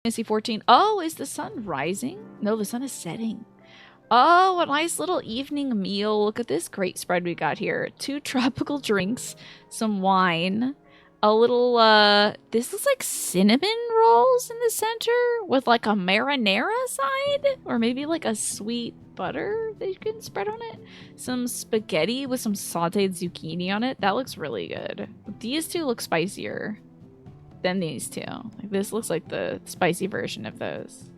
Fantasy 14. Oh, is the sun rising? No, the sun is setting. Oh, a nice little evening meal. Look at this great spread we got here. 2 tropical drinks, some wine, a little, this looks like cinnamon rolls in the center with like a marinara side, or maybe like a sweet butter that you can spread on it. Some spaghetti with some sauteed zucchini on it. That looks really good. These two look spicier than these two. Like, this looks like the spicy version of those.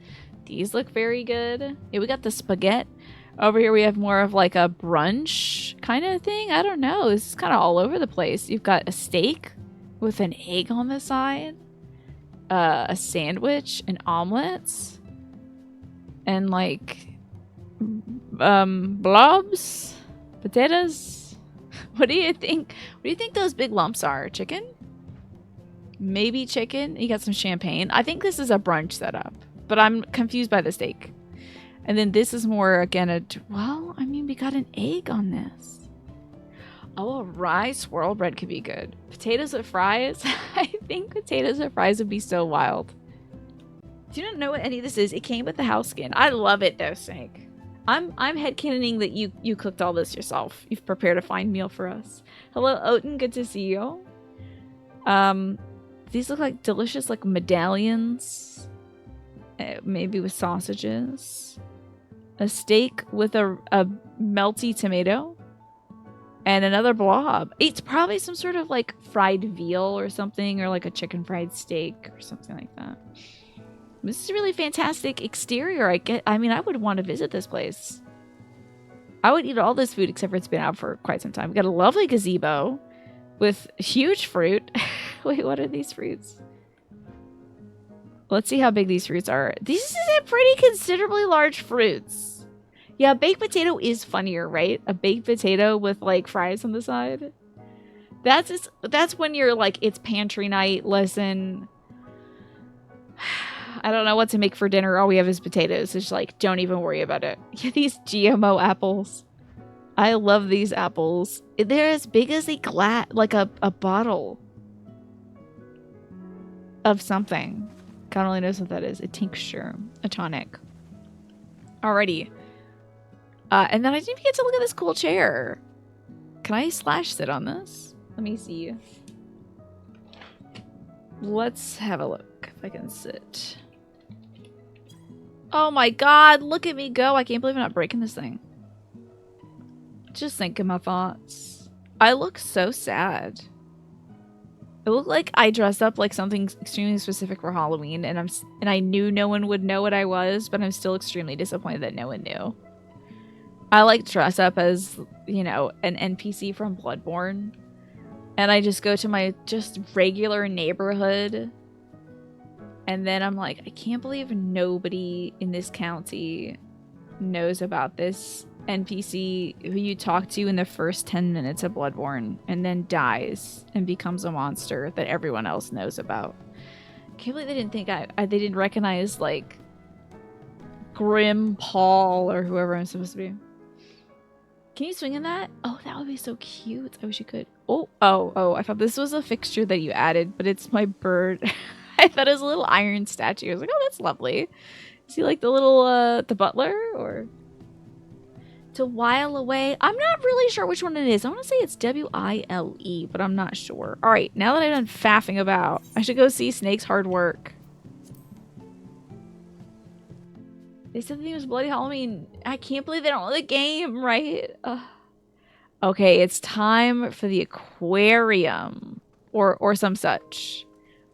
These look very good. Yeah, we got the spaghetti. Over here we have more of like a brunch kind of thing. I don't know. This is kind of all over the place. You've got a steak with an egg on the side, a sandwich, and omelets, and like blobs, potatoes. What do you think? What do you think those big lumps are? Chicken? Maybe chicken. You got some champagne. I think this is a brunch setup, but I'm confused by the steak. And then this is more, again, well, I mean, we got an egg on this. Oh, a rye swirl bread could be good. Potatoes with fries? I think potatoes with fries would be so wild. Do you not know what any of this is? It came with the house skin. I love it though, Snake. I'm headcanoning that you cooked all this yourself. You've prepared a fine meal for us. Hello, Oten. Good to see you. These look like delicious, like medallions. Maybe with sausages. A steak with a melty tomato. And another blob. It's probably some sort of like fried veal or something, or like a chicken fried steak or something like that. This is a really fantastic exterior. I mean, I would want to visit this place. I would eat all this food except for it's been out for quite some time. We got a lovely gazebo with huge fruit. Wait, what are these fruits? Let's see how big these fruits are. These are pretty considerably large fruits. Yeah, baked potato is funnier, right? A baked potato with like fries on the side. That's when you're like, it's pantry night. Listen, I don't know what to make for dinner. All we have is potatoes. It's like, don't even worry about it. Yeah, these GMO apples. I love these apples. They're as big as a glass, like a bottle of something. God only knows what that is. A tincture, a tonic. Alrighty. And then I didn't even get to look at this cool chair. Can I sit on this? Let me see. Let's have a look if I can sit. Oh my god, look at me go. I can't believe I'm not breaking this thing. Just thinking my thoughts. I look so sad. It looked like I dressed up like something extremely specific for Halloween, and I knew no one would know what I was, but I'm still extremely disappointed that no one knew. I like dress up as, you know, an NPC from Bloodborne, and I just go to my just regular neighborhood, and then I'm like, I can't believe nobody in this county knows about this NPC who you talk to in the first 10 minutes of Bloodborne and then dies and becomes a monster that everyone else knows about. Can't believe they didn't think they didn't recognize like Grim Paul or whoever I'm supposed to be. Can you swing in that? Oh, that would be so cute. I wish you could. Oh, I thought this was a fixture that you added, but it's my bird. I thought it was a little iron statue. I was like, oh, that's lovely. Is he like the little the butler or to while away? I'm not really sure which one it is. I want to say it's W-I-L-E, but I'm not sure. All right, now that I'm done faffing about, I should go see Snake's hard work. They said the name was Bloody Halloween. I can't believe they don't know the game, right? Okay, it's time for the aquarium or some such.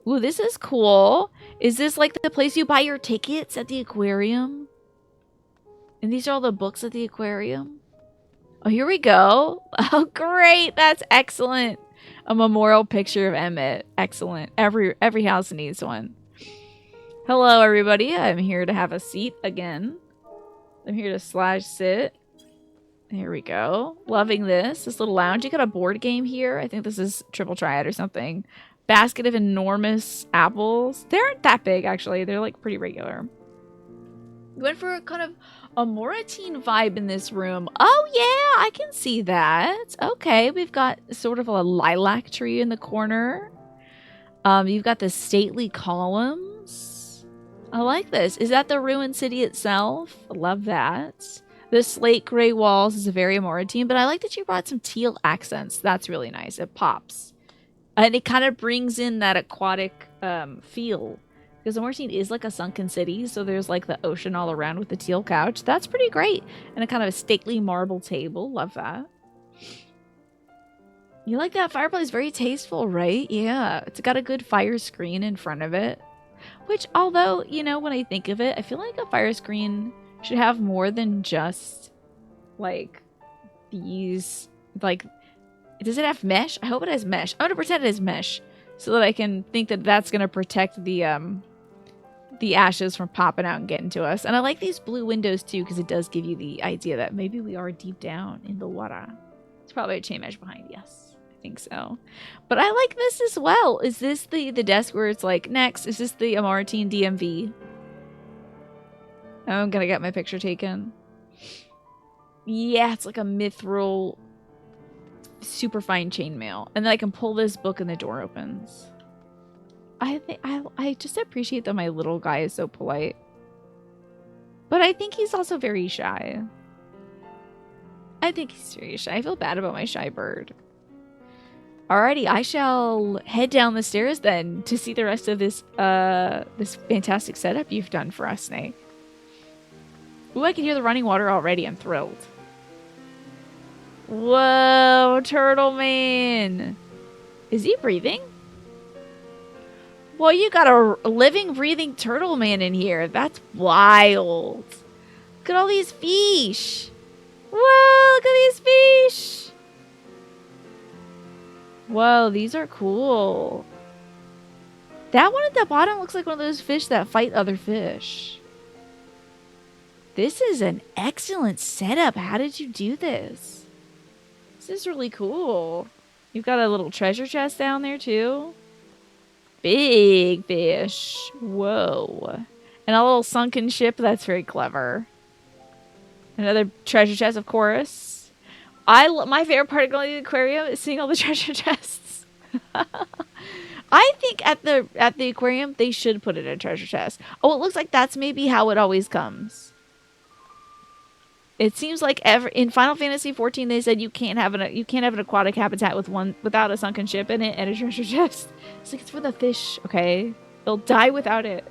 Ooh, this is cool. Is this like the place you buy your tickets at the aquarium? And these are all the books at the aquarium? Oh, here we go. Oh, great. That's excellent. A memorial picture of Emmett. Excellent. Every house needs one. Hello, everybody. I'm here to have a seat again. I'm here to sit. Here we go. Loving this. This little lounge. You got a board game here. I think this is Triple Triad or something. Basket of enormous apples. They aren't that big, actually. They're like pretty regular. We went for a kind of a Moratine vibe in this room. Oh, yeah, I can see that. Okay, we've got sort of a lilac tree in the corner. You've got the stately columns. I like this. Is that the ruined city itself? I love that. The slate gray walls is a very Mauritian, but I like that you brought some teal accents. That's really nice. It pops. And it kind of brings in that aquatic feel. Because Mauritania is like a sunken city, so there's like the ocean all around with the teal couch. That's pretty great. And a kind of a stately marble table. Love that. You like that fireplace? Very tasteful, right? Yeah. It's got a good fire screen in front of it. Which, although, you know, when I think of it, I feel like a fire screen should have more than just, like, these, like, does it have mesh? I hope it has mesh. I'm going to pretend it has mesh so that I can think that that's going to protect the ashes from popping out and getting to us. And I like these blue windows, too, because it does give you the idea that maybe we are deep down in the water. It's probably a chain mesh behind, yes. I think so. But I like this as well. Is this the desk where it's like, next? Is this the Amartine DMV? I'm gonna get my picture taken. Yeah, it's like a mithril super fine chainmail. And then I can pull this book and the door opens. I just appreciate that my little guy is so polite. But I think he's also very shy. I think he's very shy. I feel bad about my shy bird. Alrighty, I shall head down the stairs then to see the rest of this this fantastic setup you've done for us, Snake. Ooh, I can hear the running water already. I'm thrilled. Whoa, Turtle Man. Is he breathing? Well, you got a living, breathing Turtle Man in here. That's wild. Look at all these fish. Whoa, look at these fish. Whoa, these are cool. That one at the bottom looks like one of those fish that fight other fish. This is an excellent setup. How did you do this? This is really cool. You've got a little treasure chest down there too. Big fish. Whoa. And a little sunken ship. That's very clever. Another treasure chest, of course. My favorite part of going to the aquarium is seeing all the treasure chests. I think at the aquarium they should put it in a treasure chest. Oh, it looks like that's maybe how it always comes. It seems like in Final Fantasy XIV they said you can't have an aquatic habitat without a sunken ship in it and a treasure chest. It's like it's for the fish, okay? They'll die without it.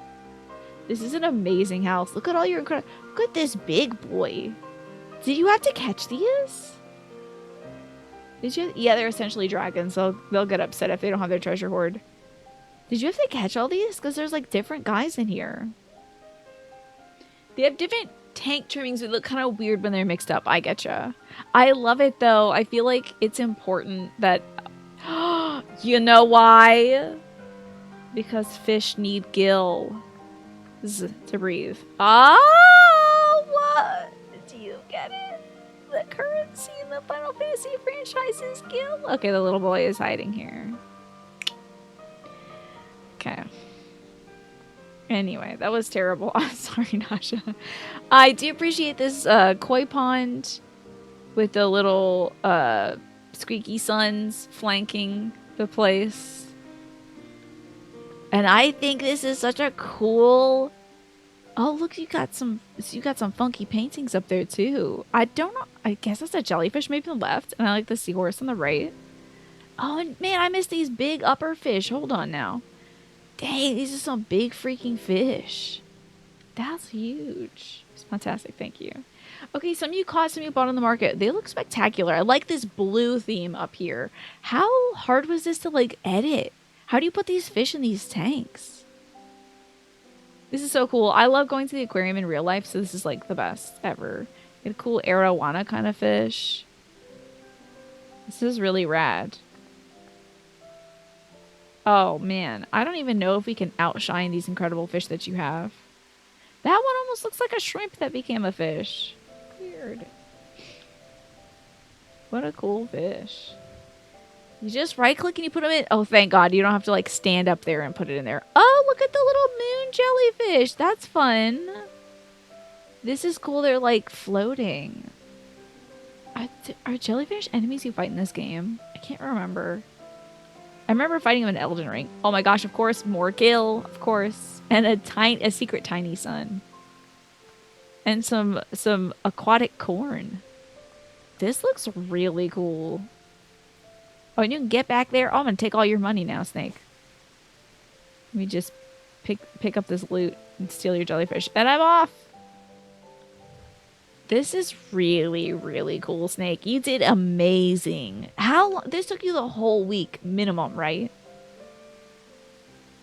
This is an amazing house. Look at all your incredible. Look at this big boy. Did you have to catch these? Did you? Yeah, they're essentially dragons, so they'll get upset if they don't have their treasure hoard. Did you have to catch all these? Because there's like different guys in here. They have different tank trimmings that look kind of weird when they're mixed up. I getcha. I love it though. I feel like it's important that... You know why? Because fish need gills to breathe. Oh, what? Do you get it? The currency in the Final Fantasy franchise is gil. Okay, the little boy is hiding here. Okay. Anyway, that was terrible. I'm sorry, Nasha. I do appreciate this koi pond with the little squeaky suns flanking the place. And I think this is such a cool... Oh, look, you got some funky paintings up there too. I don't know. I guess that's a jellyfish maybe on the left, and I like the seahorse on the right. Oh, and man, I missed these big upper fish. Hold on now. Dang, these are some big freaking fish. That's huge. It's fantastic. Thank you. Okay, some you caught, some you bought on the market. They look spectacular. I like this blue theme up here. How hard was this to like edit? How do you put these fish in these tanks? This is so cool. I love going to the aquarium in real life, so this is like the best ever. Get a cool arowana kind of fish. This is really rad. Oh man, I don't even know if we can outshine these incredible fish that you have. That one almost looks like a shrimp that became a fish. Weird. What a cool fish. You just right click and you put them in. Oh, thank God. You don't have to like stand up there and put it in there. Oh, look at the little moon jellyfish. That's fun. This is cool. They're like floating. Are jellyfish enemies you fight in this game? I can't remember. I remember fighting him in Elden Ring. Oh my gosh, of course, more Gil, of course. And a secret tiny sun. And some aquatic corn. This looks really cool. Oh, and you can get back there. Oh, I'm gonna take all your money now, Snake. Let me just pick up this loot and steal your jellyfish. And I'm off! This is really, really cool, Snake. You did amazing. How long? This took you the whole week minimum, right?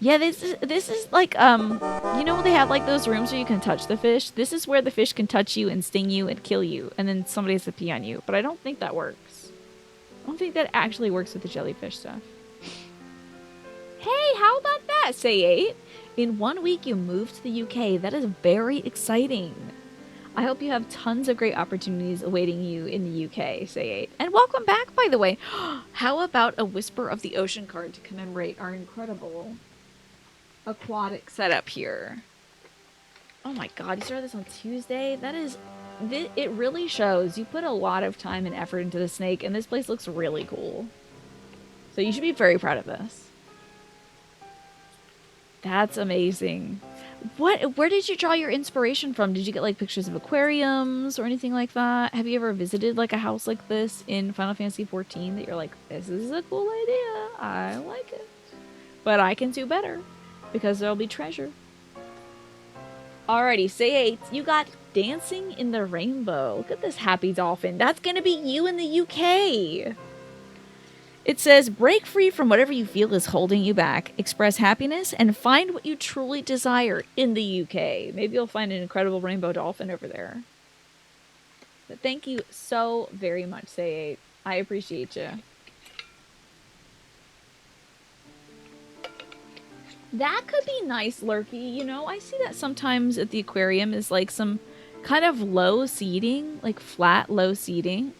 Yeah, this is like, you know, they have like those rooms where you can touch the fish. This is where the fish can touch you and sting you and kill you, and then somebody has to pee on you. But I don't think that works. I don't think that actually works with the jellyfish stuff. Hey, how about that, Say8? In 1 week, you moved to the UK. That is very exciting. I hope you have tons of great opportunities awaiting you in the UK, Say8. And welcome back, by the way. How about a Whisper of the Ocean card to commemorate our incredible aquatic setup here? Oh my god, you started this on Tuesday? That is... It really shows. You put a lot of time and effort into the snake, and this place looks really cool. So you should be very proud of this. That's amazing. Where did you draw your inspiration from? Did you get like pictures of aquariums or anything like that? Have you ever visited like a house like this in Final Fantasy XIV that you're like, this is a cool idea, I like it, but I can do better because there'll be treasure. Alrighty, Say8, you got Dancing in the Rainbow. Look at this happy dolphin. That's gonna be you in the UK. It says, break free from whatever you feel is holding you back. Express happiness and find what you truly desire in the UK. Maybe you'll find an incredible rainbow dolphin over there. But thank you so very much, Say8. I appreciate you. That could be nice, Lurky. You know, I see that sometimes at the aquarium is like some kind of low seating, like flat, low seating.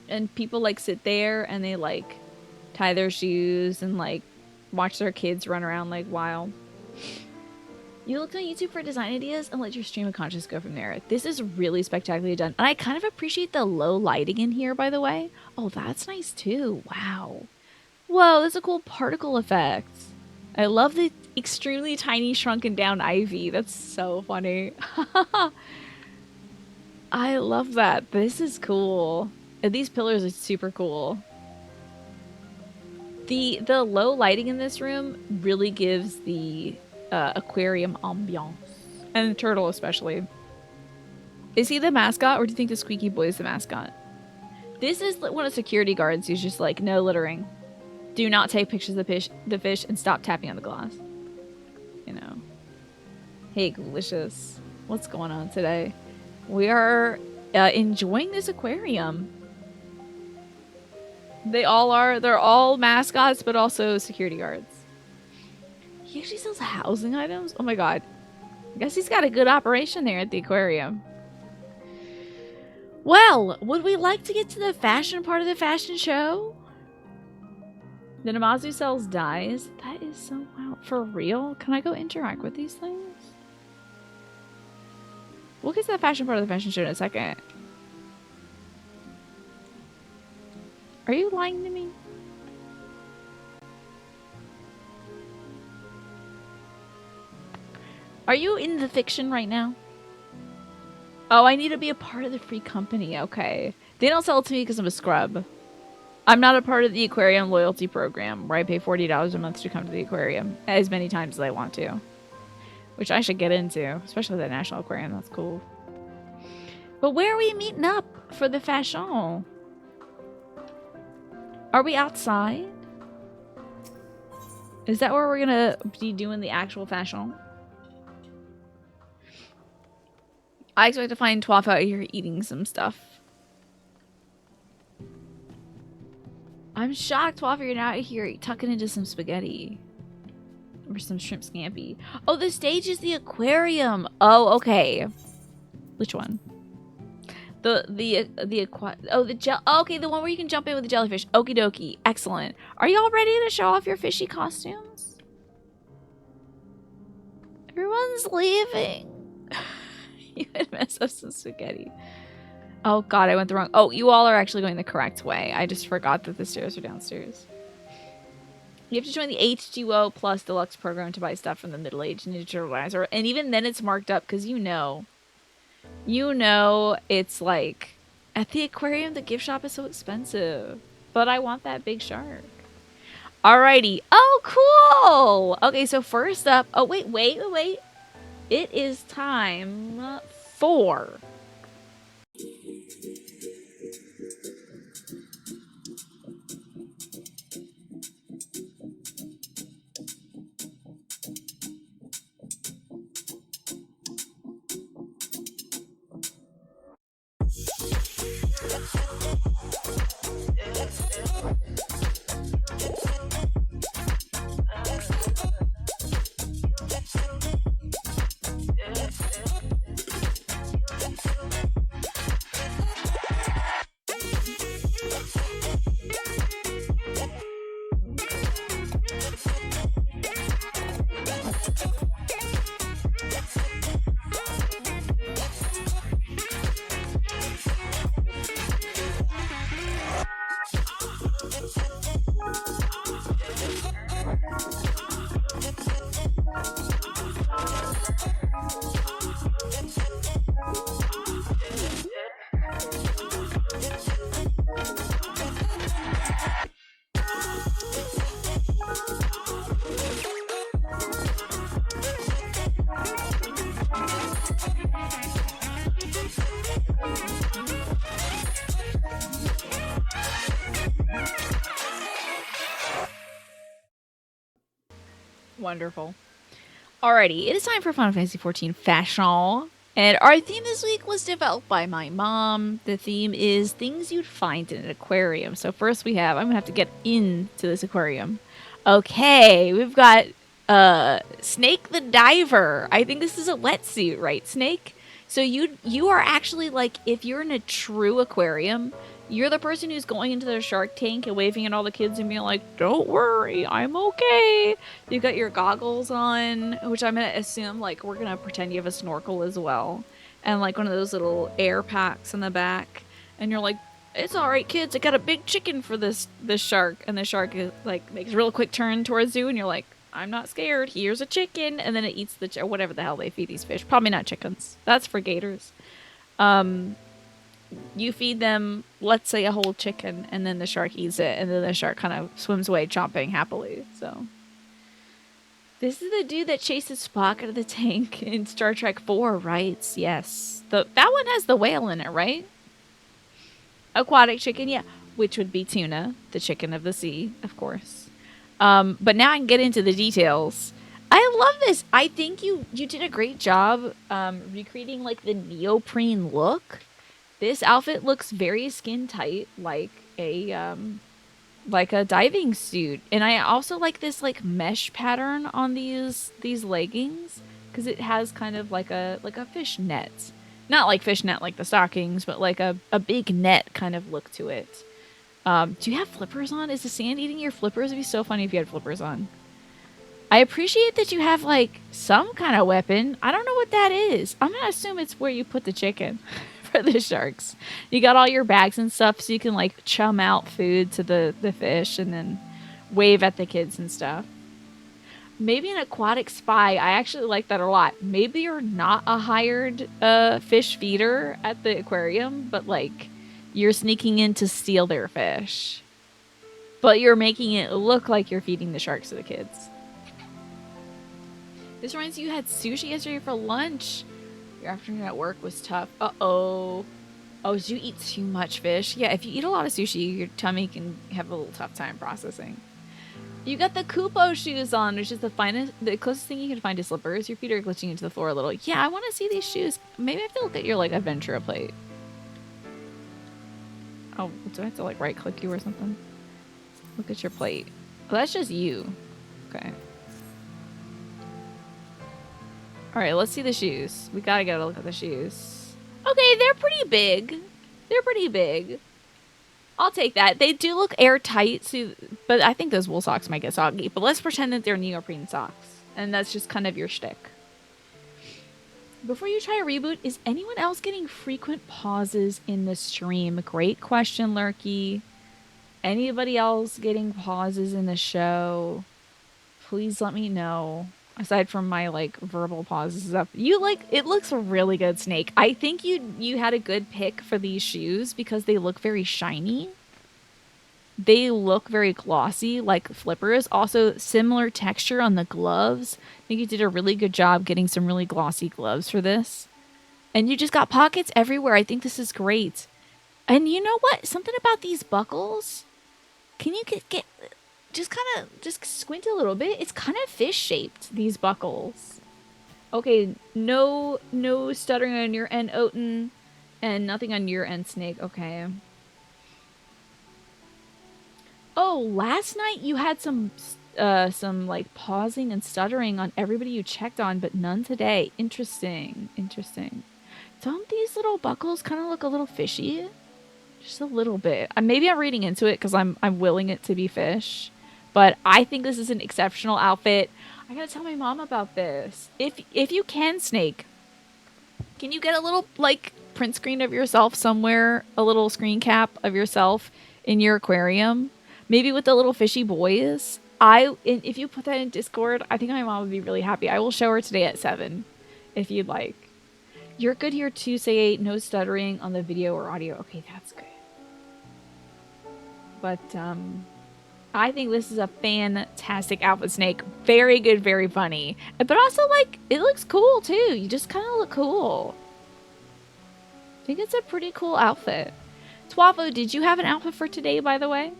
And people like sit there and they like tie their shoes and like watch their kids run around like wild. You look on YouTube for design ideas and let your stream of conscious go from there. This is really spectacularly done. And I kind of appreciate the low lighting in here, by the way. Oh, that's nice too. Wow. Whoa, that's a cool particle effect. I love the extremely tiny shrunken down ivy. That's so funny. I love that. This is cool. These pillars are super cool. The low lighting in this room really gives the aquarium ambiance. And the turtle especially. Is he the mascot or do you think the squeaky boy is the mascot? This is one of the security guards who's just like, no littering. Do not take pictures of the fish and stop tapping on the glass. You know. Hey, Delicious. What's going on today? We are enjoying this aquarium. They all are. They're all mascots, but also security guards. He actually sells housing items? Oh my god. I guess he's got a good operation there at the aquarium. Well, would we like to get to the fashion part of the fashion show? The Namazu sells dyes. That is so wow. For real? Can I go interact with these things? We'll get to the fashion part of the fashion show in a second. Are you lying to me? Are you in the fiction right now? Oh, I need to be a part of the free company. Okay. They don't sell it to me because I'm a scrub. I'm not a part of the aquarium loyalty program where I pay $40 a month to come to the aquarium as many times as I want to. Which I should get into, especially the National Aquarium. That's cool. But where are we meeting up for the fashion? Are we outside? Is that where we're gonna be doing the actual fashion? I expect to find Twaff out here eating some stuff. I'm shocked, Twaff, you're out here tucking into some spaghetti. Or some shrimp scampi. Oh, the stage is the aquarium. Oh, okay. Which one? Okay, the one where you can jump in with the jellyfish. Okie dokie. Excellent. Are y'all ready to show off your fishy costumes? Everyone's leaving. You would mess up some spaghetti. Oh god, I went the wrong... Oh, you all are actually going the correct way. I just forgot that the stairs are downstairs. You have to join the H2O Plus Deluxe program to buy stuff from the middle-aged Ninja Turtle dinosaur. And even then it's marked up because you know it's like, at the aquarium, the gift shop is so expensive. But I want that big shark. Alrighty. Oh, cool! Okay, so first up... Oh, wait. It is time for... Wonderful. Alrighty, it is time for Final Fantasy XIV Fashion. And our theme this week was developed by my mom. The theme is things you'd find in an aquarium. So first I'm going to have to get into this aquarium. Okay, we've got Snake the Diver. I think this is a wetsuit, right, Snake? So you are actually like, if you're in a true aquarium, you're the person who's going into their shark tank and waving at all the kids and being like, don't worry, I'm okay. You got your goggles on, which I'm going to assume, like, we're going to pretend you have a snorkel as well. And, like, one of those little air packs in the back. And you're like, it's all right, kids. I got a big chicken for this shark. And the shark, is, like, makes a real quick turn towards you. And you're like, I'm not scared. Here's a chicken. And then it eats the or whatever the hell they feed these fish. Probably not chickens. That's for gators. You feed them, let's say, a whole chicken, and then the shark eats it, and then the shark kind of swims away chomping happily. So this is the dude that chases Spock out of the tank in Star Trek 4, right? Yes. That one has the whale in it, right? Aquatic chicken, yeah. Which would be tuna, the chicken of the sea, of course. But now I can get into the details. I love this. I think you did a great job recreating, like, the neoprene look. This outfit looks very skin tight, like a diving suit. And I also like this, like, mesh pattern on these leggings, because it has kind of like a fish net. Not like fish net like the stockings, but like a big net kind of look to it. Do you have flippers on? Is the sand eating your flippers? It'd be so funny if you had flippers on. I appreciate that you have, like, some kind of weapon. I don't know what that is. I'm gonna assume it's where you put the chicken. The sharks. You got all your bags and stuff so you can, like, chum out food to the fish and then wave at the kids and stuff. Maybe an aquatic spy. I actually like that a lot. Maybe you're not a hired fish feeder at the aquarium, but, like, you're sneaking in to steal their fish. But you're making it look like you're feeding the sharks to the kids. This reminds you had sushi yesterday for lunch. Your afternoon at work was tough. Uh-oh. Oh, did you eat too much fish? Yeah, if you eat a lot of sushi, your tummy can have a little tough time processing. You got the Kupo shoes on, which is the closest thing you can find to slippers. Your feet are glitching into the floor a little. Yeah, I want to see these shoes. Maybe I have to look at your, like, Adventura plate. Oh, do I have to, like, right-click you or something? Look at your plate. Oh, that's just you. Okay. Alright, let's see the shoes. We gotta get a look at the shoes. Okay, they're pretty big. They're pretty big. I'll take that. They do look airtight, so, but I think those wool socks might get soggy. But let's pretend that they're neoprene socks. And that's just kind of your shtick. Before you try a reboot, is anyone else getting frequent pauses in the stream? Great question, Lurky. Anybody else getting pauses in the show, please let me know. Aside from my like verbal pauses and stuff, you like it looks really good, Snake. I think you had a good pick for these shoes because they look very shiny. They look very glossy, like flippers. Also, similar texture on the gloves. I think you did a really good job getting some really glossy gloves for this. And you just got pockets everywhere. I think this is great. And you know what? Something about these buckles. Can you get just kind of just squint a little bit? It's kind of fish shaped, these buckles. Okay, no stuttering on your end, Oten, and nothing on your end, Snake. Okay. Oh, last night you had some like pausing and stuttering on everybody you checked on, but none today. Interesting. Interesting. Don't these little buckles kind of look a little fishy? Just a little bit. Maybe I'm reading into it because I'm willing it to be fish, but I think this is an exceptional outfit. I gotta tell my mom about this. If you can, Snake, can you get a little like print screen of yourself somewhere? A little screen cap of yourself in your aquarium, maybe with the little fishy boys. If you put that in Discord, I think my mom would be really happy. I will show her today at 7, if you'd like. You're good here too. Say no stuttering on the video or audio. Okay, that's good. But I think this is a fantastic outfit, Snake. Very good, very funny. But also, like, it looks cool too. You just kind of look cool. I think it's a pretty cool outfit. Twavo, did you have an outfit for today, by the way?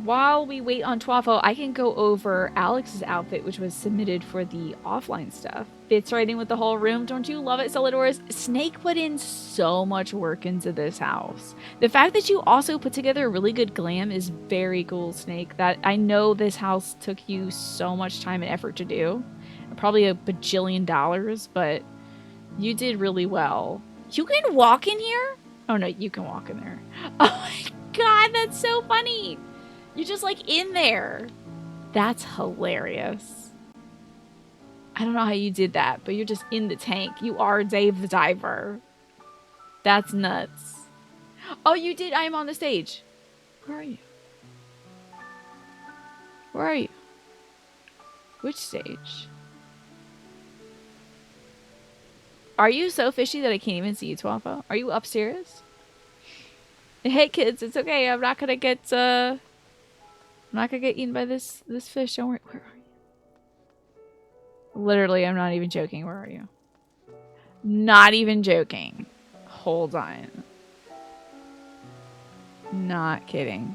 While we wait on Twafo, I can go over Alex's outfit, which was submitted for the offline stuff. Fits right in with the whole room. Don't you love it, Celadores? Snake put in so much work into this house. The fact that you also put together a really good glam is very cool, Snake. That I know this house took you so much time and effort to do. Probably a bajillion dollars, but you did really well. You can walk in here? Oh no, you can walk in there. Oh my god, that's so funny. You're just like in there. That's hilarious. I don't know how you did that, but you're just in the tank. You are Dave the Diver. That's nuts. Oh, you did. I am on the stage. Where are you? Where are you? Which stage? Are you so fishy that I can't even see you, Twafo? Are you upstairs? Hey kids, it's okay. I'm not gonna get eaten by this fish. Don't worry. Where are you? Literally, I'm not even joking. Where are you? Not even joking. Hold on. Not kidding.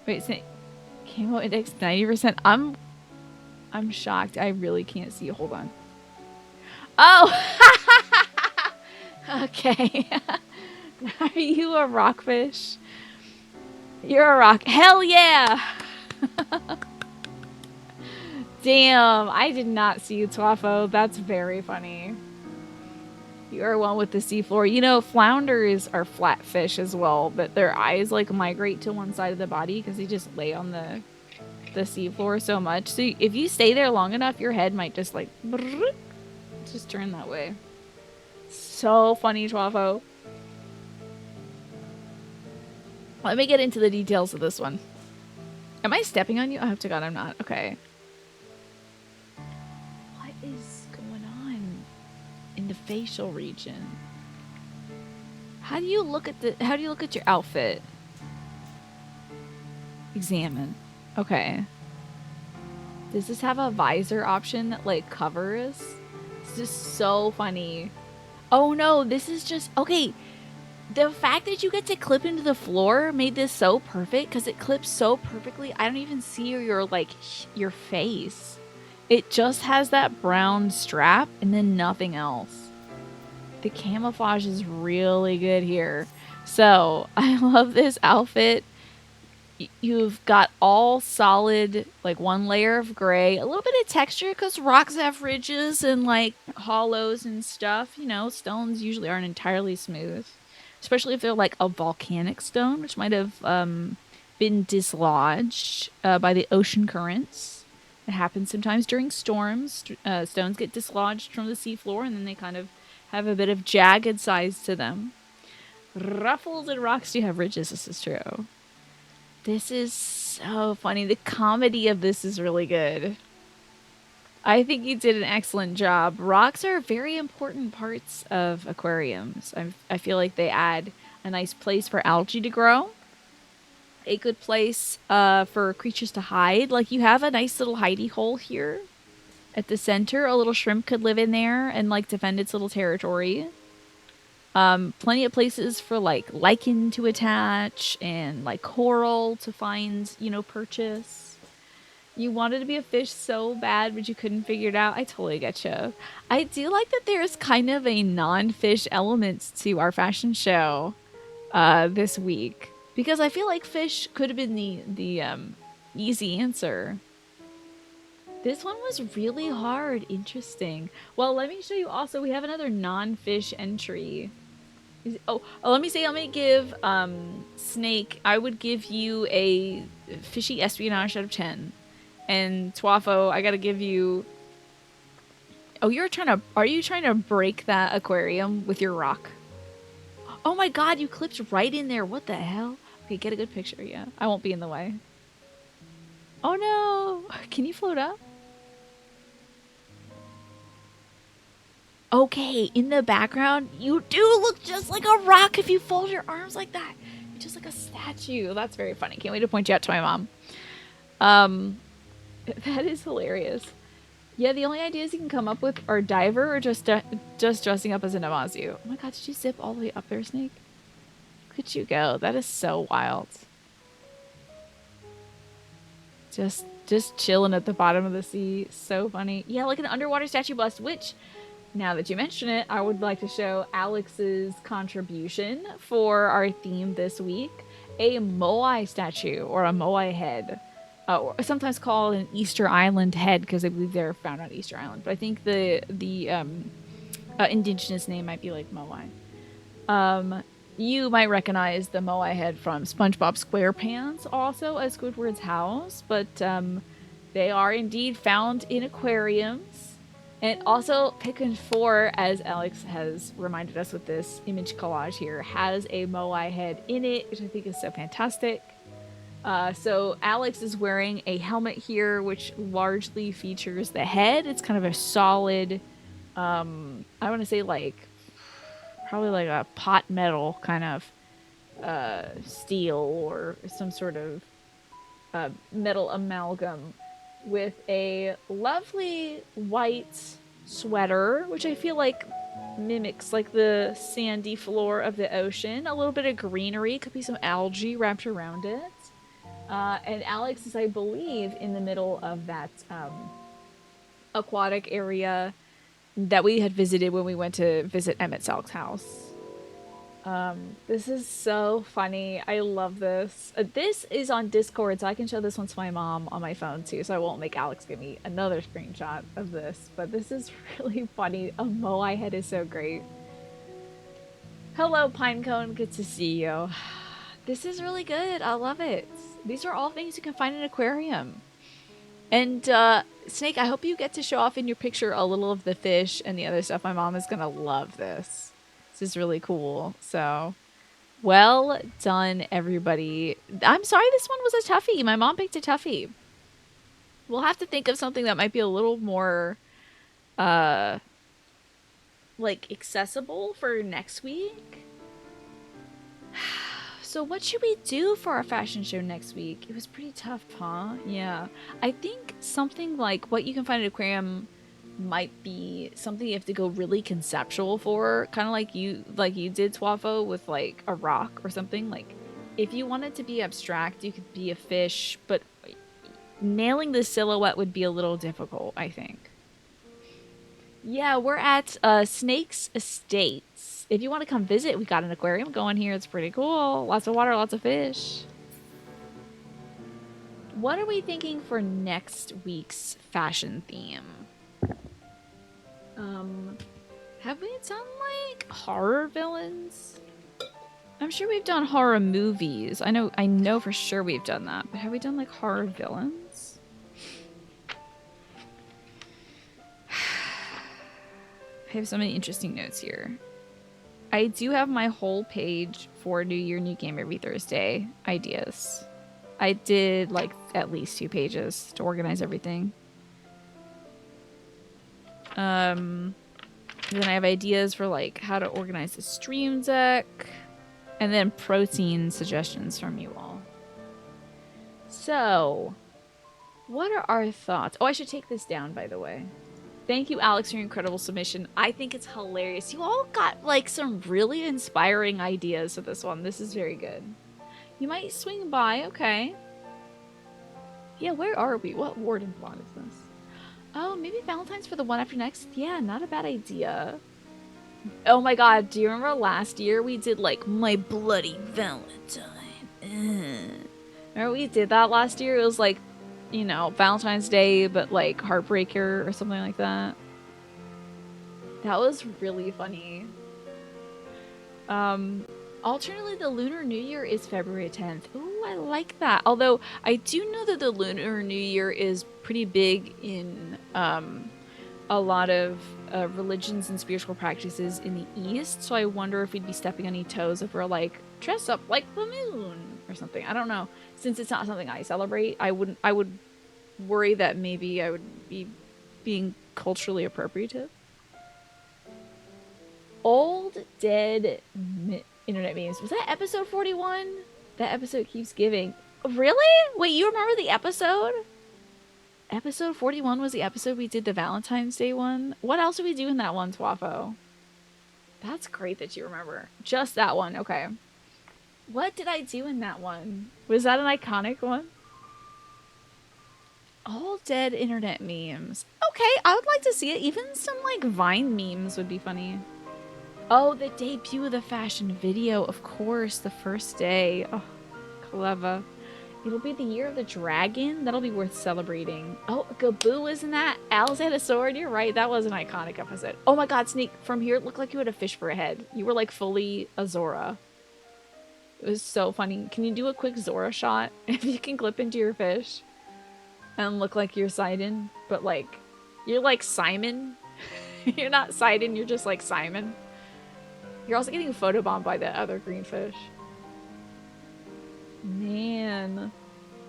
Wait, camo index 90%. I'm shocked. I really can't see. Hold on. Oh! Okay. Are you a rockfish? You're a rock. Hell yeah! Damn, I did not see you, Twafo. That's very funny. You are one with the seafloor. You know, flounders are flat fish as well, but their eyes like migrate to one side of the body because they just lay on the seafloor so much. So if you stay there long enough, your head might just like just turn that way. So funny, Twafo. Let me get into the details of this one. Am I stepping on you? Oh, to God, I'm not. Okay. What is going on in the facial region? How do you look at your outfit? Examine. Okay. Does this have a visor option that like covers? It's just so funny. Oh no, this is just okay. The fact that you get to clip into the floor made this so perfect because it clips so perfectly. I don't even see your face. It just has that brown strap and then nothing else. The camouflage is really good here. So I love this outfit. You've got all solid, like one layer of gray, a little bit of texture because rocks have ridges and like hollows and stuff. You know, stones usually aren't entirely smooth. Especially if they're like a volcanic stone, which might have been dislodged by the ocean currents. It happens sometimes during storms. Stones get dislodged from the seafloor and then they kind of have a bit of jagged sides to them. Ruffles and rocks do have ridges. This is true. This is so funny. The comedy of this is really good. I think you did an excellent job. Rocks are very important parts of aquariums. I feel like they add a nice place for algae to grow. A good place for creatures to hide. Like you have a nice little hidey hole here at the center. A little shrimp could live in there and like defend its little territory. Plenty of places for like lichen to attach and like coral to find, you know, purchase. You wanted to be a fish so bad, but you couldn't figure it out. I totally get you. I do like that there's kind of a non-fish element to our fashion show this week, because I feel like fish could have been the easy answer. This one was really hard. Interesting. Well, let me show you also. We have another non-fish entry. Let me say I'm gonna give Snake. I would give you a fishy espionage out of 10. And Twafo, I gotta give you. Oh, are you trying to break that aquarium with your rock? Oh my god, you clipped right in there. What the hell? Okay, get a good picture. Yeah, I won't be in the way. Oh no! Can you float up? Okay, in the background, you do look just like a rock if you fold your arms like that. You're just like a statue. That's very funny. Can't wait to point you out to my mom. That is hilarious. Yeah, the only ideas you can come up with are diver or just dressing up as a Namazu. Oh my god, did you zip all the way up there, Snake? Look at you go. That is so wild. Just chilling at the bottom of the sea. So funny. Yeah, like an underwater statue bust, which, now that you mention it, I would like to show Alex's contribution for our theme this week. A Moai statue, or a Moai head. Or sometimes called an Easter Island head, because I believe they're found on Easter Island. But I think the indigenous name might be like Moai. You might recognize the Moai head from SpongeBob SquarePants, also as Squidward's house, but they are indeed found in aquariums. And also, Pikmin 4, as Alex has reminded us with this image collage here, has a Moai head in it, which I think is so fantastic. So Alex is wearing a helmet here, which largely features the head. It's kind of a solid, I want to say like, probably like a pot metal kind of steel or some sort of metal amalgam with a lovely white sweater, which I feel like mimics like the sandy floor of the ocean. A little bit of greenery, could be some algae wrapped around it. And Alex is, I believe, in the middle of that aquatic area that we had visited when we went to visit Emmett Salk's house. This is so funny. I love this. This is on Discord, so I can show this one to my mom on my phone too, so I won't make Alex give me another screenshot of this. But this is really funny. A Moai head is so great. Hello, Pinecone. Good to see you. This is really good. I love it. These are all things you can find in an aquarium. And Snake, I hope you get to show off in your picture a little of the fish and the other stuff. My mom is going to love this. This is really cool. So, well done, everybody. I'm sorry this one was a toughie. My mom picked a toughie. We'll have to think of something that might be a little more, like, accessible for next week. So what should we do for our fashion show next week? It was pretty tough, huh? Yeah. I think something like what you can find at aquarium might be something you have to go really conceptual for, kind of like you did, Twafo, with like a rock or something. Like if you wanted to be abstract, you could be a fish, but nailing the silhouette would be a little difficult, I think. Yeah, we're at Snake's Estates. If you want to come visit, we got an aquarium going here. It's pretty cool. Lots of water, lots of fish. What are we thinking for next week's fashion theme? Have we done like horror villains? I'm sure we've done horror movies. I know for sure we've done that, but have we done like horror villains? I have so many interesting notes here. I do have my whole page for New Year, New Game every Thursday ideas. I did like at least 2 pages to organize everything. Then I have ideas for like how to organize the stream deck, and then protein suggestions from you all. So, what are our thoughts? Oh, I should take this down, by the way. Thank you, Alex, for your incredible submission. I think it's hilarious. You all got like some really inspiring ideas for this one. This is very good. You might swing by, okay. Yeah, where are we? What warden plot is this? Oh, maybe Valentine's for the one after next? Yeah, not a bad idea. Oh my god, do you remember last year we did like My Bloody Valentine? Remember we did that last year? It was like, you know, Valentine's Day, but like Heartbreaker or something like that. That was really funny. Alternately, the Lunar New Year is February 10th. Ooh, I like that. Although, I do know that the Lunar New Year is pretty big in a lot of religions and spiritual practices in the East, so I wonder if we'd be stepping on any toes if we're like, dress up like the moon or something. I don't know. Since it's not something I celebrate, I would worry that maybe I would be being culturally appropriative. Old Dead Internet Memes. Was that episode 41? That episode keeps giving. Really? Wait, you remember the episode? Episode 41 was the episode we did the Valentine's Day one? What else did we do in that one, Twafo? That's great that you remember. Just that one, okay. What did I do in that one? Was that an iconic one? All Dead Internet Memes. Okay, I would like to see it. Even some, like, Vine memes would be funny. Oh, the debut of the fashion video. Of course, the first day. Oh, clever. It'll be the year of the dragon. That'll be worth celebrating. Oh, Gaboo is in that. Alice had a sword. You're right. That was an iconic episode. Oh my god, Sneak. From here, it looked like you had a fish for a head. You were, like, fully a Zora. It was so funny. Can you do a quick Zora shot? If you can clip into your fish and look like you're Sidon, but, like, you're like Simon. You're not Sidon, you're just like Simon. You're also getting photobombed by that other green fish. Man.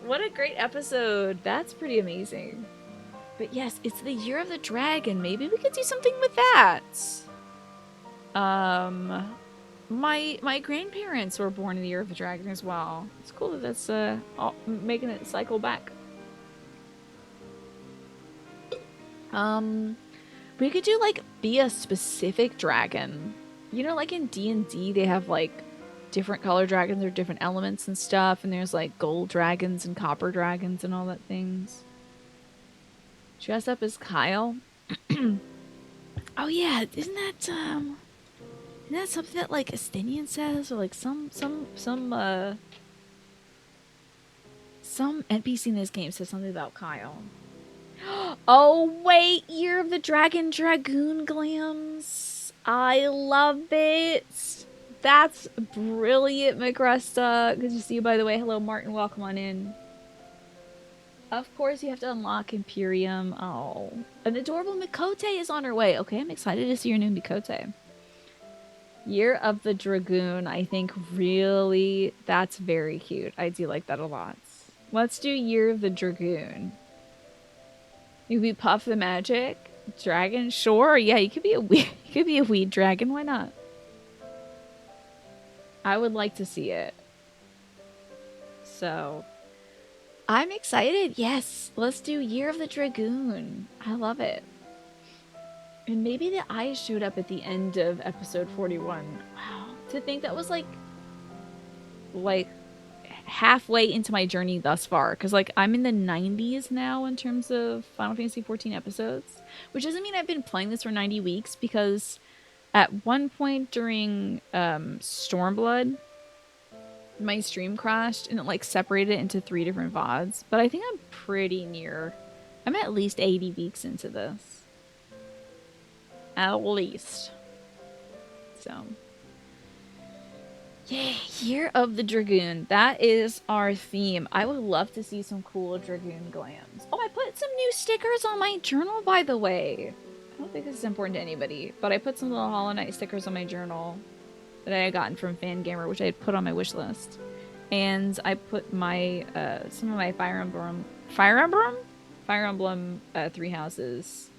What a great episode. That's pretty amazing. But yes, it's the year of the dragon. Maybe we could do something with that. My grandparents were born in the year of the dragon as well. It's cool that that's making it cycle back. We could do like be a specific dragon. You know, like in D&D, they have like different color dragons or different elements and stuff, and there's like gold dragons and copper dragons and all that things. Dress up as Kyle. Oh yeah, isn't that something that like Estinian says, or like some NPC in this game says something about Kyle. Oh wait, Year of the Dragon Dragoon glams. I love it. That's brilliant, Magresta. Good to see you, by the way. Hello, Martin. Welcome on in. Of course, you have to unlock Imperium. Oh, an adorable Mikote is on her way. Okay, I'm excited to see your new Mikote. Year of the Dragoon, I think really, that's very cute. I do like that a lot. Let's do Year of the Dragoon. You could be Puff the Magic Dragon. Sure, yeah, you could be a weed dragon. Why not? I would like to see it. So, I'm excited. Yes, let's do Year of the Dragoon. I love it. And maybe the eyes showed up at the end of episode 41. Wow, to think that was like halfway into my journey thus far, because like I'm in the 90s now in terms of Final Fantasy 14 episodes, which doesn't mean I've been playing this for 90 weeks, because at one point during Stormblood, my stream crashed and it like separated it into 3 different VODs, but I think I'm pretty near. I'm at least 80 weeks into this. At least. So. Yeah, Year of the Dragoon. That is our theme. I would love to see some cool Dragoon glams. Oh, I put some new stickers on my journal, by the way. I don't think this is important to anybody, but I put some little Hollow Knight stickers on my journal. that I had gotten from Fangamer, which I had put on my wish list. And I put my some of my Fire Emblem Three Houses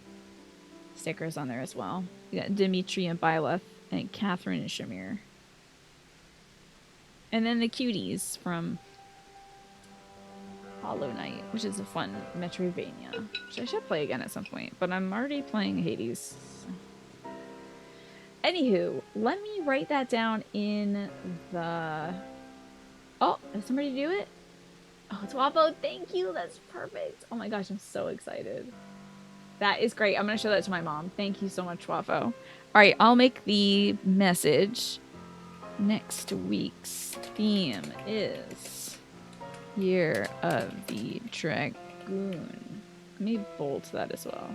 stickers on there as well. You got Dimitri and Byleth, and Catherine and Shamir. And then the cuties from Hollow Knight, which is a fun Metroidvania, which I should play again at some point, but I'm already playing Hades. So. Anywho, let me write that down in the... Oh, did somebody do it? Oh, it's Wapo. Thank you. That's perfect. Oh my gosh, I'm so excited. That is great. I'm going to show that to my mom. Thank you so much, Wapo. All right, I'll make the message. Next week's theme is Year of the Dragoon. Let me bold that as well,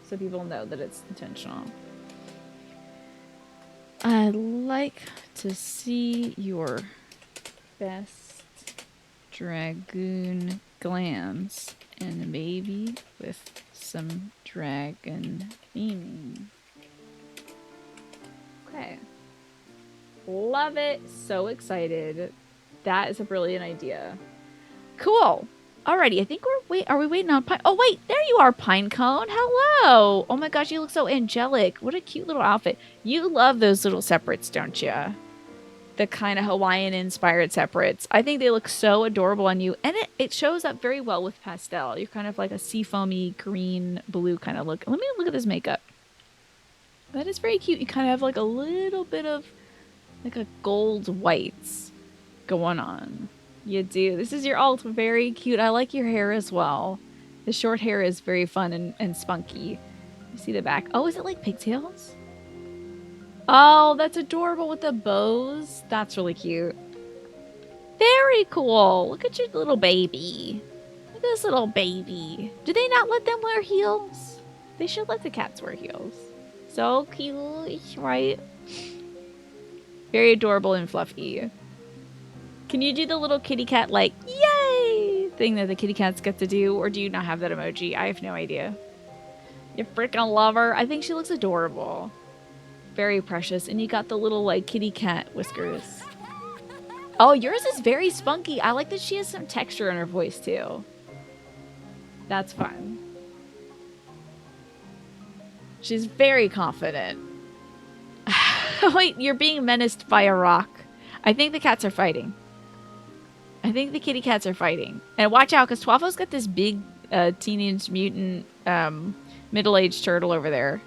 so people know that it's intentional. I'd like to see your best dragoon glams, and maybe with some dragon theming. Okay. Love it. So excited. That is a brilliant idea. Cool. Alrighty, I think are we waiting on Pine? Oh wait, there you are, Pinecone. Hello. Oh my gosh, you look so angelic. What a cute little outfit. You love those little separates, don't you? The kind of Hawaiian-inspired separates. I think they look so adorable on you, and it shows up very well with pastel. You're kind of like a seafoamy green, blue kind of look. Let me look at this makeup. That is very cute. You kind of have like a little bit of like a gold whites going on. You do. This is your alt. Very cute. I like your hair as well. The short hair is very fun and spunky. You see the back. Oh, is it like pigtails? Oh, that's adorable with the bows. That's really cute. Very cool. Look at your little baby. Look at this little baby. Do they not let them wear heels? They should let the cats wear heels. So cute, right? Very adorable and fluffy. Can you do the little kitty cat, like, yay, thing that the kitty cats get to do? Or do you not have that emoji? I have no idea. You freaking love her. I think she looks adorable. Very precious. And you got the little, like, kitty cat whiskers. Oh, yours is very spunky. I like that she has some texture in her voice, too. That's fun. She's very confident. Wait, you're being menaced by a rock. I think the cats are fighting. I think the kitty cats are fighting. And watch out, because Twafo's got this big teenage mutant middle-aged turtle over there.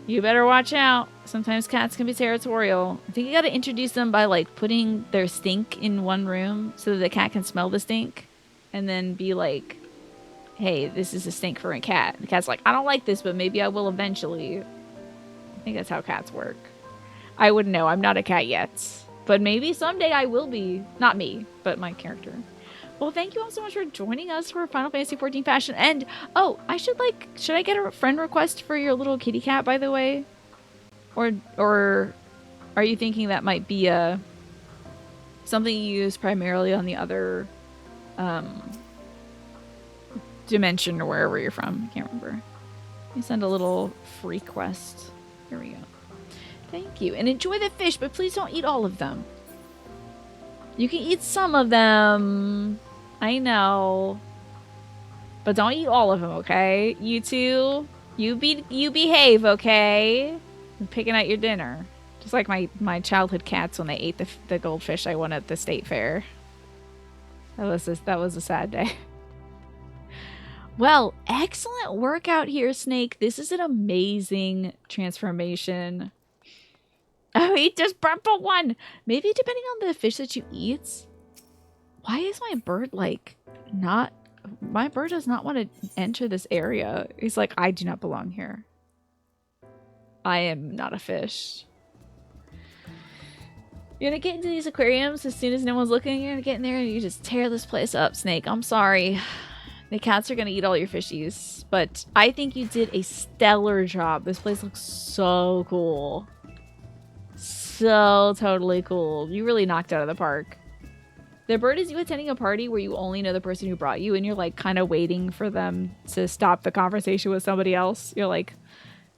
You better watch out. Sometimes cats can be territorial. I think you gotta introduce them by, like, putting their stink in one room so that the cat can smell the stink. And then be like, hey, this is a stink for a cat. The cat's like, I don't like this, but maybe I will eventually. I think that's how cats work. I wouldn't know. I'm not a cat yet. But maybe someday I will be. Not me, but my character. Well, thank you all so much for joining us for Final Fantasy XIV Fashion. And, oh, should I get a friend request for your little kitty cat, by the way? Or are you thinking that might be something you use primarily on the other dimension or wherever you're from? I can't remember. You send a little free quest. Here we go. Thank you. And enjoy the fish, but please don't eat all of them. You can eat some of them. I know. But don't eat all of them, okay? You two, you behave, okay? I'm picking out your dinner. Just like my childhood cats when they ate the goldfish I won at the state fair. That was a sad day. Well, excellent work out here, Snake. This is an amazing transformation. Oh, eat just purple one. Maybe depending on the fish that you eat. Why is my bird like not? My bird does not want to enter this area. He's like, I do not belong here. I am not a fish. You're gonna get into these aquariums as soon as no one's looking. You're gonna get in there and you just tear this place up, Snake. I'm sorry. The cats are gonna eat all your fishies. But I think you did a stellar job. This place looks so cool. So totally cool. You really knocked it out of the park. The bird is you attending a party where you only know the person who brought you and you're like kind of waiting for them to stop the conversation with somebody else. You're like,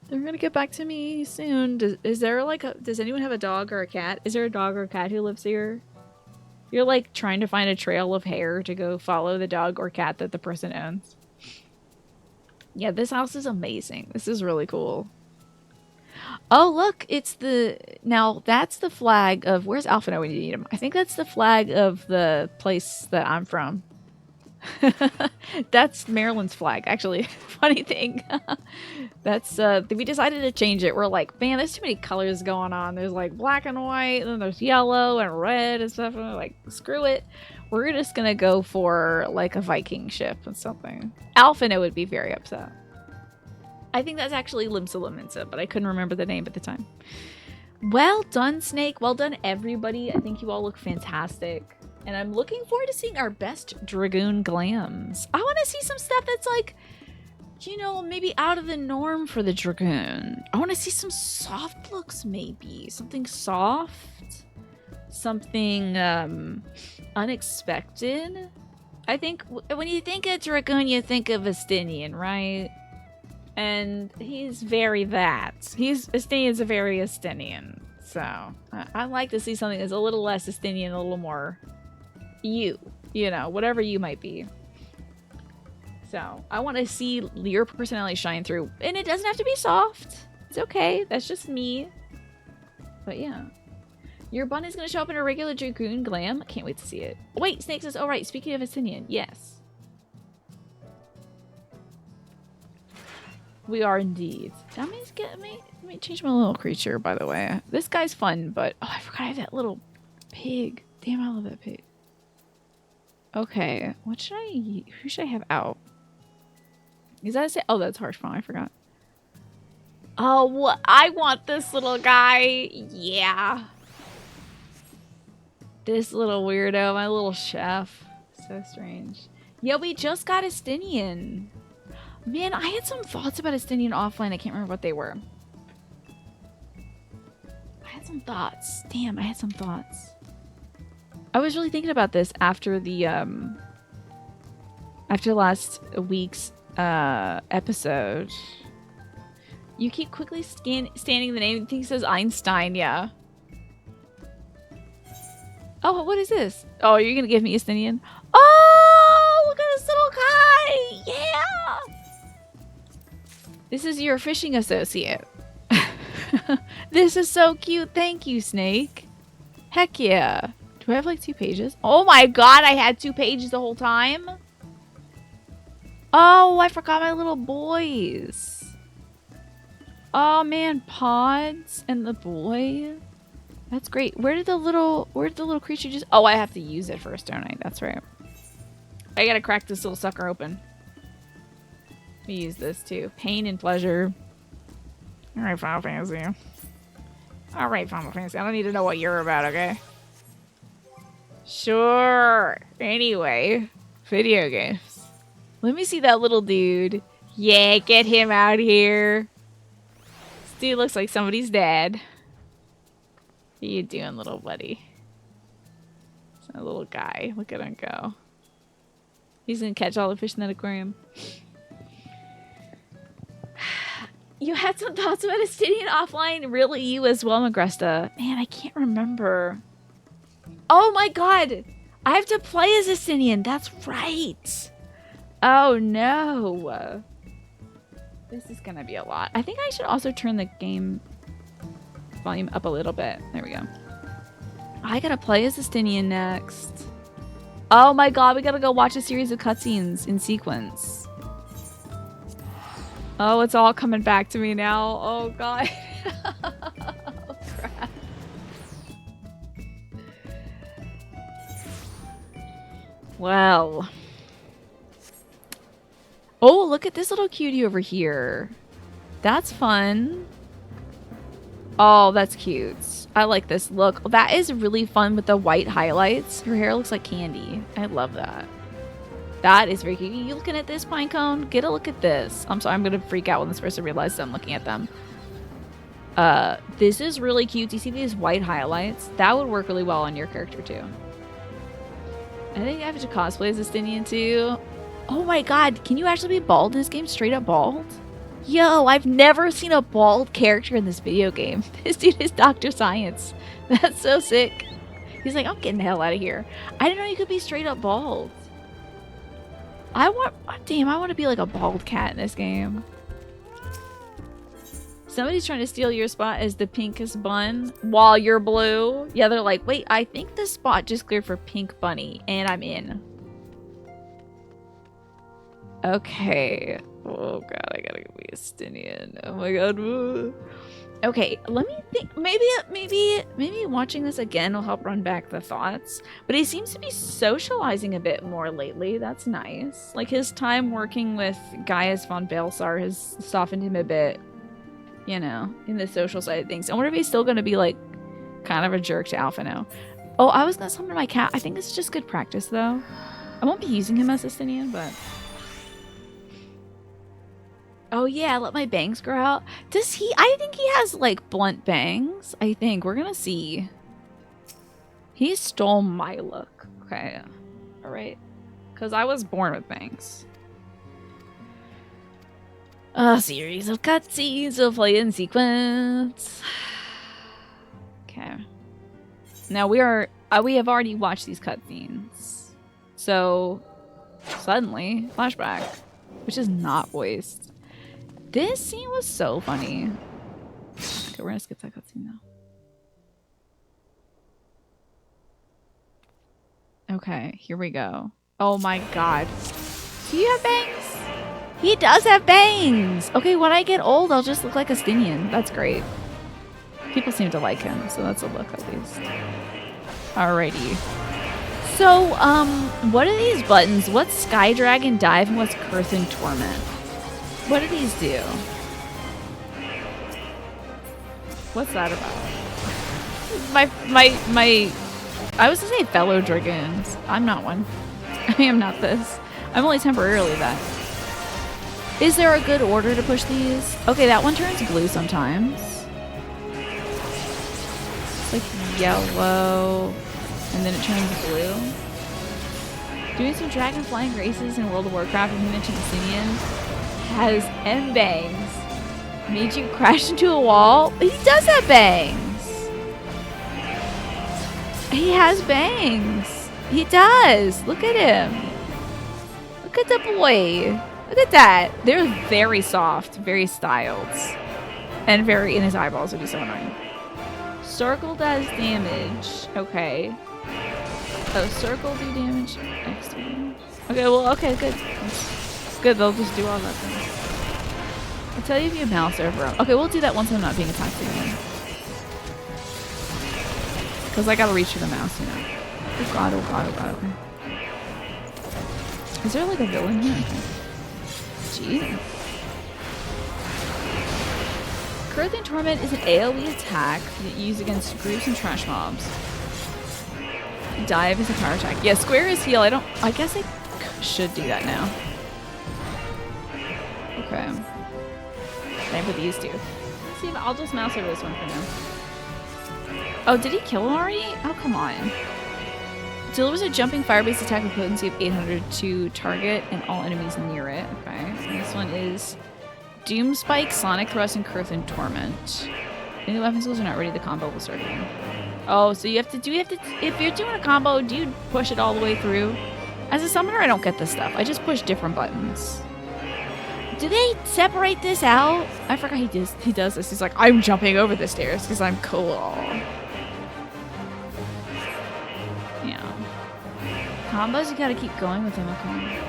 They're gonna get back to me soon. Is there like does anyone have a dog or a cat? Is there a dog or a cat who lives here? You're like trying to find a trail of hair to go follow the dog or cat that the person owns. Yeah, this house is amazing. This is really cool. Oh, look, it's the... Now, that's the flag of... Where's Alphino when you need him? I think that's the flag of the place that I'm from. That's Maryland's flag, actually. Funny thing. That's, we decided to change it. We're like, man, there's too many colors going on. There's, like, black and white, and then there's yellow and red and stuff. And we're like, screw it. We're just gonna go for, like, a Viking ship and something. Alphino would be very upset. I think that's actually Limsa Laminsa, but I couldn't remember the name at the time. Well done, Snake. Well done, everybody. I think you all look fantastic. And I'm looking forward to seeing our best Dragoon glams. I want to see some stuff that's like, you know, maybe out of the norm for the Dragoon. I want to see some soft looks, maybe. Something soft. Something unexpected. I think when you think of Dragoon, you think of Estinian, right? And he's very that. Estinian's a very Estinian. So I like to see something that's a little less Estinian, a little more you know, whatever you might be. So I want to see your personality shine through. And it doesn't have to be soft. It's okay. That's just me. But yeah. Your bun is going to show up in a regular Dragoon glam. I can't wait to see it. Wait, Snake says, oh right, speaking of Estinian, yes. We are indeed. Let me change my little creature, by the way. This guy's fun, but... Oh, I forgot I have that little pig. Damn, I love that pig. Okay, what should I... Who should I have out? Is that a... Oh, that's harsh font. I forgot. Oh, I want this little guy. Yeah. This little weirdo. My little chef. So strange. Yeah, we just got Estinian. Man, I had some thoughts about Estinian offline. I can't remember what they were. I had some thoughts. Damn, I had some thoughts. I was really thinking about this after the after last week's episode. You keep quickly scanning the name. I think it says Einstein, yeah. Oh, what is this? Oh, you're gonna give me Estinian? Oh, look at this little guy! Yeah! This is your fishing associate. This is so cute. Thank you, Snake. Heck yeah. Do I have like 2 pages? Oh my god, I had 2 pages the whole time? Oh, I forgot my little boys. Oh man, Pods and the boy. That's great. Where did the little creature just... Oh, I have to use it first, don't I? That's right. I gotta crack this little sucker open. We use this too. Pain and pleasure. Alright, Final Fantasy. Alright, Final Fantasy. I don't need to know what you're about, okay? Sure. Anyway. Video games. Let me see that little dude. Yeah, get him out here. This dude looks like somebody's dad. What you doing, little buddy? It's a little guy. Look at him go. He's gonna catch all the fish in that aquarium. You had some thoughts about Estinian offline? Really, you as well, Magresta? Man, I can't remember. Oh my god! I have to play as Estinian. That's right. Oh no. This is gonna be a lot. I think I should also turn the game volume up a little bit. There we go. I gotta play as Estinian next. Oh my god, we gotta go watch a series of cutscenes in sequence. Oh, it's all coming back to me now. Oh god. Oh, crap. Well. Oh, look at this little cutie over here. That's fun. Oh, that's cute. I like this look. That is really fun with the white highlights. Her hair looks like candy. I love that. That is very cute. You looking at this, Pinecone? Get a look at this. I'm sorry, I'm gonna freak out when this person realizes I'm looking at them. This is really cute. Do you see these white highlights? That would work really well on your character too. I think I have to cosplay as Estinian too. Oh my god, can you actually be bald in this game? Straight up bald? Yo, I've never seen a bald character in this video game. This dude is Dr. Science. That's so sick. He's like, I'm getting the hell out of here. I didn't know you could be straight up bald. I want to be like a bald cat in this game. Somebody's trying to steal your spot as the pinkest bun while you're blue. Yeah, they're like, wait, I think this spot just cleared for Pink Bunny, and I'm in. Okay. Oh god, I gotta be a Stinian. Oh my god. Okay, let me think. Maybe watching this again will help run back the thoughts. But he seems to be socializing a bit more lately. That's nice. Like, his time working with Gaius von Balsar has softened him a bit, you know, in the social side of things. I wonder if he's still gonna be, like, kind of a jerk to Alpha now. Oh, I was gonna summon my cat. I think it's just good practice, though. I won't be using him as a Stinian, but... Oh yeah, let my bangs grow out. Does he? I think he has like blunt bangs. I think we're gonna see. He stole my look. Okay, all right. Because I was born with bangs. A series of cutscenes will play in sequence. Okay. Now we have already watched these cutscenes. So suddenly flashback, which is not voiced. This scene was so funny. Okay, we're gonna skip that cutscene now. Okay, here we go. Oh my god. Do you have bangs? He does have bangs! Okay, when I get old, I'll just look like a Stinian. That's great. People seem to like him, so that's a look at least. Alrighty. So, what are these buttons? What's Sky Dragon Dive and what's Curse and Torment? What do these do? What's that about? I was gonna say fellow dragons. I'm not one. I am not this. I'm only temporarily that. Is there a good order to push these? Okay, that one turns blue sometimes. It's like yellow, and then it turns blue. Doing some dragon flying races in World of Warcraft, and he mentioned Sinian has M bangs. Made you crash into a wall? He does have bangs. He has bangs. He does. Look at him. Look at the boy. Look at that. They're very soft, very styled, and very in his eyeballs would be so annoying. Circle does damage. Okay. Oh, circle do damage. X do damage. Okay, well, okay, good. Good, they'll just do all that then. I'll tell you if you mouse over. Okay, we'll do that once I'm not being attacked again. Because I gotta reach for the mouse, you know. Oh god, oh god, oh god, okay. Is there like a villain here? Okay. Jeez. Curse and Torment is an AoE attack that you use against groups and trash mobs. Dive is a power attack. Yeah, square is heal. I guess I should do that now. Okay. Same for these two. Let's see if I'll just mouse over this one for now. Oh, did he kill him already? Oh, come on. Delivers a jumping fire-based attack with potency of 800 to target and all enemies near it. Okay. So this one is Doom Spike, Sonic Thrust, and Curse and Torment. Any weapon skills are not ready, the combo will start again. Oh, so you have to, if you're doing a combo, do you push it all the way through? As a summoner, I don't get this stuff. I just push different buttons. Do they separate this out? I forgot he does this. He's like, I'm jumping over the stairs because I'm cool. Yeah. Combos, you gotta keep going with them, okay?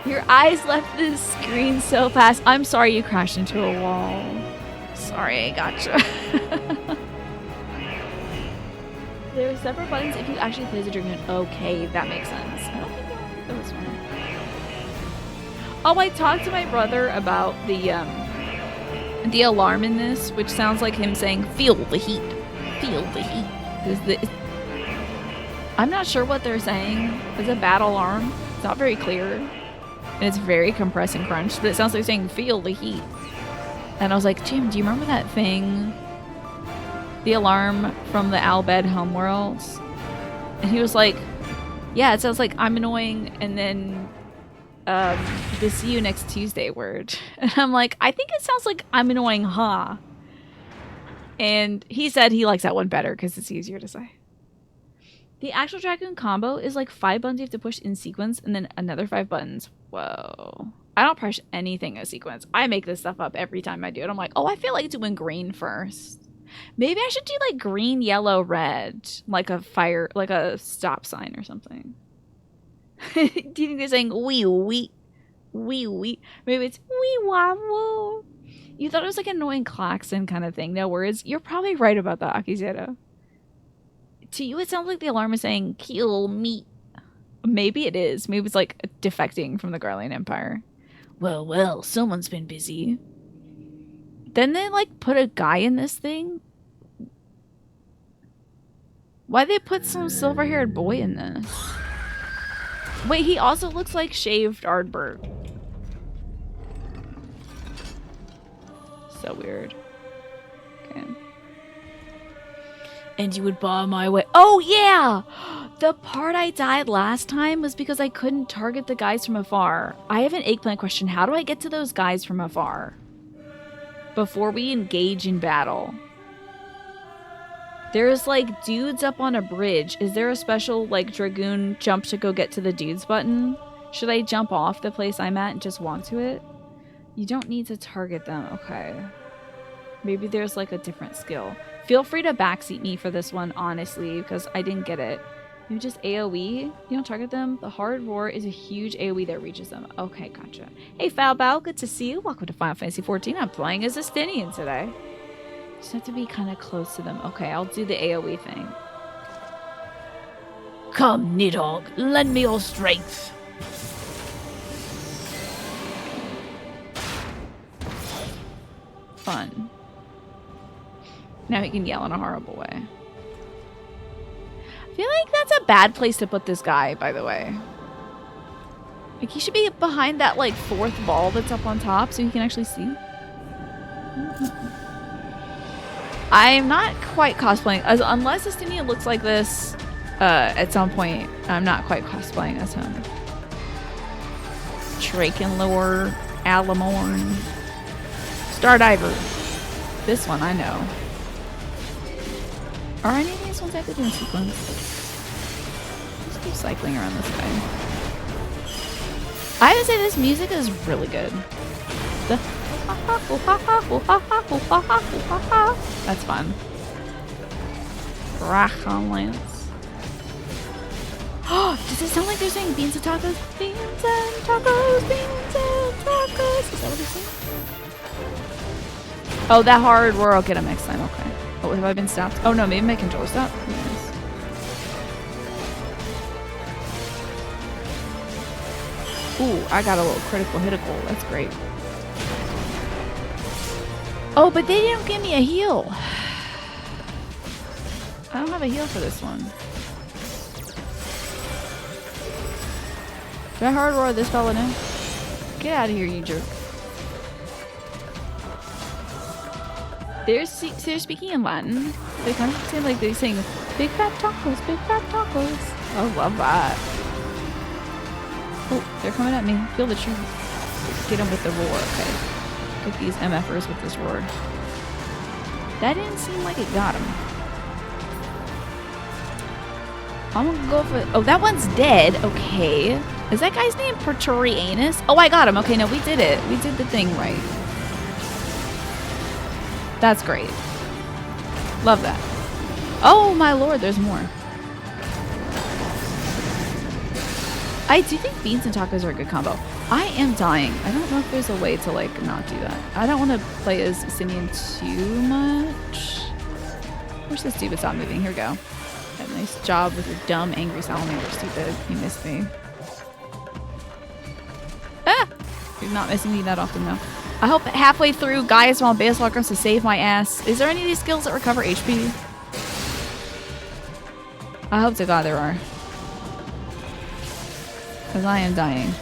Your eyes left the screen so fast. I'm sorry you crashed into a wall. Sorry, I gotcha. There are separate buttons if you actually play the dragon. Okay, that makes sense. I don't think that was one. Oh, I talked to my brother about the alarm in this, which sounds like him saying, "Feel the heat, feel the heat." I'm not sure what they're saying. It's a bad alarm. It's not very clear, and it's very compressed and crunched. But it sounds like saying, "Feel the heat." And I was like, Jim, do you remember that thing? The alarm from the Albed Homeworlds? And he was like, yeah, it sounds like I'm annoying, and then the see you next Tuesday word. And I'm like, I think it sounds like I'm annoying, huh? And he said he likes that one better because it's easier to say. The actual Dragoon combo is like 5 buttons you have to push in sequence and then another 5 buttons. Whoa. I don't push anything in sequence. I make this stuff up every time I do it. I'm like, oh, I feel like doing green first. Maybe I should do like green, yellow, red. Like a fire, like a stop sign or something. Do you think they're saying wee wee? Wee wee? Maybe it's wee wah woo. You thought it was like an annoying klaxon kind of thing. No words. You're probably right about that, Akizero. To you, it sounds like the alarm is saying, kill me. Maybe it is. Maybe it's like defecting from the Garlean Empire. Well, someone's been busy. Then they like put a guy in this thing? Why'd they put some silver-haired boy in this? Wait, he also looks like shaved Ardbert. So weird. Okay. And you would bar my way. Oh, yeah! The part I died last time was because I couldn't target the guys from afar. I have an eggplant question. How do I get to those guys from afar? Before we engage in battle. There's, like, dudes up on a bridge. Is there a special, like, Dragoon jump to go get to the dudes button? Should I jump off the place I'm at and just walk to it? You don't need to target them. Okay. Maybe there's, like, a different skill. Feel free to backseat me for this one, honestly, because I didn't get it. You just AoE? You don't target them? The hard roar is a huge AoE that reaches them. Okay, gotcha. Hey, Foulbow, good to see you. Welcome to Final Fantasy XIV. I'm playing as Estinian today. Just have to be kind of close to them. Okay, I'll do the AoE thing. Come, Nidhogg, lend me your strength. Fun. Now he can yell in a horrible way. I feel like that's a bad place to put this guy, by the way. Like, he should be behind that, like, 4th ball that's up on top so he can actually see. I'm not quite cosplaying. Unless Estinian looks like this at some point, I'm not quite cosplaying as him. Drakenlore, Alamorn, Stardiver. This one I know. Are any of these ones I could do in sequence? Just keep cycling around this guy. I would say this music is really good. That's fun. Rachon Lance. Does it sound like they're saying beans and tacos? Beans and tacos, beans and tacos. Is that what they're saying? Oh, that hard roar. I'll get him next time. Okay. Oh, have I been stopped? Oh no, maybe my controller stopped. Yes. Ooh, I got a little critical hitical. That's great. Oh, but they didn't give me a heal. I don't have a heal for this one. Did I hard roar this fella now? Get out of here, you jerk. They're speaking in Latin. They kind of seem like they're saying, big fat tacos, big fat tacos. I love that. Oh, they're coming at me. Feel the truth. Get them with the roar. Okay. Get these MFers with this roar. That didn't seem like it got him. I'm gonna go for... Oh, that one's dead. Okay. Is that guy's name Praetorianus? Oh, I got him. Okay, no, we did it. We did the thing right. That's great. Love that. Oh, my lord, there's more. I do think beans and tacos are a good combo. I am dying. I don't know if there's a way to, like, not do that. I don't want to play as Simian too much. Wish this dude would stop moving. Here we go. Nice job with your dumb, angry salamander, stupid. You missed me. Ah! You're not missing me that often, though. I hope halfway through, guys, while Basilok comes to save my ass. Is there any of these skills that recover HP? I hope to God there are. Because I am dying.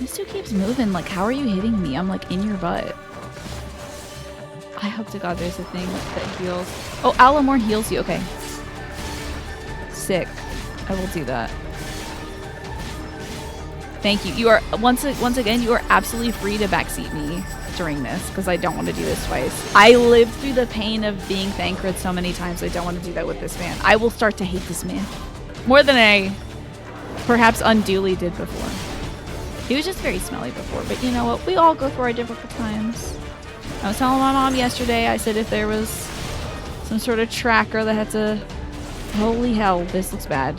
This dude keeps moving. Like, how are you hitting me? I'm, like, in your butt. I hope to God there's a thing that heals. Oh, Alamorn heals you. Okay. Sick. I will do that. Thank you. You are once again. You are absolutely free to backseat me during this because I don't want to do this twice. I lived through the pain of being Thancred so many times. I don't want to do that with this man. I will start to hate this man more than I perhaps unduly did before. He was just very smelly before, but you know what? We all go through our difficult times. I was telling my mom yesterday. I said if there was some sort of tracker that had to, holy hell, this looks bad.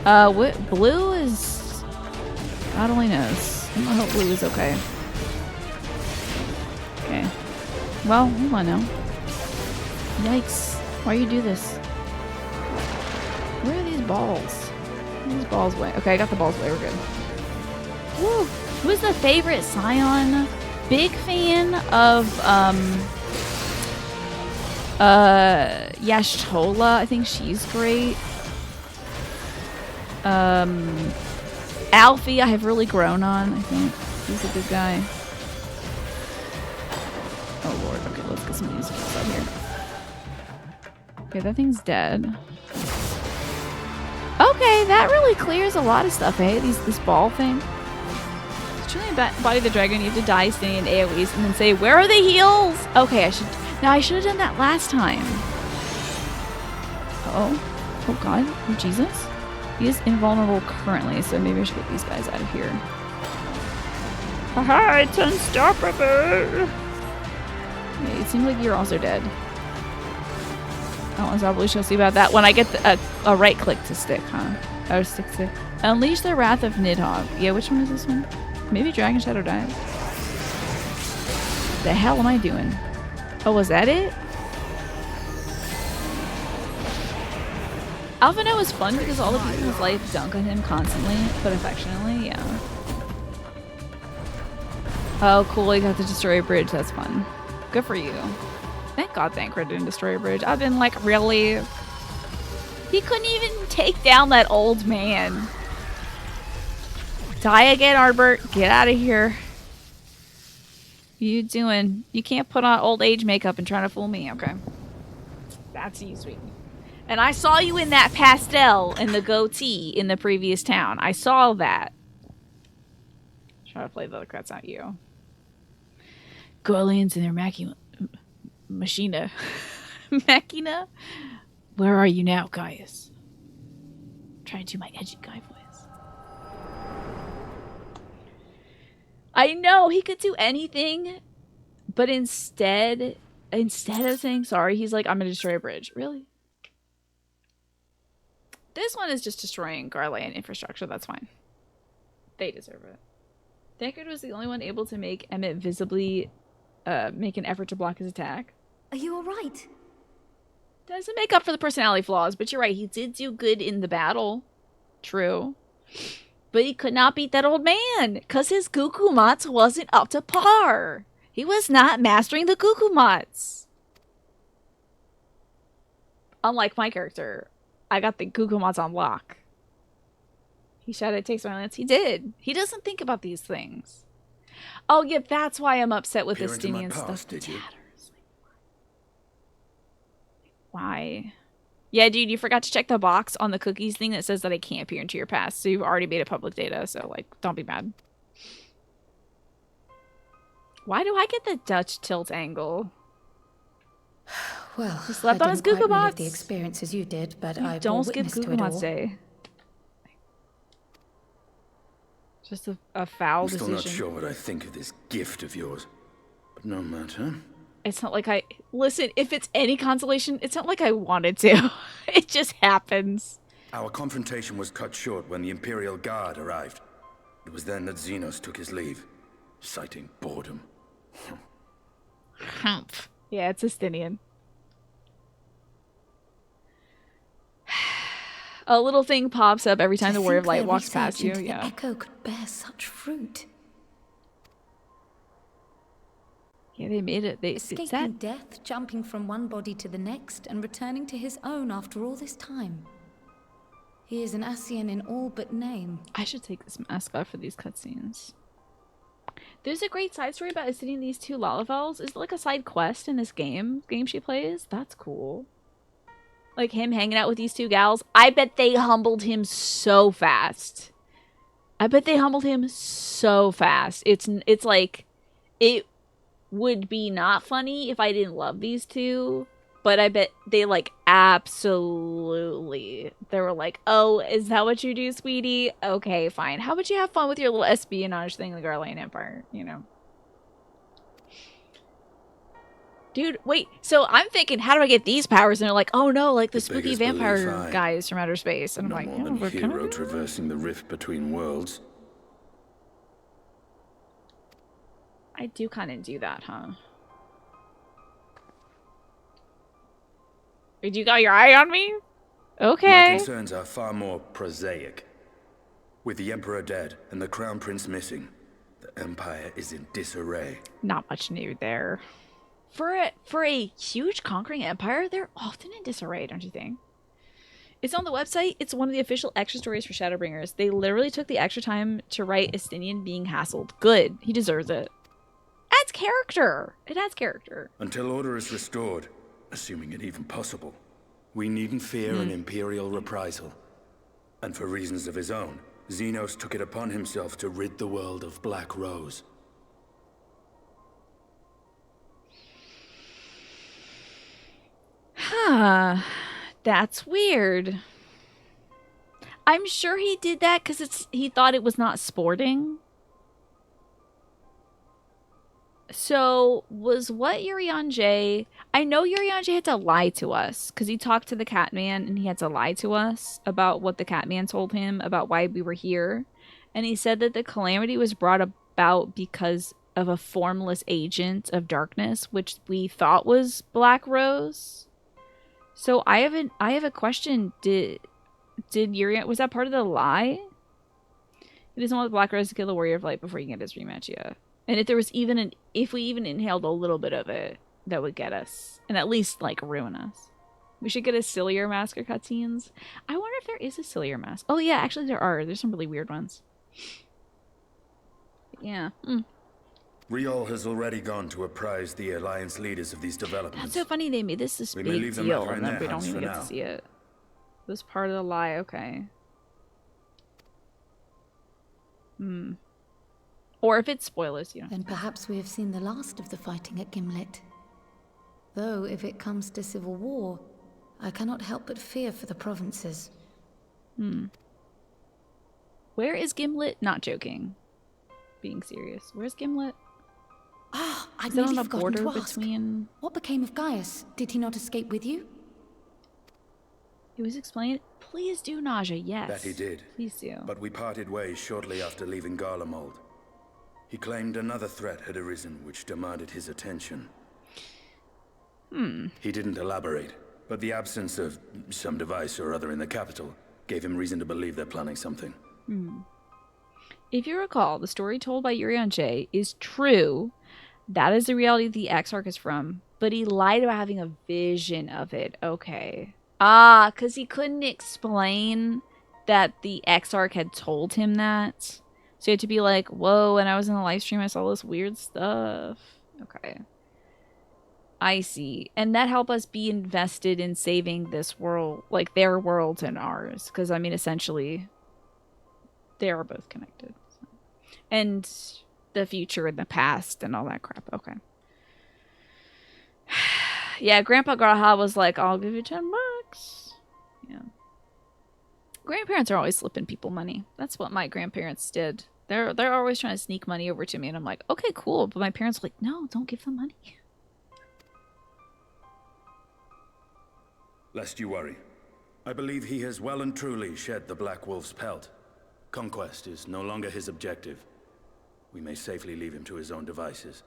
What blue is? God only knows. I hope blue is okay. Okay. Well, we want to know. Yikes. Why you do this? Where are these balls? These balls away. Okay, I got the balls away. We're good. Woo! Who's the favorite Scion? Big fan of, Yashtola. I think she's great. Alfie, I have really grown on, I think. He's a good guy. Oh lord, okay, let's get some of these kills out here. Okay, that thing's dead. Okay, that really clears a lot of stuff, eh? This ball thing. To truly embody the dragon, you have to die standing in AoEs and then say, where are the heals? Okay, I should have done that last time. Uh-oh. Oh god, oh Jesus. He is invulnerable currently, so maybe I should get these guys out of here. Haha, it's unstoppable! Okay, it seems like you're also dead. Oh, unstoppable, shall see about that when I get a right click to stick, huh? Or stick. Unleash the Wrath of Nidhogg. Yeah, which one is this one? Maybe Dragon Shadow dies. The hell am I doing? Oh, was that it? Alphino was fun because all the people in his life dunk on him constantly, but affectionately, yeah. Oh, cool, you got to destroy a bridge, that's fun. Good for you. Thank God Thancred didn't destroy a bridge. I've been like, really? He couldn't even take down that old man. Die again, Arbert. Get out of here. You doing? You can't put on old age makeup and try to fool me, okay? That's you, sweetie. And I saw you in that pastel and the goatee in the previous town. I saw that. Try to play the other cuts, not you. Gorlians and their Machina. Machina? Where are you now, Gaius? Trying to do my edgy guy voice. I know he could do anything, but instead of saying sorry, he's like, I'm gonna destroy a bridge. Really? This one is just destroying Garland infrastructure. That's fine. They deserve it. Thancred was the only one able to make Emmett visibly make an effort to block his attack. Are you alright? Doesn't make up for the personality flaws, but you're right. He did do good in the battle. True. But he could not beat that old man because his Gukumatsu wasn't up to par. He was not mastering the Gukumatsu. Unlike my character, I got the Gukumatsu on lock. He shouted, "It takes my lance." He did. He doesn't think about these things. Oh, yeah, that's why I'm upset with Estinian stuff. Did you? Why? Yeah, dude, you forgot to check the box on the cookies thing that says that I can't peer into your past, so you've already made it public data, so, like, don't be mad. Why do I get the Dutch tilt angle? Well, he slept on his Gukumatsu. The experiences you did, but I don't skip Gukumatsu Day. Just a foul decision. I'm still not sure what I think of this gift of yours, but no matter. It's not like I... Listen, if it's any consolation, it's not like I wanted to. It just happens. Our confrontation was cut short when the Imperial Guard arrived. It was then that Xenos took his leave, citing boredom. Humph. Yeah, it's Estinian. A little thing pops up every time the Warrior of Light walks past you. Yeah. The echo could bear such fruit. Yeah, they made it. Escaping death, jumping from one body to the next, and returning to his own after all this time. He is an Ascian in all but name. I should take this mask off for these cutscenes. There's a great side story about visiting these two Lalafels. Is it like a side quest in this game she plays? That's cool. Like him hanging out with these two gals. I bet they humbled him so fast. I bet they humbled him so fast. It's like, it would be not funny if I didn't love these two, but I bet they like absolutely. They were like, "Oh, is that what you do, sweetie? Okay, fine. How about you have fun with your little espionage thing, the Garlean Empire? You know." Dude, wait. So I'm thinking, how do I get these powers? And they're like, "Oh no, like the spooky beggars believe vampire I. guys from outer space." And I'm No like, more "Yeah, than we're kind hero of." traversing the rift between worlds. I do kind of do that, huh? Did you got your eye on me? My Okay. concerns are far more prosaic. With the Emperor dead and the Crown Prince missing, the Empire is in disarray. Not much new there. For a huge conquering empire, they're often in disarray, don't you think? It's on the website. It's one of the official extra stories for Shadowbringers. They literally took the extra time to write Estinian being hassled. Good. He deserves it. Adds character. It adds character. Until order is restored, assuming it even possible, we needn't fear an Imperial reprisal. And for reasons of his own, Xenos took it upon himself to rid the world of Black Rose. Huh. That's weird. I'm sure he did that because he thought it was not sporting. So was what Urian J? I know Urian J had to lie to us because he talked to the Catman and he had to lie to us about what the Catman told him about why we were here, and he said that the calamity was brought about because of a formless agent of darkness, which we thought was Black Rose. So I have a question. Did Urian, was that part of the lie? He doesn't want the Black Rose to kill the Warrior of Light before he can get his rematch, yeah. And if there was if we even inhaled a little bit of it, that would get us. And at least, like, ruin us. We should get a Sillier Mask or cutscenes. I wonder if there is a Sillier Mask. Oh, yeah, actually there are. There's some really weird ones. Yeah. Riol has already gone to apprise the Alliance leaders of these developments. That's so funny they made this We big may leave the deal matter and in then their we don't hands even for get now. to see it. This part of the lie, okay. Or if it's spoilers, you know. Then perhaps we have seen the last of the fighting at Gimlet. Though, if it comes to civil war, I cannot help but fear for the provinces. Where is Gimlet? Not joking. Being serious. Where's Gimlet? Ah, I'd Is it on nearly a forgotten border to ask. between... What became of Gaius? Did he not escape with you? It was explained. Please do, Naja. Yes. That he did. Please do. But we parted ways shortly after leaving Garlemald. He claimed another threat had arisen which demanded his attention. He didn't elaborate, but the absence of some device or other in the capital gave him reason to believe they're planning something. If you recall, the story told by Urian J is true. That is the reality the Exarch is from. But he lied about having a vision of it. Okay. Ah, because he couldn't explain that the Exarch had told him that. So you had to be like, whoa, when I was in the live stream, I saw this weird stuff. Okay. I see. And that helped us be invested in saving this world, like their world and ours. Because, I mean, essentially, they are both connected. So. And the future and the past and all that crap. Okay. Yeah, Grandpa Graha was like, I'll give you $10. Yeah. Grandparents are always slipping people money. That's what my grandparents did. They're always trying to sneak money over to me, and I'm like, okay, cool. But my parents are like, no, don't give them money. Lest you worry. I believe he has well and truly shed the Black Wolf's pelt. Conquest is no longer his objective. We may safely leave him to his own devices.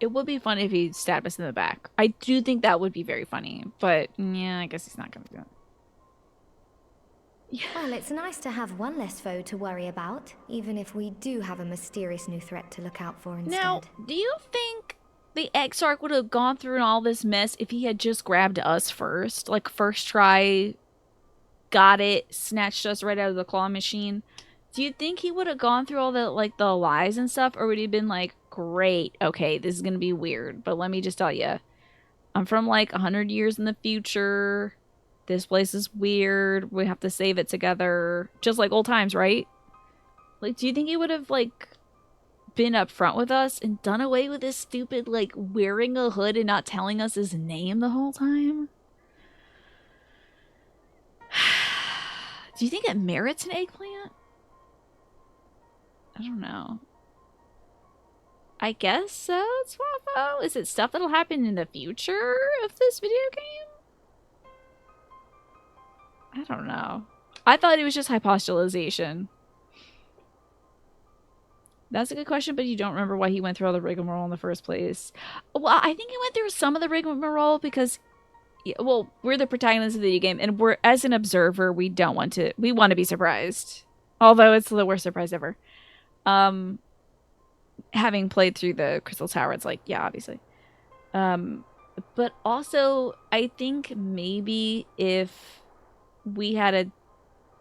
It would be funny if he stabbed us in the back. I do think that would be very funny. But, yeah, I guess he's not going to do it. Well, it's nice to have one less foe to worry about, even if we do have a mysterious new threat to look out for instead. Now, do you think the Exarch would have gone through all this mess if he had just grabbed us first? Like, first try, got it, snatched us right out of the claw machine? Do you think he would have gone through all the, like, the lies and stuff? Or would he have been like, great, okay, this is going to be weird, but let me just tell you, I'm from, like, 100 years in the future. this place is weird. We have to save it together. Just like old times, right? Like, do you think he would have, like, been upfront with us and done away with this stupid, like, wearing a hood and not telling us his name the whole time? Do you think it merits an eggplant? I don't know. I guess so, Swaffo? Is it stuff that'll happen in the future of this video game? I don't know. I thought it was just hypostulization. That's a good question, but you don't remember why he went through all the rigmarole in the first place. Well, I think he went through some of the rigmarole because, well, we're the protagonists of the video game, and we're, as an observer, we want to be surprised. Although it's the worst surprise ever. Having played through the Crystal Tower, it's like, yeah, obviously. But also, I think maybe if we had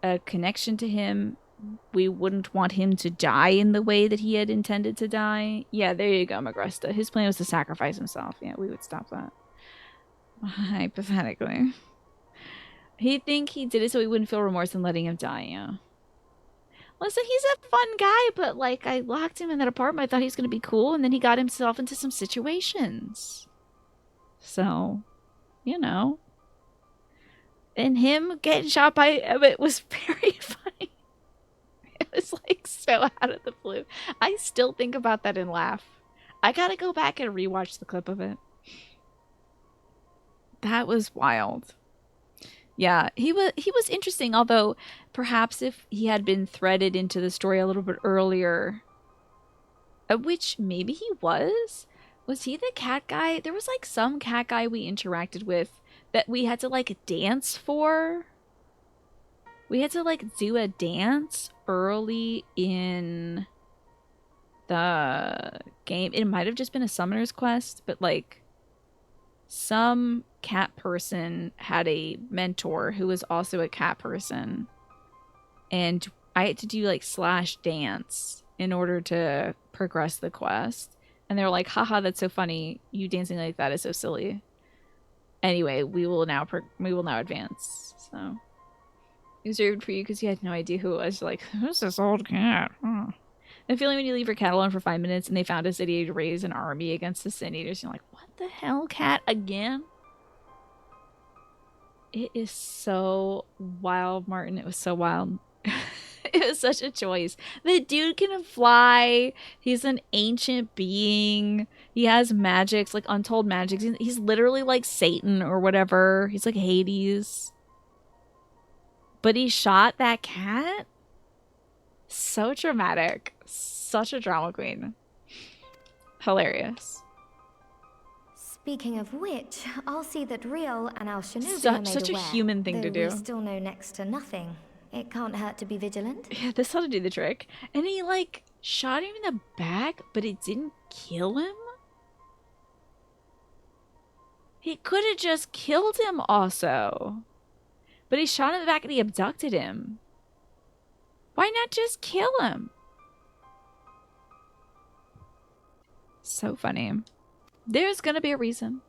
a connection to him, we wouldn't want him to die in the way that he had intended to die. Yeah, there you go, Magresta. His plan was to sacrifice himself. Yeah, we would stop that. Hypothetically. He'd think he did it so he wouldn't feel remorse in letting him die, yeah. Listen, he's a fun guy, but, like, I locked him in that apartment. I thought he was going to be cool, and then he got himself into some situations. So, you know. And him getting shot by Emmett was very funny. It was, like, so out of the blue. I still think about that and laugh. I gotta go back and rewatch the clip of it. That was wild. Yeah, he was interesting, although perhaps if he had been threaded into the story a little bit earlier, which maybe he was he the cat guy? There was, like, some cat guy we interacted with that we had to, like, dance for. We had to, like, do a dance early in the game. It might have just been a summoner's quest, but, like, some cat person had a mentor who was also a cat person. And I had to do, like, slash dance in order to progress the quest. And they were like, haha, that's so funny. You dancing like that is so silly. Anyway, we will now advance. So it was rooted for you because you had no idea who it was. You're like, who's this old cat? The feeling when you leave your cat alone for 5 minutes and they found a city to raise an army against the sin eaters. You're like, what the hell, cat again? It is so wild, Martin. It was so wild. It was such a choice. The dude can fly. He's an ancient being. He has magics, like untold magics. He's literally like Satan or whatever. He's like Hades. But he shot that cat? So dramatic. Such a drama queen. Hilarious. Speaking of which, I'll see that Riel and Al Shinobi are made Such a aware, human thing to do. We still know next to nothing. It can't hurt to be vigilant. Yeah, this ought to do the trick. And he, like, shot him in the back, but it didn't kill him? He could have just killed him also. But he shot him in the back and he abducted him. Why not just kill him? So funny. There's gonna be a reason.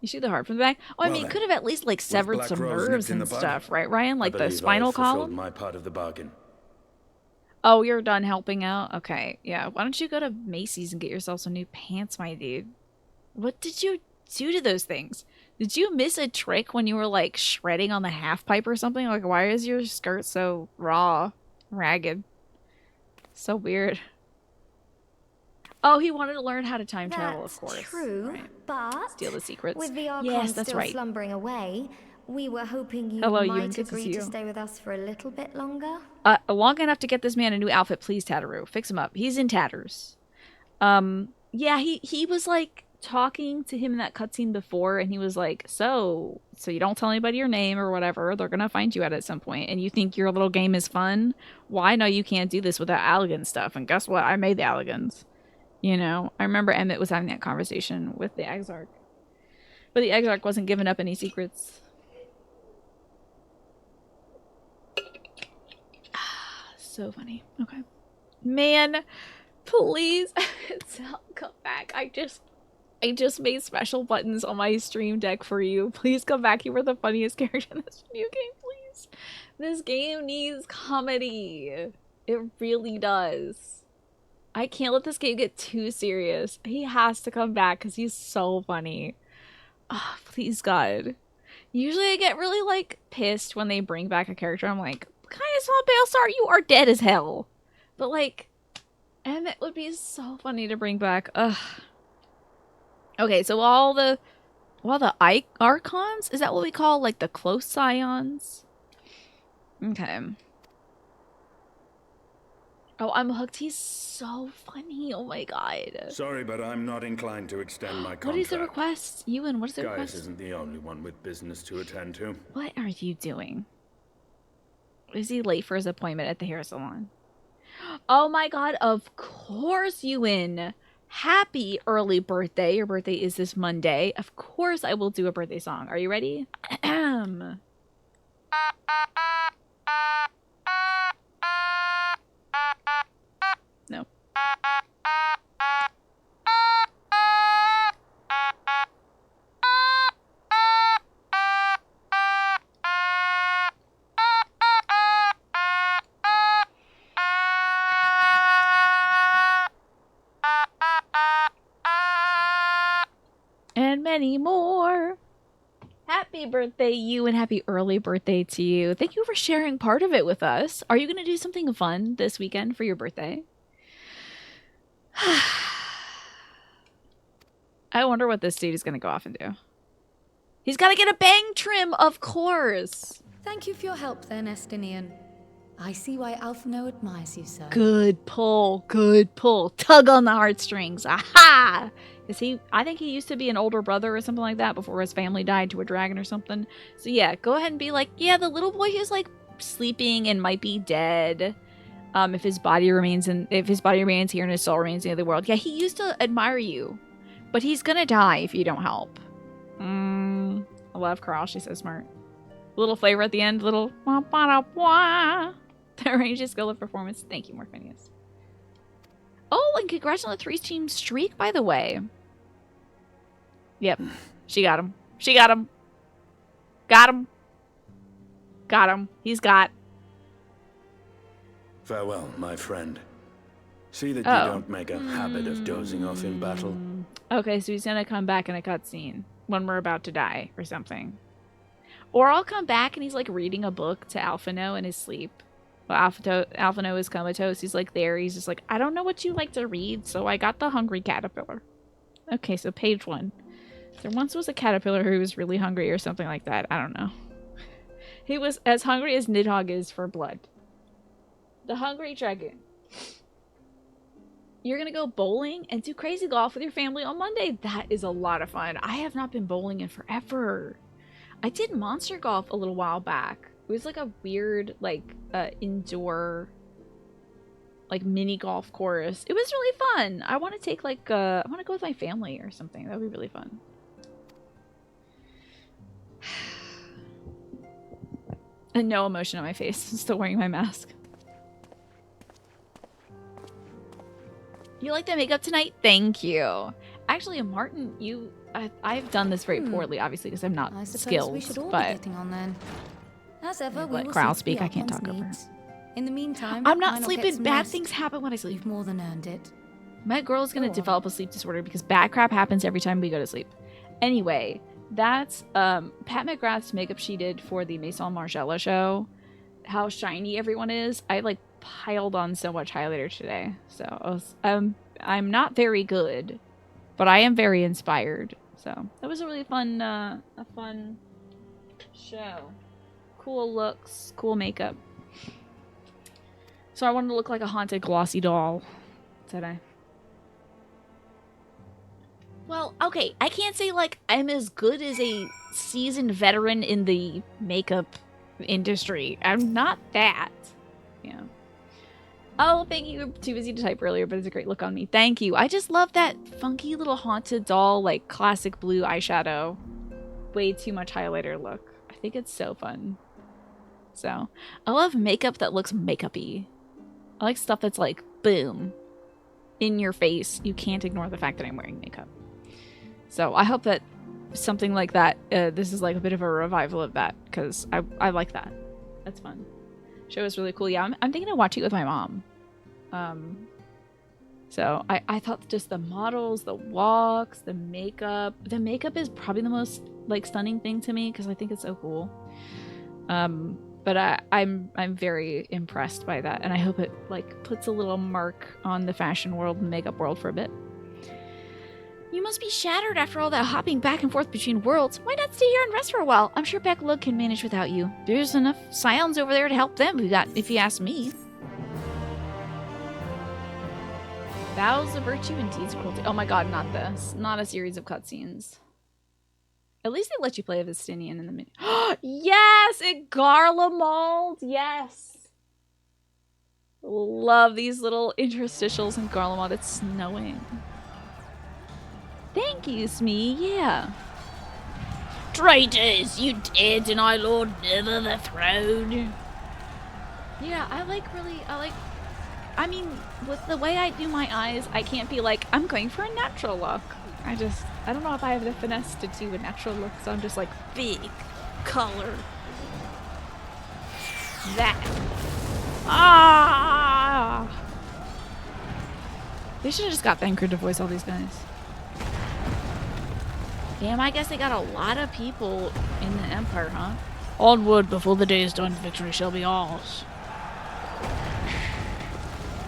You shoot the heart from the back? Oh, I mean, it could have at least, like, severed some nerves and stuff, right, Ryan? Like the spinal column? My part of the bargain. Oh, you're done helping out? Okay, yeah. Why don't you go to Macy's and get yourself some new pants, my dude? What did you do to those things? Did you miss a trick when you were, like, shredding on the half pipe or something? Like, why is your skirt so ragged? So weird. Oh, he wanted to learn how to time travel, of course. That's true, right. But steal the secrets. With the Archon yes, that's still right. slumbering away, we were hoping you Hello, might good to agree see to you. stay with us for a little bit longer. Long enough to get this man a new outfit, please, Tataru. Fix him up. He's in tatters. Yeah, he was, like, talking to him in that cutscene before, and he was like, so you don't tell anybody your name or whatever. They're gonna find you at some point, and you think your little game is fun? Well, I know you can't do this without Allegan stuff, and guess what? I made the Allegans. You know, I remember Emmett was having that conversation with the Exarch. But the Exarch wasn't giving up any secrets. So funny. Okay. Man, please come back. I just made special buttons on my stream deck for you. Please come back. You were the funniest character in this video game, please. This game needs comedy. It really does. I can't let this game get too serious. He has to come back because he's so funny. Oh, please, God. Usually I get really, like, pissed when they bring back a character. I'm like, Caius von Baelstar, you are dead as hell. But, like, Emmett would be so funny to bring back. Ugh. Okay, so all the Archons? Is that what we call, like, the close scions? Okay. Oh, I'm hooked. He's so funny. Oh my God. Sorry, but I'm not inclined to extend my contract. What is the request? Ewan, what is the Gaius request? isn't the only one with business to attend to. What are you doing? Is he late for his appointment at the hair salon? Oh my God, of course, Ewan. Happy early birthday. Your birthday is this Monday. Of course I will do a birthday song. Are you ready? No. And many more. Happy birthday, you, and happy early birthday to you. Thank you for sharing part of it with us. Are you going to do something fun this weekend for your birthday? I wonder what this dude is going to go off and do. He's got to get a bang trim, of course. Thank you for your help then, Estinian. I see why Alphino admires you so. Good pull, good pull. Tug on the heartstrings. Aha! I think he used to be an older brother or something like that before his family died to a dragon or something. So yeah, go ahead and be like, yeah, the little boy who's like sleeping and might be dead. If his body remains here and his soul remains in the other world. Yeah, he used to admire you. But he's gonna die if you don't help. I love Carl, she's so smart. Little flavor at the end, little wah ba da wah. The range of skill of performance. Thank you, Morphinius. Oh, and congrats on the 3-team streak, by the way. Yep. She got him. She got him. Got him. Got him. He's got. Farewell, my friend. See that you don't make a habit of dozing off in battle. Okay, so he's gonna come back in a cutscene when we're about to die or something. Or I'll come back and he's like reading a book to Alphino in his sleep. Well, Alphino is comatose. He's like there. He's just like, I don't know what you like to read, so I got the hungry caterpillar. Okay, so page 1. There once was a caterpillar who was really hungry or something like that. I don't know. He was as hungry as Nidhogg is for blood. The Hungry Dragoon. You're gonna go bowling and do crazy golf with your family on Monday. That is a lot of fun. I have not been bowling in forever. I did monster golf a little while back. It was like a weird, like, indoor, like, mini golf course. It was really fun. I want to take, like, I want to go with my family or something. That would be really fun. And no emotion on my face. I'm still wearing my mask. You like the makeup tonight? Thank you. Actually, Martin, I've done this very poorly, obviously, because I'm not skilled. We should all but be getting on then. As ever, we let will Growl see to speak. the I can't talk Archon's over. needs. In the meantime, I'm not why get sleeping. some Bad rest? things happen when I sleep. You've more than earned it. My girl's gonna Go on. develop a sleep disorder because bad crap happens every time we go to sleep. Anyway, that's Pat McGrath's makeup she did for the Maison Margiela show. How shiny everyone is. I like piled on so much highlighter today. So I'm not very good, but I am very inspired. So that was a really fun, a fun show. Cool looks, cool makeup. So I wanted to look like a haunted glossy doll today. Well, okay, I can't say like I'm as good as a seasoned veteran in the makeup industry. I'm not that. Yeah. Oh, thank you. Too busy to type earlier, but it's a great look on me. Thank you. I just love that funky little haunted doll, like classic blue eyeshadow. Way too much highlighter look. I think it's so fun. So, I love makeup that looks makeup-y. I like stuff that's like, boom, in your face. You can't ignore the fact that I'm wearing makeup. So I hope that something like that, this is like a bit of a revival of that, because I like that. That's fun. Show was really cool. Yeah, I'm thinking of watching it with my mom. So I thought just the models, the walks, the makeup. The makeup is probably the most like stunning thing to me because I think it's so cool. But I'm very impressed by that, and I hope it like puts a little mark on the fashion world and makeup world for a bit. You must be shattered after all that hopping back and forth between worlds. Why not stay here and rest for a while? I'm sure Backlug can manage without you. There's enough scions over there to help them if you ask me. Vows of virtue and deeds of cruelty. Oh my god, not this. Not a series of cutscenes. At least they let you play a Vestinian in the mini. Yes! It Garlemald! Yes! Love these little interstitials in Garlemald. It's snowing. Thank you, Smee. Yeah. Traitors! You dare deny Lord Nether the throne? Yeah, I mean, with the way I do my eyes, I can't be like, I'm going for a natural look. I don't know if I have the finesse to do a natural look, so I'm just like, big color. That. Ah! They should have just got Thanker to voice all these guys. Damn, I guess they got a lot of people in the Empire, huh? Onward before the day is done, victory shall be ours.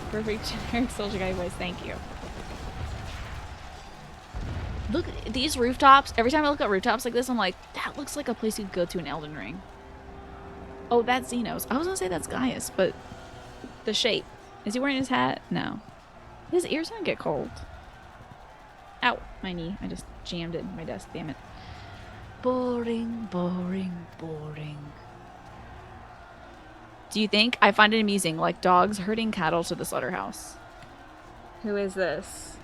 Perfect generic soldier guy voice, thank you. Look, these rooftops, every time I look at rooftops like this, I'm like, that looks like a place you'd go to in Elden Ring. Oh, that's Xenos. I was gonna say that's Gaius, but the shape. Is he wearing his hat? No. His ears don't get cold. Ow, my knee. I just jammed it in my desk, damn it. Boring, boring, boring. Do you think? I find it amusing, like dogs herding cattle to the slaughterhouse. Who is this?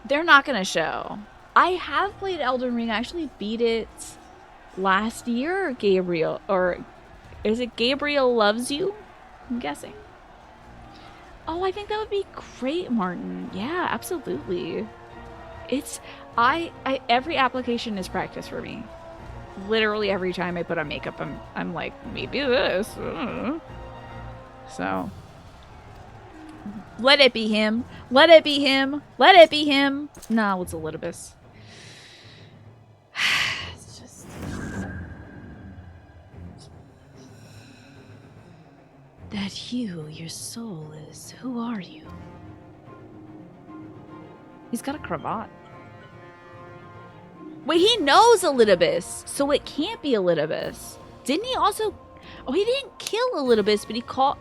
They're not gonna show. I have played Elden Ring. I actually beat it last year, Gabriel. Or is it Gabriel Loves You? I'm guessing. Oh, I think that would be great, Martin. Yeah, absolutely. It's... every application is practice for me. Literally every time I put on makeup, I'm like, maybe this. So... Let it be him. Let it be him. Let it be him. No, it's Elidibus. It's just... That your soul is. Who are you? He's got a cravat. Wait, he knows Elidibus, so it can't be Elidibus. Didn't he also... Oh, he didn't kill Elidibus, but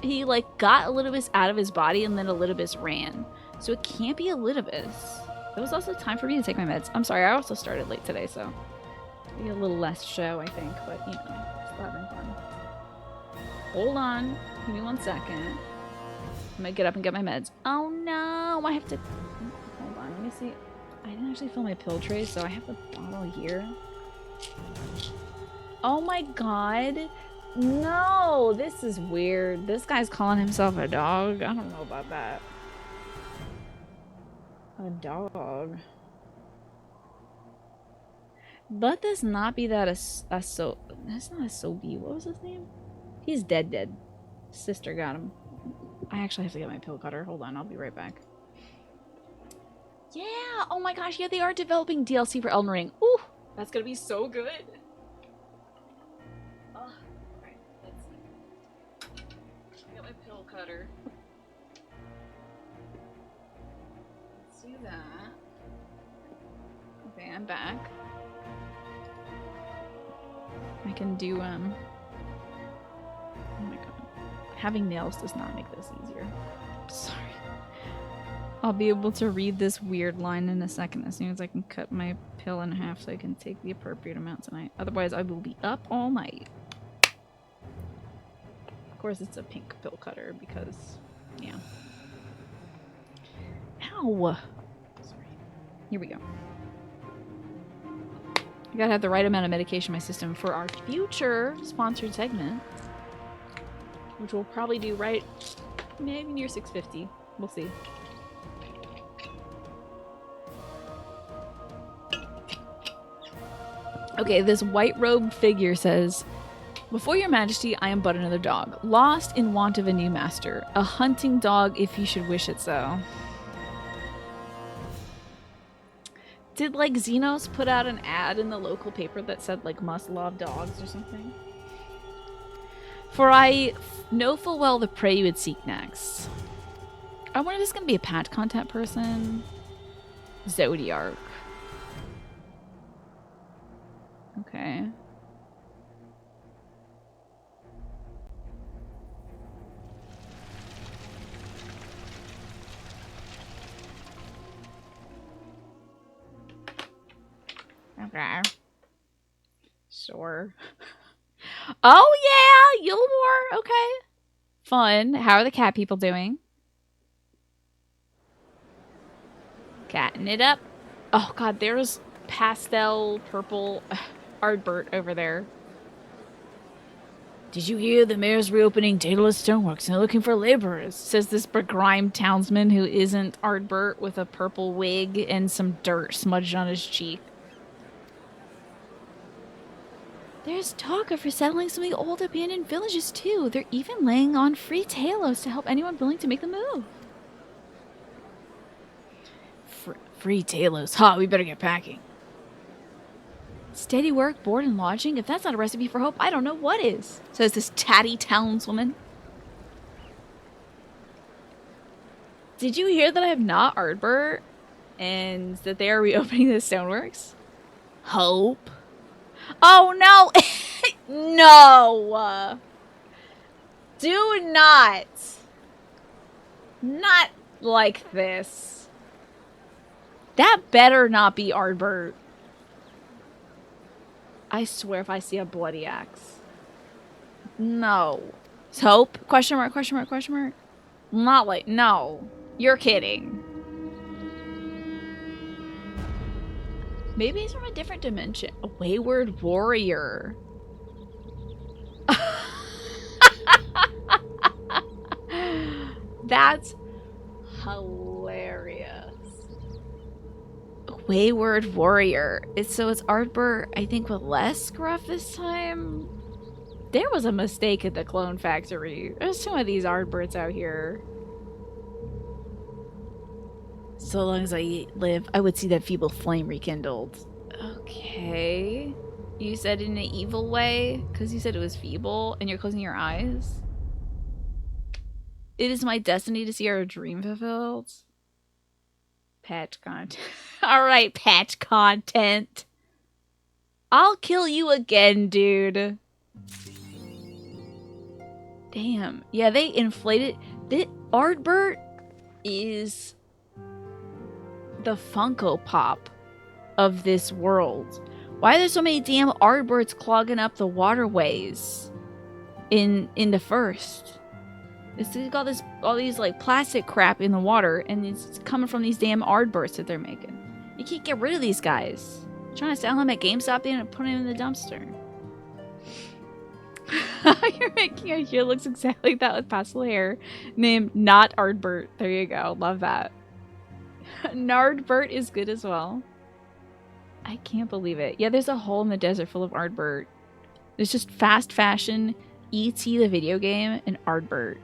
he like got Elidibus out of his body and then Elidibus ran. So it can't be Elidibus. It was also time for me to take my meds. I'm sorry, I also started late today, so maybe a little less show, I think, but you know, still having fun. Hold on, give me 1 second. I'm gonna get up and get my meds. Oh no, I have to... Hold on, let me see. I didn't actually fill my pill tray, so I have the bottle here. Oh my god. No, this is weird. This guy's calling himself a dog. I don't know about that. A dog. Let this not be that that's not a Sobi. What was his name? He's dead. Sister got him. I actually have to get my pill cutter. Hold on, I'll be right back. Yeah! Oh my gosh, yeah, they are developing DLC for Elden Ring. Ooh! That's gonna be so good. Cutter. Let's do that. Okay, I'm back. I can do, oh my god. Having nails does not make this easier. Sorry. I'll be able to read this weird line in a second as soon as I can cut my pill in half so I can take the appropriate amount tonight. Otherwise, I will be up all night. Of course, it's a pink pill cutter because, yeah. Ow! Sorry. Here we go. I gotta have the right amount of medication in my system for our future sponsored segment, which we'll probably do right maybe near 6:50. We'll see. Okay, this white-robed figure says, "Before your majesty, I am but another dog, lost in want of a new master. A hunting dog, if you should wish it so." Did, like, Xenos put out an ad in the local paper that said, like, must love dogs or something? "For I know full well the prey you would seek next." I wonder if this is going to be a patch content person. Zodiark. Okay. Okay. Sure. Oh yeah, Yulmore. Okay. Fun. How are the cat people doing? Catting it up. Oh god, there's pastel purple Ardbert over there. "Did you hear the mayor's reopening Daedalus Stoneworks and they're looking for laborers?" says this begrimed townsman who isn't Ardbert with a purple wig and some dirt smudged on his cheek. "There's talk of resettling some of the old abandoned villages too. They're even laying on free talos to help anyone willing to make the move." Free talos. Ha, we better get packing. "Steady work, board, and lodging. If that's not a recipe for hope, I don't know what is," says this tatty townswoman. Did you hear that I am not Ardbert and that they are reopening the stoneworks? Hope. Oh no! No! Do not! Not like this. That better not be Ardbert. I swear if I see a bloody axe. No. Hope? Question mark, question mark, question mark. Not like, no. You're kidding. Maybe he's from a different dimension. A wayward warrior. That's hilarious. Wayward warrior. So it's Ardbert, I think, with less scruff this time. There was a mistake at the clone factory. There's some of these Ardberts out here. "So long as I live, I would see that feeble flame rekindled." Okay. You said in an evil way? Because you said it was feeble and you're closing your eyes? "It is my destiny to see our dream fulfilled." Patch content. Alright, patch content. I'll kill you again, dude. Damn. Yeah, they inflated. Ardbert is the Funko Pop of this world. Why are there so many damn Ardberts clogging up the waterways in the first? It's got all these like plastic crap in the water, and it's coming from these damn Ardberts that they're making. You can't get rid of these guys. I'm trying to sell them at GameStop and put them in the dumpster. You're making a hero looks exactly like that with pastel hair, named not Ardbert. There you go. Love that. Nardbert is good as well. I can't believe it. Yeah, there's a hole in the desert full of Ardbert. There's just fast fashion, E.T. the video game, and Ardbert.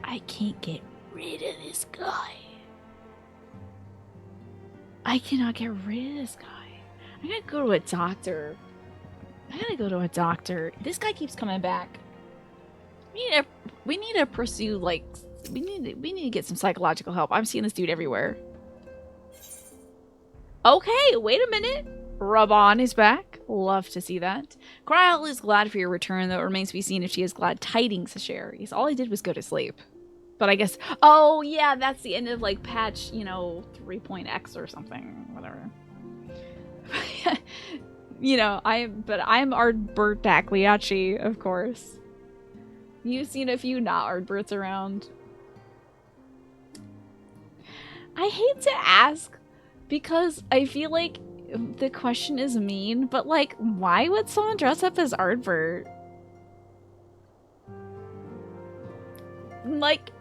I can't get rid of this guy. I cannot get rid of this guy. I gotta go to a doctor. This guy keeps coming back. We need to pursue, like, we need to get some psychological help. I'm seeing this dude everywhere. Okay, wait a minute. Raban is back. Love to see that. Kryl is glad for your return, though it remains to be seen if she has glad tidings to share. Yes, all I did was go to sleep. But I guess, oh yeah, that's the end of like patch, 3.x or something, whatever. I'm Ardbert Dagliacci, of course. You've seen a few not Ardberts around. I hate to ask because I feel like the question is mean, but like, why would someone dress up as Ardbert? Like,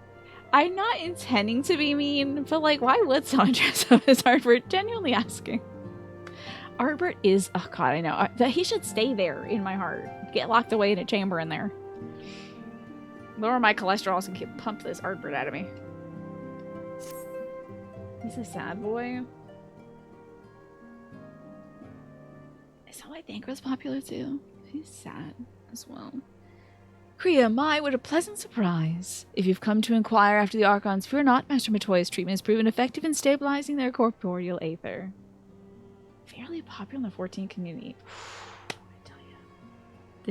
I'm not intending to be mean, but like, why would someone dress up as Artbert? Genuinely asking. Artbert is, oh god, I know. That he should stay there in my heart. Get locked away in a chamber in there. Lower my cholesterol so I can pump this Artbert out of me. He's a sad boy. Is that why Thancred's popular too? He's sad as well. Kriya, my, what a pleasant surprise. If you've come to inquire after the Archons, fear not, Master Matoya's treatment has proven effective in stabilizing their corporeal aether. Fairly popular in the 14 community. I tell you.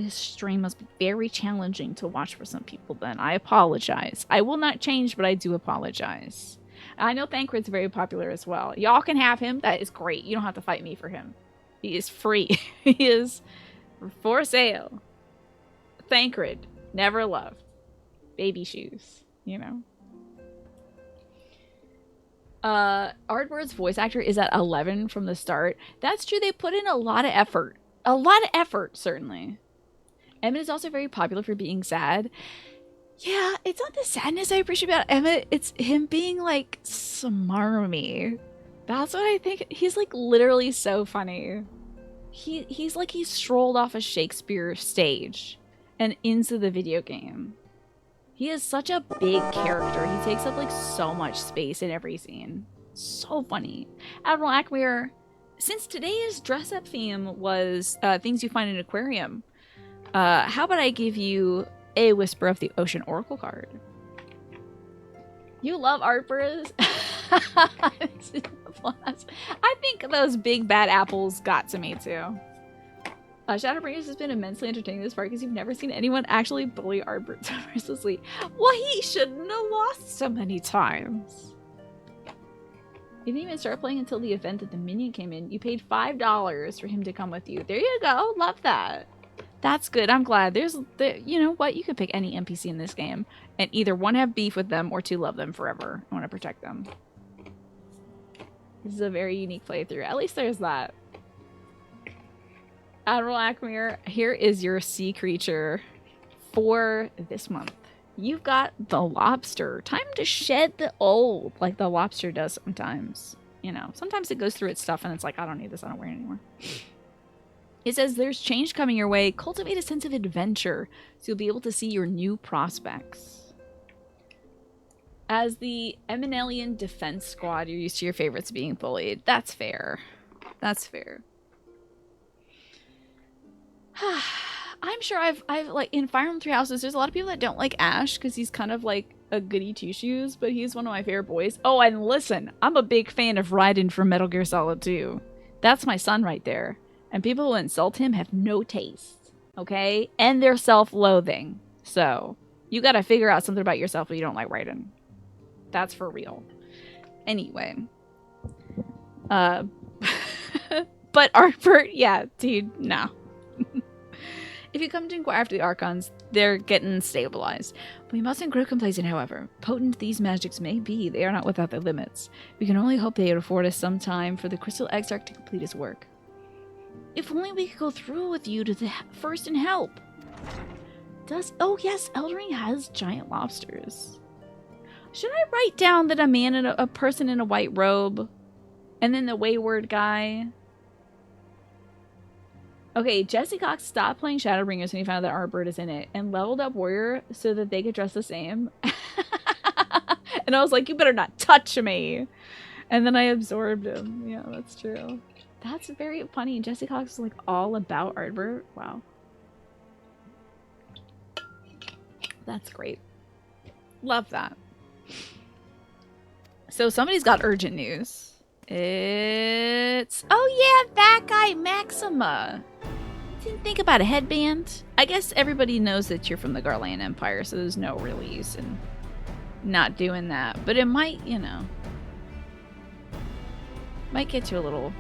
This stream must be very challenging to watch for some people then. I apologize. I will not change, but I do apologize. I know Thancred's very popular as well. Y'all can have him. That is great. You don't have to fight me for him. He is free. He is for sale. Thancred. Never loved. Baby shoes, you know. Artbird's voice actor is at 11 from the start. That's true. They put in a lot of effort. A lot of effort, certainly. Emmett is also very popular for being sad. Yeah, it's not the sadness I appreciate about Emmett. It's him being, like, smarmy. That's what I think. He's, like, literally so funny. He's like he strolled off a Shakespeare stage and into the video game. He is such a big character. He takes up like so much space in every scene. So funny. Admiral Akmir, since today's dress up theme was things you find in an aquarium, how about I give you a Whisper of the Ocean Oracle card? You love Artbirds? I think those big bad apples got to me too. Shadowbringers has been immensely entertaining this far because you've never seen anyone actually bully Artbert so mercilessly. Well, he shouldn't have lost so many times. You didn't even start playing until the event that the minion came in. You paid $5 for him to come with you. There you go. Love that. That's good. I'm glad. You know what? You could pick any NPC in this game and either one, have beef with them or two, love them forever. I want to protect them. This is a very unique playthrough. At least there's that. Admiral Akmir, here is your sea creature for this month. You've got the lobster. Time to shed the old, like the lobster does sometimes. You know, sometimes it goes through its stuff and it's like, I don't need this, I don't wear it anymore. It says, there's change coming your way. Cultivate a sense of adventure so you'll be able to see your new prospects. As the Eminelian Defense Squad, you're used to your favorites being bullied. That's fair. That's fair. I'm sure I've like in Fire Emblem Three Houses, there's a lot of people that don't like Ash because he's kind of like a goody two shoes, but he's one of my favorite boys. Oh, and listen, I'm a big fan of Raiden from Metal Gear Solid 2. That's my son right there. And people who insult him have no taste, okay? And they're self-loathing. So you got to figure out something about yourself if you don't like Raiden. That's for real. Anyway, but Artbert, yeah, dude, no. If you come to inquire after the Archons, they're getting stabilized. We mustn't grow complacent, however. Potent these magics may be, they are not without their limits. We can only hope they would afford us some time for the Crystal Exarch to complete his work. If only we could go through with you to the first and help. Oh yes, Eldering has giant lobsters. Should I write down that a person in a white robe, and then the wayward guy? Okay, Jesse Cox stopped playing Shadowbringers when he found out that Artbird is in it and leveled up Warrior so that they could dress the same. And I was like, you better not touch me. And then I absorbed him. Yeah, that's true. That's very funny. Jesse Cox is like all about Artbird. Wow. That's great. Love that. So somebody's got urgent news. It's... oh yeah, that guy, Maxima. Didn't think about a headband. I guess everybody knows that you're from the Garlean Empire, so there's no real use in not doing that. But it might, you know... might get you a little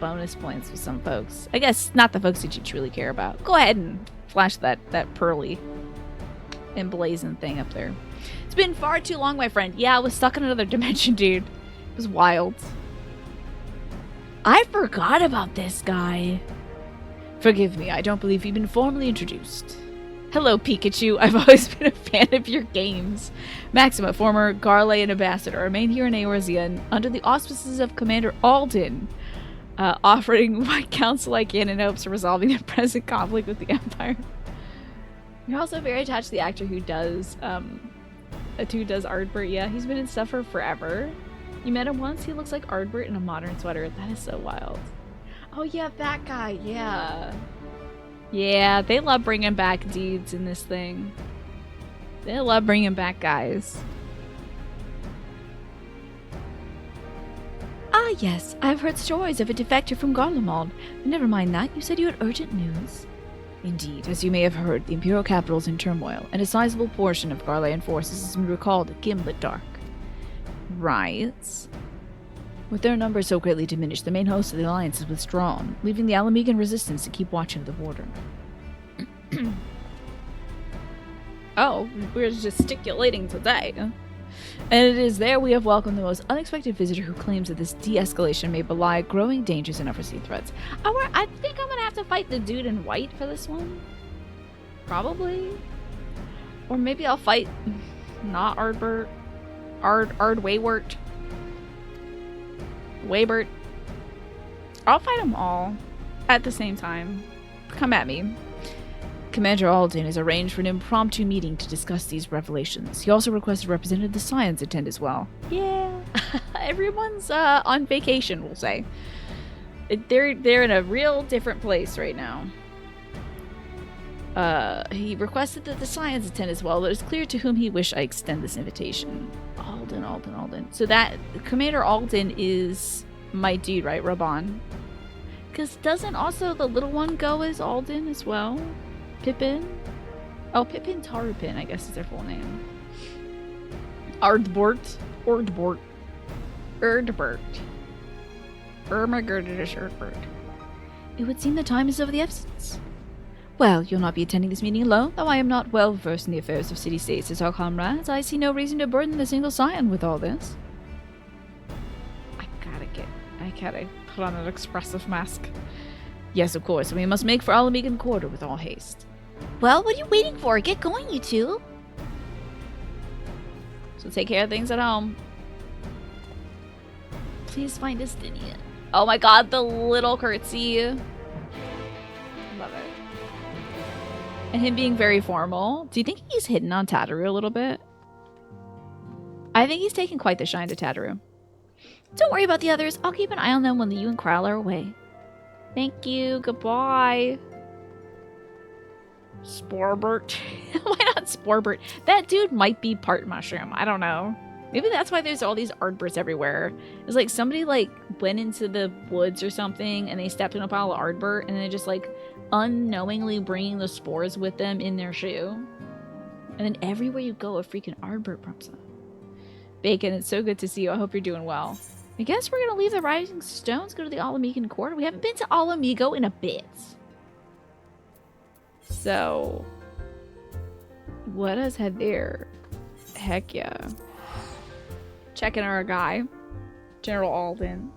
bonus points with some folks. I guess not the folks that you truly care about. Go ahead and flash that pearly emblazoned thing up there. It's been far too long, my friend. Yeah, I was stuck in another dimension, dude. It was wild. I forgot about this guy. Forgive me, I don't believe you've been formally introduced. Hello, Pikachu. I've always been a fan of your games. Maxima, former Garlean ambassador, remained here in Eorzea under the auspices of Commander Alden, offering what counsel I can in hopes of resolving the present conflict with the Empire. You're also very attached to the actor who does Ardbert. Yeah, he's been in stuff for forever. You met him once? He looks like Ardbert in a modern sweater. That is so wild. Oh yeah, that guy. Yeah. Yeah, they love bringing back dudes in this thing. They love bringing back guys. Ah, yes. I've heard stories of a defector from Garlemald. But never mind that. You said you had urgent news. Indeed, as you may have heard, the Imperial capital is in turmoil, and a sizable portion of Garlean forces has been recalled at Gimlet Dark. Right. With their numbers so greatly diminished, the main host of the Alliance is withdrawn, leaving the Alamegan resistance to keep watch of the border. Oh, we're gesticulating today. And it is there we have welcomed the most unexpected visitor who claims that this de-escalation may belie growing dangers and unforeseen threats. I think I'm gonna have to fight the dude in white for this one. Probably. Or maybe I'll fight not Ardbert. Waywart. Waybert. I'll fight them all at the same time. Come at me. Commander Alden has arranged for an impromptu meeting to discuss these revelations. He also requested Representative the Scions attend as well. Yeah. Everyone's on vacation, we'll say. They're in a real different place right now. He requested that the Scions attend as well, but it's clear to whom he wished I extend this invitation. Alden. So that Commander Alden is my dude, right, Raban? Because doesn't also the little one go as Alden as well? Pippin? Oh, Pippin Tarupin, I guess is their full name. Ardbert. Ermagerdis Ardbert. It would seem the time is of the essence. Well, you'll not be attending this meeting alone, though I am not well versed in the affairs of city-states as our comrades. I see no reason to burden the single Scion with all this. I gotta put on an expressive mask. Yes, of course, we must make for Alamegan Quarter with all haste. Well, what are you waiting for? Get going, you two. So take care of things at home. Please find Estinian. Oh my god, the little curtsy. Love it. And him being very formal. Do you think he's hidden on Tataru a little bit? I think he's taken quite the shine to Tataru. Don't worry about the others. I'll keep an eye on them when you and Kral are away. Thank you. Goodbye. Sporbert. Why not Sporbert? That dude might be part mushroom. I don't know. Maybe that's why there's all these Ardberts everywhere. It's like somebody like went into the woods or something and they stepped in a pile of Ardbert and they just like unknowingly bringing the spores with them in their shoe. And then everywhere you go, a freaking Ardbert pops up. Bacon, it's so good to see you. I hope you're doing well. I guess we're gonna leave the Rising Stones, go to the Alamegan Quarter. We haven't been to Alamigo in a bit. So, let us head there. Heck yeah. Checking our guy, General Alden.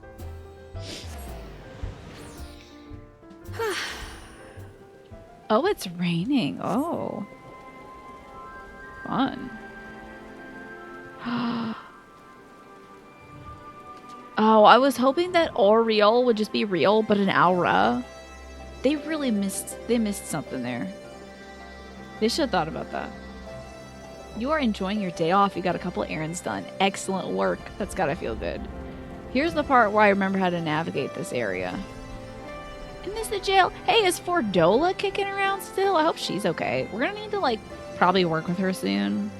Oh, it's raining. Oh. Fun. Oh, I was hoping that Oriole would just be real, but an Aura. They really missed something there. They should have thought about that. You are enjoying your day off. You got a couple errands done. Excellent work. That's gotta feel good. Here's the part where I remember how to navigate this area. And this the jail. Hey, is Fordola kicking around still? I hope she's okay. We're gonna need to, like, probably work with her soon.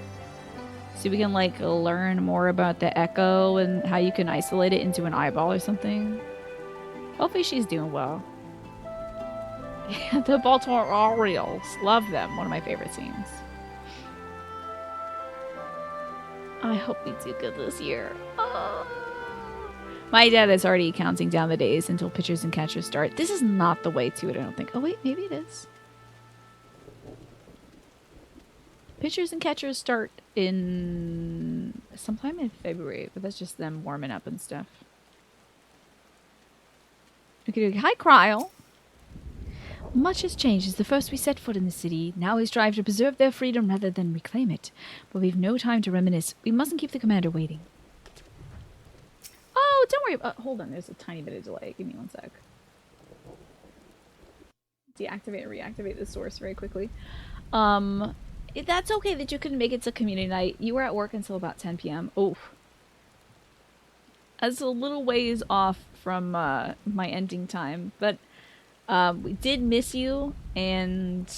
See if we can, like, learn more about the Echo and how you can isolate it into an eyeball or something. Hopefully she's doing well. Yeah, the Baltimore Orioles. Love them. One of my favorite scenes. I hope we do good this year. Oh. My dad is already counting down the days until pitchers and catchers start. This is not the way to it, I don't think. Oh, wait, maybe it is. Pitchers and catchers start in sometime in February, but that's just them warming up and stuff. Okay, hi, Kryle. Much has changed since the first we set foot in the city. Now we strive to preserve their freedom rather than reclaim it. But we've no time to reminisce. We mustn't keep the commander waiting. Oh, don't worry. Hold on. There's a tiny bit of delay. Give me one sec. Deactivate and reactivate the source very quickly. That's okay that you couldn't make it to community night. You were at work until about 10 p.m. Oh. That's a little ways off from my ending time. But we did miss you. And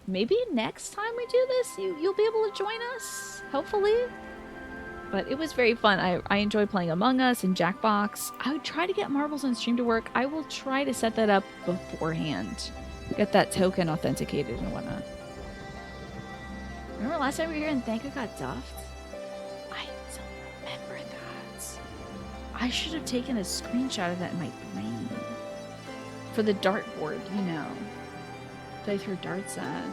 maybe next time we do this, you'll be able to join us. Hopefully. But it was very fun. I enjoy playing Among Us and Jackbox. I would try to get Marbles on stream to work. I will try to set that up beforehand. Get that token authenticated and whatnot. Remember last time we were here and Thanka got duffed? I don't remember that. I should have taken a screenshot of that in my brain. For the dartboard, you know. That I threw darts at.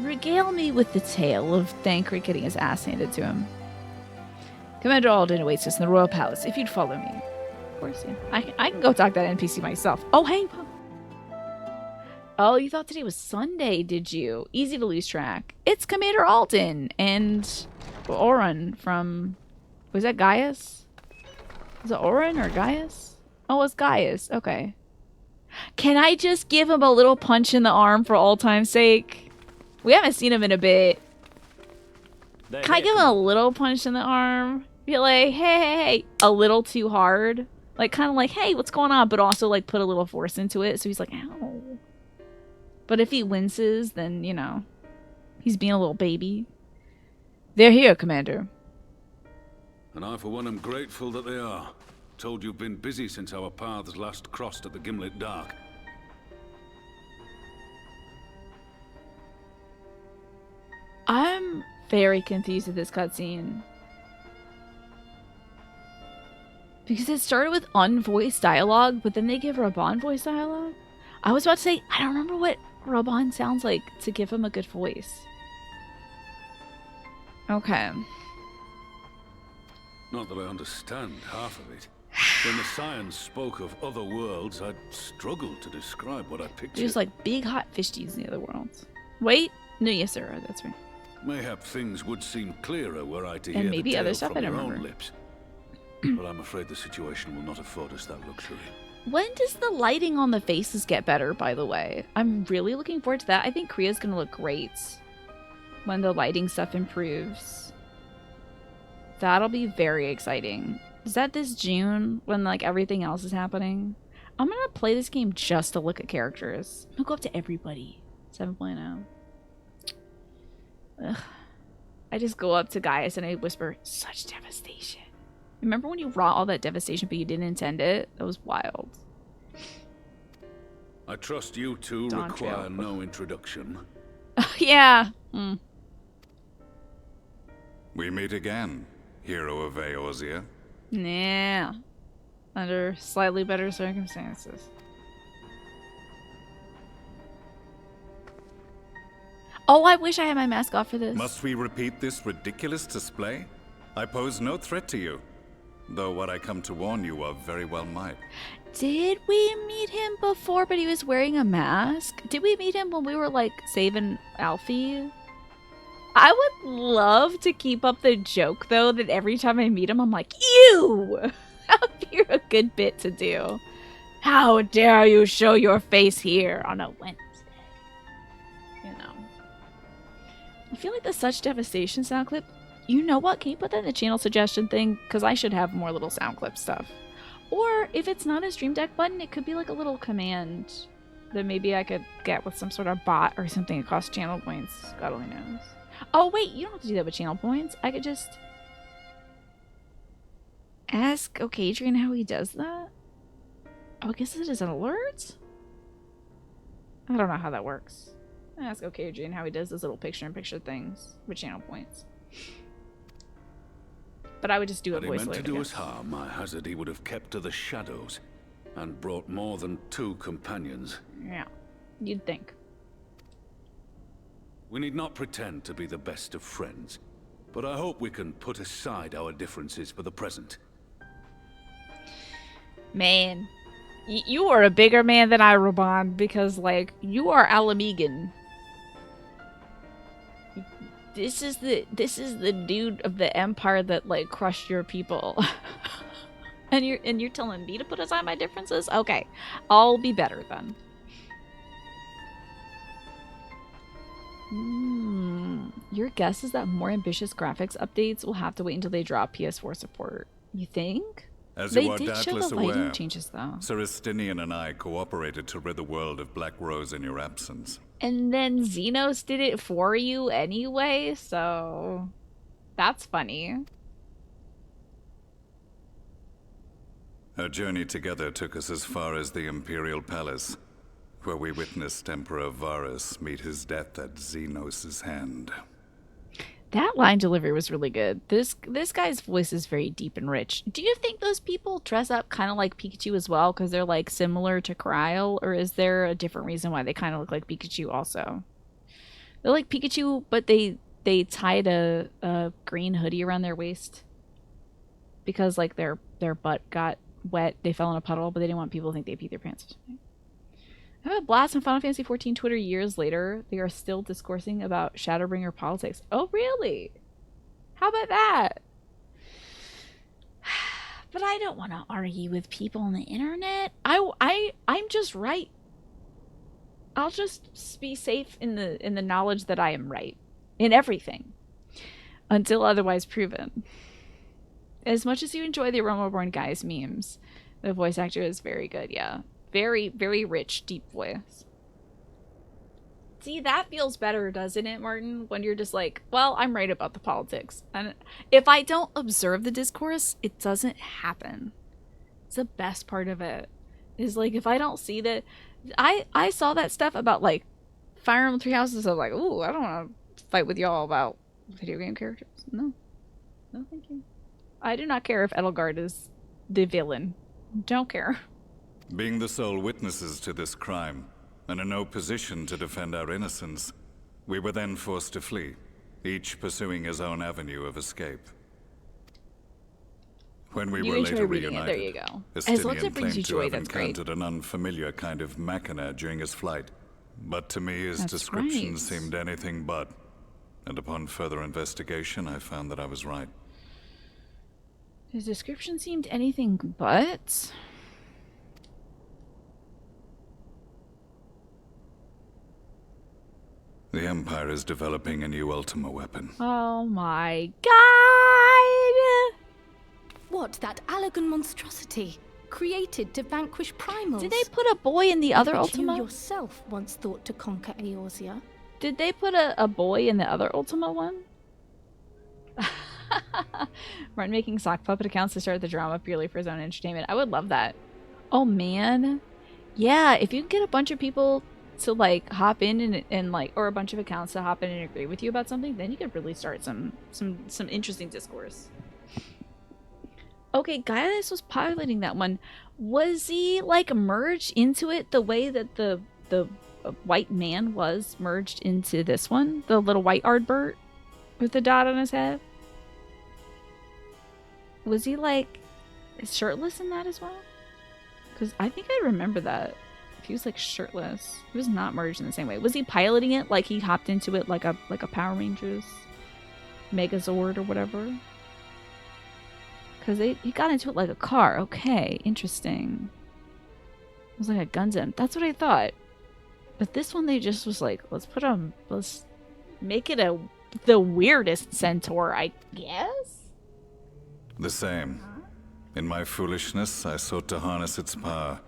Regale me with the tale of Thancred getting his ass handed to him. Commander Alden awaits us in the Royal Palace, if you'd follow me. Of course, yeah. I can go talk to that NPC myself. Oh, hey! Oh, you thought today was Sunday, did you? Easy to lose track. It's Commander Alden and Oren from... Was that Gaius? Was it Oren or Gaius? Oh, it's Gaius. Okay. Can I just give him a little punch in the arm for all time's sake? We haven't seen him in a bit. Can I give him a little punch in the arm? Be like, hey, a little too hard. Like, kind of like, hey, what's going on? But also, like, put a little force into it. So he's like, ow. But if he winces, then, you know, he's being a little baby. They're here, Commander. And I, for one, am grateful that they are. Told you've been busy since our paths last crossed at the Gimlet Dark. I'm very confused with this cutscene. Because it started with unvoiced dialogue, but then they give Raban voice dialogue. I was about to say, I don't remember what Raban sounds like to give him a good voice. Okay. Not that I understand half of it. When the science spoke of other worlds, I'd struggled to describe what I pictured. There's like big hot fish dudes in the other worlds. Wait. No, yes, sir. That's right. Mayhap things would seem clearer were I to And hear maybe the other tale stuff from I don't your own remember. lips. But I'm afraid the situation will not afford us that luxury. When does the lighting on the faces get better, by the way? I'm really looking forward to that. I think Kriya's gonna look great when the lighting stuff improves. That'll be very exciting. Is that this June when like everything else is happening? I'm gonna play this game just to look at characters. I'm gonna go up to everybody. 7.0. Ugh. I just go up to Gaius and I whisper, such devastation. Remember when you wrought all that devastation but you didn't intend it? That was wild. I trust you two Dawn require Trail. no introduction. Yeah. We meet again, hero of Eorzea. Nah. Under slightly better circumstances. Oh, I wish I had my mask off for this. Must we repeat this ridiculous display? I pose no threat to you, though what I come to warn you of very well might. Did we meet him before, but he was wearing a mask? Did we meet him when we were, like, saving Alfie? I would love to keep up the joke, though, that every time I meet him, I'm like, ew! That would be a good bit to do. How dare you show your face here on a Wednesday? You know. I feel like the Such Devastation sound clip, you know what? Can you put that in the channel suggestion thing? Because I should have more little sound clip stuff. Or if it's not a Stream Deck button, it could be like a little command that maybe I could get with some sort of bot or something across channel points. God only knows. Oh, wait, you don't have to do that with channel points. I could just ask Okadrian how he does that. Oh, I guess it is an alert? I don't know how that works. Ask Okadrian how he does those little picture-in-picture things with channel points. But I would just do a Had he voice meant to later. do us harm, I hazard he would have kept to the shadows and brought more than 2 companions. Yeah, you'd think. We need not pretend to be the best of friends, but I hope we can put aside our differences for the present. Man, You are a bigger man than I, Raban, because, like, you are Alamegan. This is the dude of the empire that, like, crushed your people. and you're telling me to put aside my differences? Okay. I'll be better then. Your guess is that more ambitious graphics updates will have to wait until they drop PS4 support. You think? As They you are did show doubtless the lighting aware, changes, though. Sir Estinian and I cooperated to rid the world of Black Rose in your absence. And then Xenos did it for you anyway, so that's funny. Our journey together took us as far as the Imperial Palace, where we witnessed Emperor Varus meet his death at Xenos' hand. That line delivery was really good. This guy's voice is very deep and rich. Do you think those people dress up kind of like Pikachu as well because they're like similar to Kryl, or is there a different reason why they kind of look like Pikachu also? They're like Pikachu, but they tied a green hoodie around their waist because like their butt got wet. They fell in a puddle, but they didn't want people to think they peed their pants or something. I have a blast on Final Fantasy XIV Twitter years later. They are still discoursing about Shadowbringer politics. Oh, really? How about that? But I don't want to argue with people on the internet. I'm just right. I'll just be safe in the knowledge that I am right in everything until otherwise proven. As much as you enjoy the Aroma-Born Guys memes, the voice actor is very good, yeah. Very, very rich, deep voice. See, that feels better, doesn't it, Martin? When you're just like, well, I'm right about the politics. And if I don't observe the discourse, it doesn't happen. It's the best part of it. Is like, if I don't see that... I saw that stuff about, like, Fire Emblem Three Houses. I was like, ooh, I don't want to fight with y'all about video game characters. No. No, thank you. I do not care if Edelgard is the villain. Don't care. Being the sole witnesses to this crime, and in no position to defend our innocence, we were then forced to flee, each pursuing his own avenue of escape. When we were later reunited, there you go. Estinian As long as it brings you claimed to joy, have that's great. encountered an unfamiliar kind of machina during his flight, but to me his That's description right. seemed anything but, and upon further investigation I found that I was right. His description seemed anything but... The Empire is developing a new Ultima weapon. Oh my god! What, that Allagan monstrosity? Created to vanquish primals? Did they put a boy in the other Which Ultima? you yourself once thought to conquer Eorzea? Did they put a boy in the other Ultima one? Martin making sock puppet accounts to start the drama purely for his own entertainment. I would love that. Oh man. Yeah, if you can get a bunch of people to like hop in and like, or a bunch of accounts to hop in and agree with you about something, then you could really start some interesting discourse. Okay, Gaius was piloting that one. Was he like merged into it the way that the white man was merged into this one? The little white Ardbert with the dot on his head? Was he like shirtless in that as well? Because I think I remember that. He was like shirtless. He was not merged in the same way. Was he piloting it like he hopped into it like a Power Rangers Megazord or whatever? Because he got into it like a car. Okay, interesting. It was like a Gundam. That's what I thought. But this one they just was like, let's make it the weirdest centaur, I guess? The same. In my foolishness, I sought to harness its power,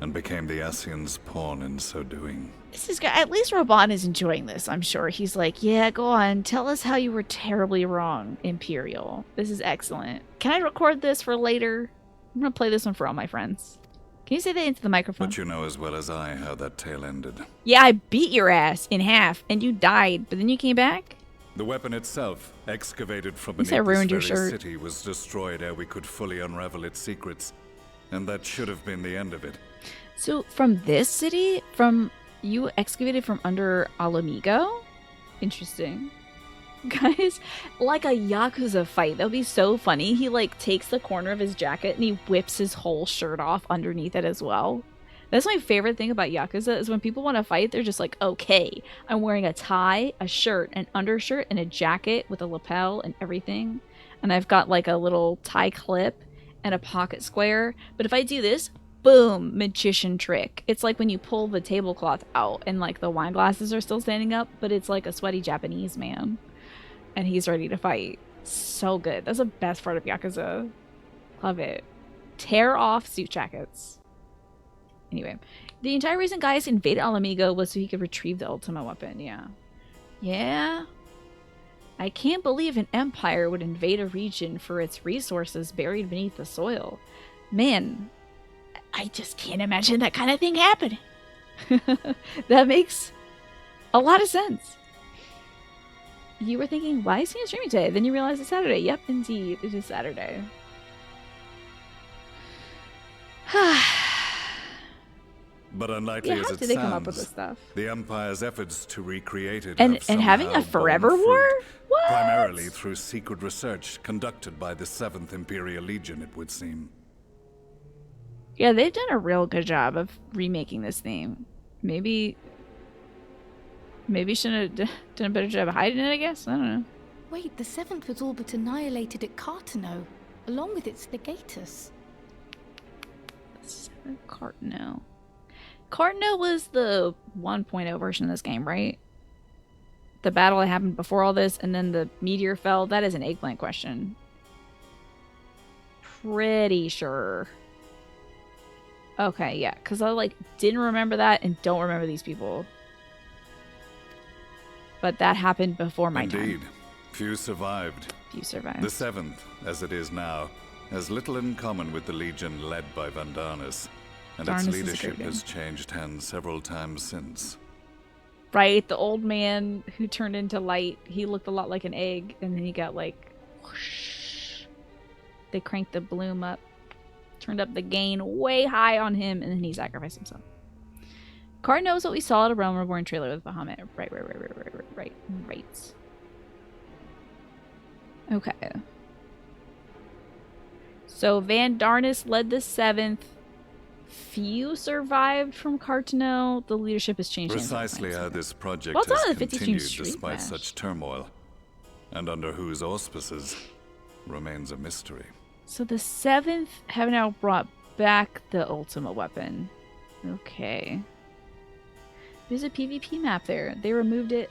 and became the Ascian's pawn in so doing. This is good. At least Raban is enjoying this, I'm sure. He's like, yeah, go on. Tell us how you were terribly wrong, Imperial. This is excellent. Can I record this for later? I'm going to play this one for all my friends. Can you say that into the microphone? But you know as well as I how that tale ended. Yeah, I beat your ass in half, and you died, but then you came back? The weapon itself, excavated from At least I beneath this ruined your very shirt. city, was destroyed ere we could fully unravel its secrets. And that should have been the end of it. So, from this city? You excavated from under Alamigo? Interesting. Guys, like a Yakuza fight. That would be so funny. He like takes the corner of his jacket and he whips his whole shirt off underneath it as well. That's my favorite thing about Yakuza is when people want to fight, they're just like, okay, I'm wearing a tie, a shirt, an undershirt, and a jacket with a lapel and everything. And I've got like a little tie clip and a pocket square. But if I do this, boom, magician trick. It's like when you pull the tablecloth out and like the wine glasses are still standing up, but it's like a sweaty Japanese man. And he's ready to fight. So good. That's the best part of Yakuza. Love it. Tear off suit jackets. Anyway, the entire reason guys invaded Alamigo was so he could retrieve the Ultima weapon. Yeah. Yeah? I can't believe an empire would invade a region for its resources buried beneath the soil. Man, I just can't imagine that kind of thing happening. That makes a lot of sense. You were thinking, why is he streaming today? Then you realize it's Saturday. Yep, indeed, it is Saturday. But unlikely Yeah, as how it did they come up with this sounds, stuff? the Empire's efforts to recreate it And have having somehow a forever borne war? fruit, What? primarily through secret research conducted by the 7th Imperial Legion, it would seem. Yeah, they've done a real good job of remaking this theme. Maybe shouldn't have done a better job of hiding it, I guess? I don't know. Wait, the 7th was all but annihilated at Cartano, along with its legatus. Cartano. Cartano was the 1.0 version of this game, right? The battle that happened before all this, and then the meteor fell. That is an eggplant question. Pretty sure. Okay, yeah, because I like didn't remember that and don't remember these people. But that happened before my time. Indeed. Few survived. Few survived. The 7th, as it is now, has little in common with the Legion led by Vandarnis, and Darnis its is a leadership great has changed hands several times since. Right, the old man who turned into light, he looked a lot like an egg, and then he got like, whoosh. They cranked the bloom up, turned up the gain way high on him, and then he sacrificed himself. Card knows what we saw at a Realm Reborn trailer with Bahamut. Right. Okay. So Van Darnis led the 7th. Few survived from Cartano. The leadership has changed. Precisely how this project Well done, has 50 continued Street despite Smash. such turmoil, and under whose auspices, remains a mystery. So the 7th have now brought back the Ultima weapon. Okay. There's a PvP map there. They removed it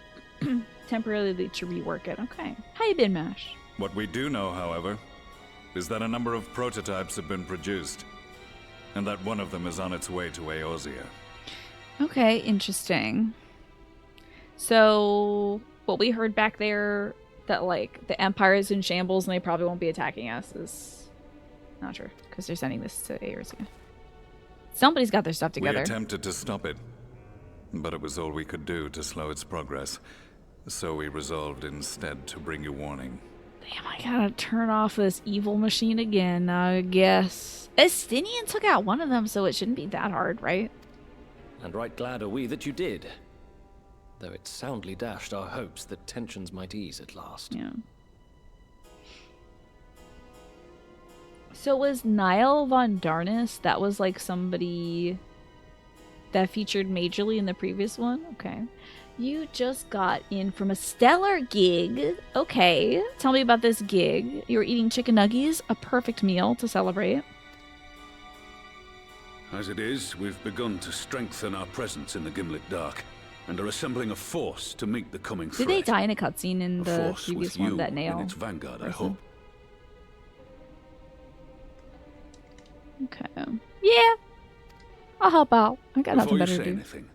temporarily to rework it. Okay. How you been, Mash? What we do know, however, is that a number of prototypes have been produced, and that one of them is on its way to Eorzea. Okay, interesting. So what we heard back there, that like the Empire is in shambles and they probably won't be attacking us, is not true, because they're sending this to Eorzea. Somebody's got their stuff together. We attempted to stop it, but it was all we could do to slow its progress. So we resolved instead to bring you warning. Damn, I gotta turn off this evil machine again, I guess. Estinian took out one of them, so it shouldn't be that hard, right? And right glad are we that you did. Though it soundly dashed our hopes that tensions might ease at last. Yeah. So was Niall von Darnis, that was like somebody that featured majorly in the previous one? Okay. You just got in from a stellar gig. Okay. Tell me about this gig. You were eating chicken nuggies, a perfect meal to celebrate. As it is, we've begun to strengthen our presence in the Gimlet Dark, and are assembling a force to meet the coming threat. Did they die in a cutscene in A the force previous with one, you that nail? in its vanguard, I person? hope. Okay. Yeah. I'll help out. I got nothing Before you better say to do. anything,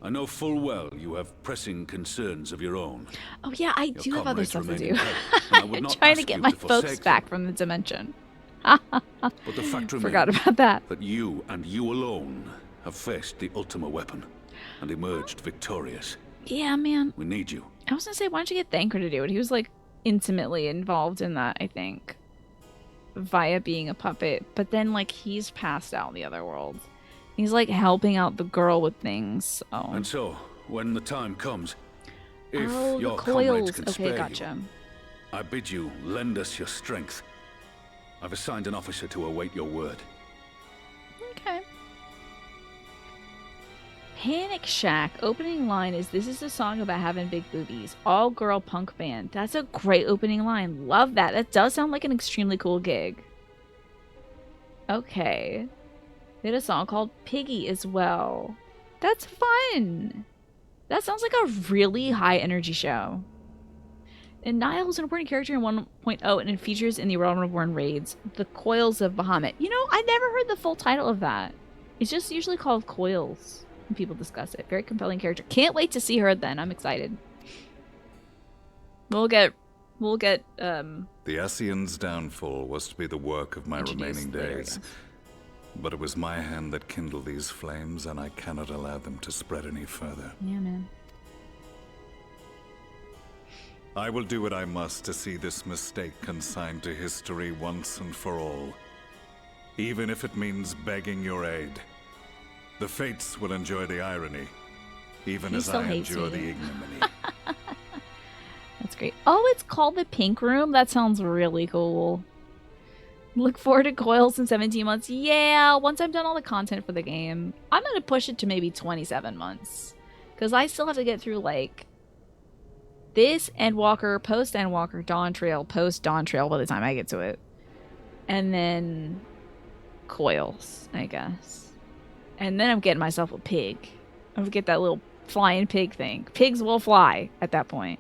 I know full well you have pressing concerns of your own. Oh yeah, I Your do have other comrades stuff to remain do. in peril, and I would I'm not trying to ask get you my to folks forsake back them. from the dimension. But the fact remains Forgot about that. that you and you alone have faced the Ultima weapon and emerged victorious. Yeah, man. We need you. I was gonna say, why don't you get Thanker to do it? He was like intimately involved in that, I think, via being a puppet. But then like he's passed out in the other world. He's like helping out the girl with things. So And so, when the time comes, If Oh, the your comrades coils. can Okay, spare gotcha. you, I bid you lend us your strength. I've assigned an officer to await your word. Okay. Panic Shack. Opening line is, "This is a song about having big boobies. All girl punk band." That's a great opening line. Love that. That does sound like an extremely cool gig. Okay. They had a song called Piggy as well. That's fun. That sounds like a really high energy show. And Niall is an important character in 1.0 and it features in the Realm Reborn raids, The Coils of Bahamut. You know, I never heard the full title of that. It's just usually called Coils when people discuss it. Very compelling character. Can't wait to see her then. I'm excited. We'll get The Ascian's downfall was to be the work of my remaining introduced later, days. But it was my hand that kindled these flames, and I cannot allow them to spread any further. yeah, man. I will do what I must to see this mistake consigned to history once and for all. Even if it means begging your aid. The fates will enjoy the irony, even He as still I hates endure you. the ignominy. That's great. Oh, it's called the Pink Room? That sounds really cool. Look forward to Coils in 17 months. Yeah, once I've done all the content for the game. I'm going to push it to maybe 27 months. Because I still have to get through, like, this Endwalker, post-Endwalker, Dawn Trail, post-Dawn Trail by the time I get to it. And then Coils, I guess. And then I'm getting myself a pig. I'm going to get that little flying pig thing. Pigs will fly at that point.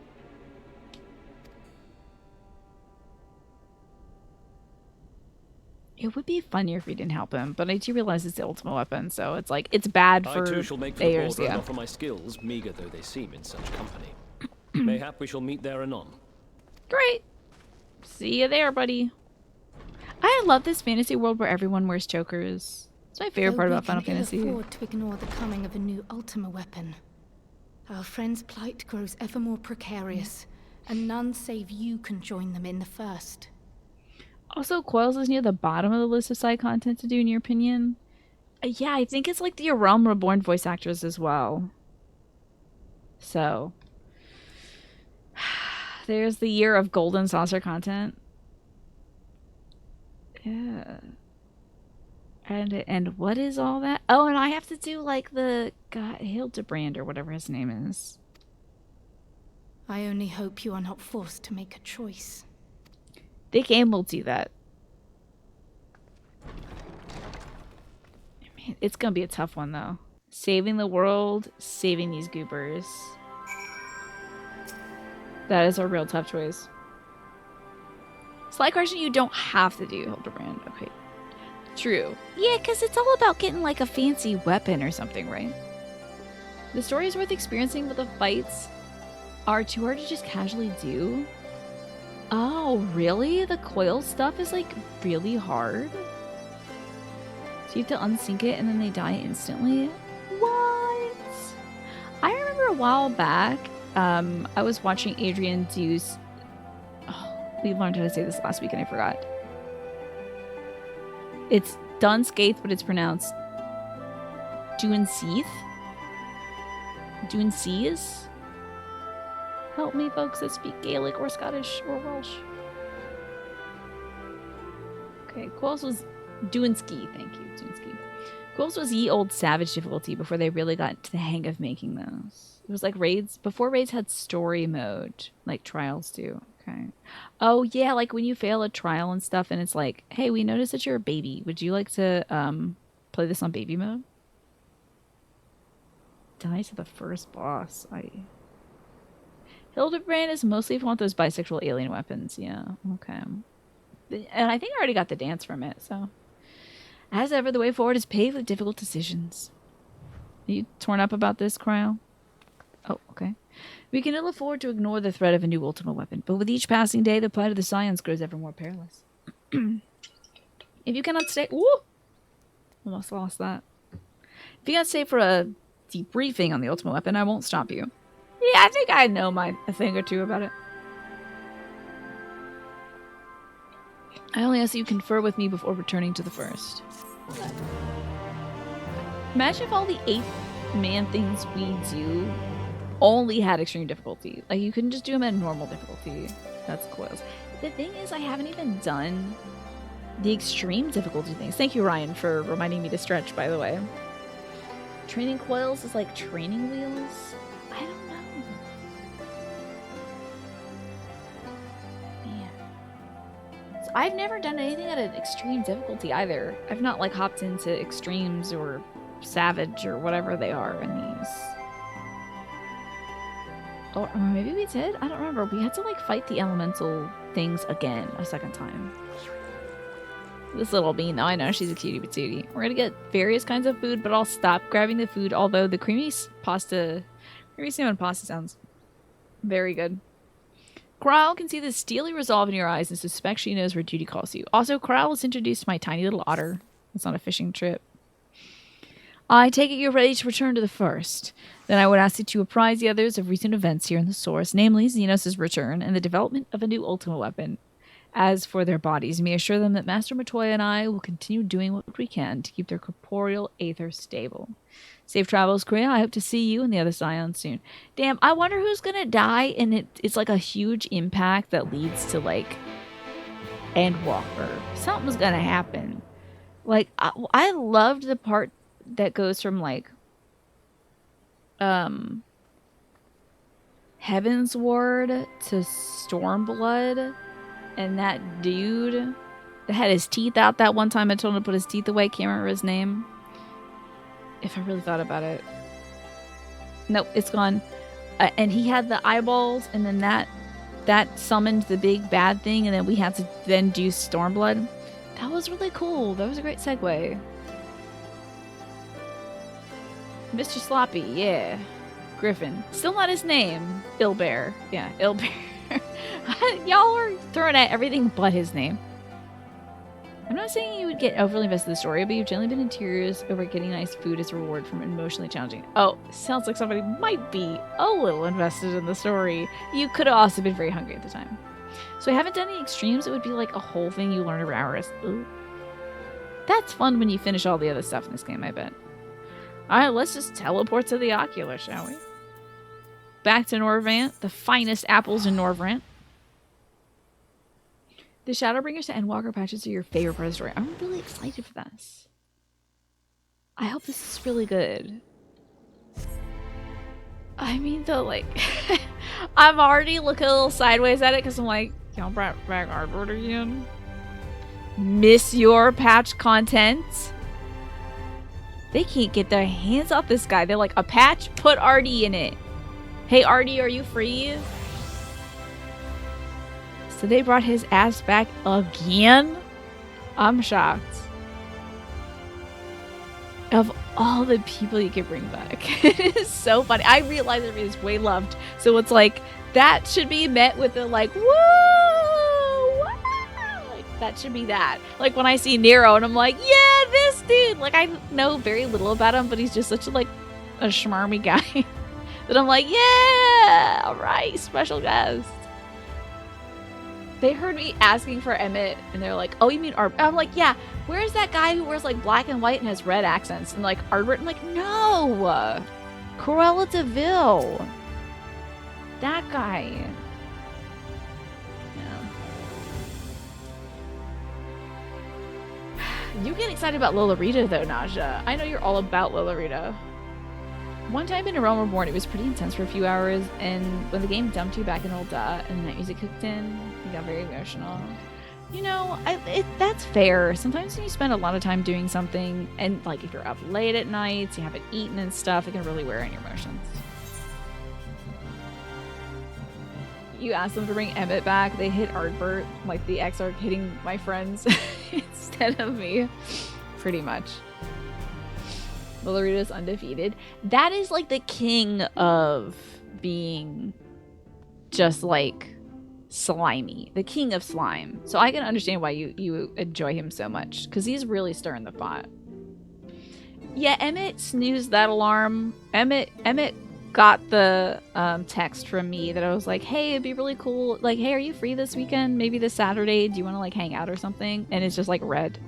It would be funnier if we didn't help him, but I do realize it's the ultimate weapon, so it's like, it's bad for I too shall make for the players, border and yeah. offer my skills, meager though they seem in such company. Mayhap we shall meet there anon. Great. See you there, buddy. I love this fantasy world where everyone wears chokers. It's my favorite part about Final We can Fantasy. afford to ignore the coming of a new Ultima weapon. Our friend's plight grows ever more precarious, and none save you can join them in the first. Also, Coils is near the bottom of the list of side content to do, in your opinion. Yeah, I think it's like the Realm Reborn voice actors as well. So, there's the year of Golden Saucer content. Yeah. And what is all that? Oh, and I have to do like the God Hildebrand or whatever his name is. I only hope you are not forced to make a choice. The game will do that. Man, it's gonna be a tough one though. Saving the world, saving these goobers. That is a real tough choice. Slight question, you don't have to do Hildebrand. Okay. True. Yeah, because it's all about getting like a fancy weapon or something, right? The story is worth experiencing, but the fights are too hard to just casually do. Oh, really? The coil stuff is like really hard? So you have to unsync it and then they die instantly? What? I remember a while back, I was watching Adrian do... Oh, we learned how to say this last week and I forgot. It's Dunscaith, but it's pronounced Duinseath? Duinseas? Help me, folks that speak Gaelic or Scottish or Welsh. Okay, Quills was Duinski. Thank you, Duinski. Quills was ye old savage difficulty before they really got into the hang of making those. It was like raids, before raids had story mode, like trials do. Okay. Oh, yeah, like when you fail a trial and stuff and it's like, hey, we noticed that you're a baby. Would you like to play this on baby mode? Die to the first boss. Hildebrand is mostly if you want those bisexual alien weapons. Yeah, okay. And I think I already got the dance from it, so. As ever, the way forward is paved with difficult decisions. Are you torn up about this, Cryo? Oh, okay. We can ill afford to ignore the threat of a new ultimate weapon, but with each passing day, the plight of the Scions grows ever more perilous. If you cannot stay... Woo! Almost lost that. If you cannot stay for a debriefing on the ultimate weapon, I won't stop you. Yeah, I think I know a thing or two about it. I only ask that you confer with me before returning to the first. Imagine if all the 8-man things we do only had extreme difficulty. Like, you couldn't just do them at normal difficulty. That's coils. The thing is, I haven't even done the extreme difficulty things. Thank you, Ryan, for reminding me to stretch, by the way. Training coils is like training wheels? I don't know. Man. So I've never done anything at an extreme difficulty either. I've not, like, hopped into extremes or savage or whatever they are in these. Or maybe we did? I don't remember. We had to, like, fight the elemental things again a second time. This little bean, though, I know she's a cutie patootie. We're gonna get various kinds of food, but I'll stop grabbing the food, although the creamy salmon pasta sounds very good. Corral can see the steely resolve in your eyes and suspects she knows where duty calls you. Also, Corral was introduced to my tiny little otter. It's on a fishing trip. I take it you're ready to return to the first. Then I would ask you to apprise the others of recent events here in the source, namely Xenos' return and the development of a new Ultima weapon. As for their bodies, you may assure them that Master Matoya and I will continue doing what we can to keep their corporeal aether stable. Safe travels, Korea. I hope to see you and the other Scions soon. Damn, I wonder who's gonna die, and it's like a huge impact that leads to, like, Endwalker. Something's gonna happen. Like, I loved the part that goes from, like, Heaven's Ward to Stormblood. And that dude that had his teeth out that one time I told him to put his teeth away. Can't remember his name. If I really thought about it. Nope, it's gone. And he had the eyeballs, and then that summoned the big bad thing, and then we had to then do Stormblood. That was really cool. That was a great segue. Mr. Sloppy, yeah. Griffin. Still not his name. Ilbear. Yeah, Ilbear. Y'all are throwing at everything but his name. I'm not saying you would get overly invested in the story, but you've generally been in tears over getting nice food as a reward from emotionally challenging. Oh, sounds like somebody might be a little invested in the story. You could have also been very hungry at the time. So I haven't done the extremes. It would be like a whole thing you learn over hours. Ooh. That's fun when you finish all the other stuff in this game, I bet. Alright, let's just teleport to the Ocular, shall we? Back to Norvrant, the finest apples in Norvrant. The Shadowbringers to Endwalker patches are your favorite part of the story. I'm really excited for this. I hope this is really good. I mean, though, like, I'm already looking a little sideways at it because I'm like, y'all brought back Ardward again? Miss your patch content? They can't get their hands off this guy. They're like, a patch? Put Artie in it. Hey, Artie, are you free? So they brought his ass back again? I'm shocked. Of all the people you could bring back. It is so funny. I realize everybody is way loved. So it's like, that should be met with a like, whoa! Wow! Like, that should be that. Like when I see Nero and I'm like, yeah, this dude! Like I know very little about him, but he's just such a like a schmarmy guy. That I'm like, yeah! Alright, special guest. They heard me asking for Emmett, and they're like, oh, you mean Art? I'm like, yeah, where's that guy who wears, like, black and white and has red accents? And, like, Ardward? I'm like, no! Cruella de Vil. That guy. Yeah. You get excited about Lolorita, though, Naja. I know you're all about Lolorita. One time in A Realm Reborn, it was pretty intense for a few hours, and when the game dumped you back in Ulda and the night music kicked in, you got very emotional. You know, that's fair. Sometimes when you spend a lot of time doing something, and like if you're up late at night, you haven't eaten and stuff, it can really wear on your emotions. You ask them to bring Emmett back, they hit Ardbert, like the Exarch hitting my friends instead of me. Pretty much. Lolorita's undefeated. That is like the king of being just like slimy. The king of slime. So I can understand why you enjoy him so much. Because he's really stirring the pot. Yeah, Emmett snoozed that alarm. Emmett got the text from me that I was like, hey, it'd be really cool. Like, hey, are you free this weekend? Maybe this Saturday? Do you want to like hang out or something? And it's just like red.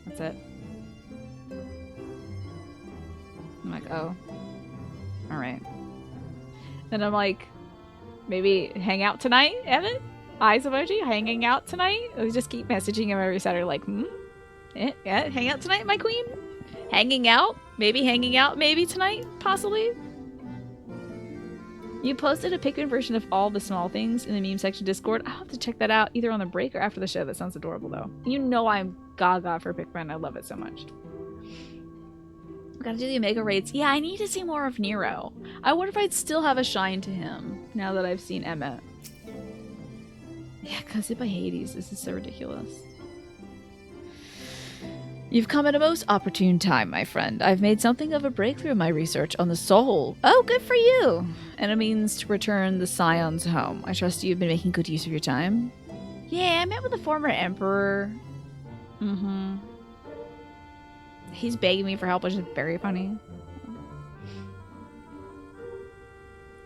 That's it. I'm like, oh. And I'm like, maybe hang out tonight, Emmett? Eyes emoji, hanging out tonight? We just keep messaging him every Saturday like, yeah, hang out tonight, my queen? Hanging out? Maybe hanging out maybe tonight, possibly? You posted a Pikmin version of all the small things in the meme section Discord. I'll have to check that out either on the break or after the show. That sounds adorable, though. You know I'm gaga for Pikmin. I love it so much. Gotta do the Omega raids. Yeah, I need to see more of Nero. I wonder if I'd still have a shine to him now that I've seen Emmett. Yeah, because hit by Hades. This is so ridiculous. You've come at a most opportune time, my friend. I've made something of a breakthrough in my research on the soul. Oh, good for you! And a means to return the Scions home. I trust you've been making good use of your time. Yeah, I met with the former emperor. He's begging me for help, which is very funny.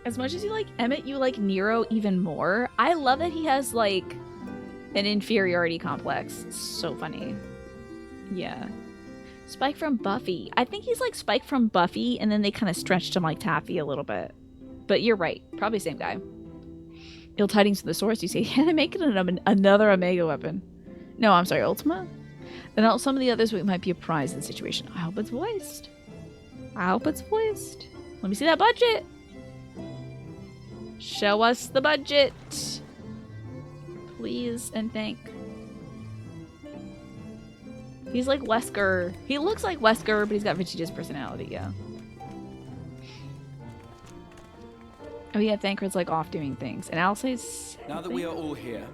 As much as you like Emmett, you like Nero even more. I love that he has, like, an inferiority complex. It's so funny. Yeah. Spike from Buffy. I think he's like Spike from Buffy, and then they kind of stretched him like Taffy a little bit. But you're right. Probably same guy. Ill tidings from the source, you say. Yeah, they make it another Omega weapon. No, I'm sorry, Ultima? Then some of the others might be a prize in the situation. I hope it's voiced. I hope it's voiced. Let me see that budget. Show us the budget. Please and thank. He's like Wesker. He looks like Wesker, but he's got Vegeta's personality, yeah. Oh yeah, Thancred's like off doing things. And Alcé's... Now that we are all here,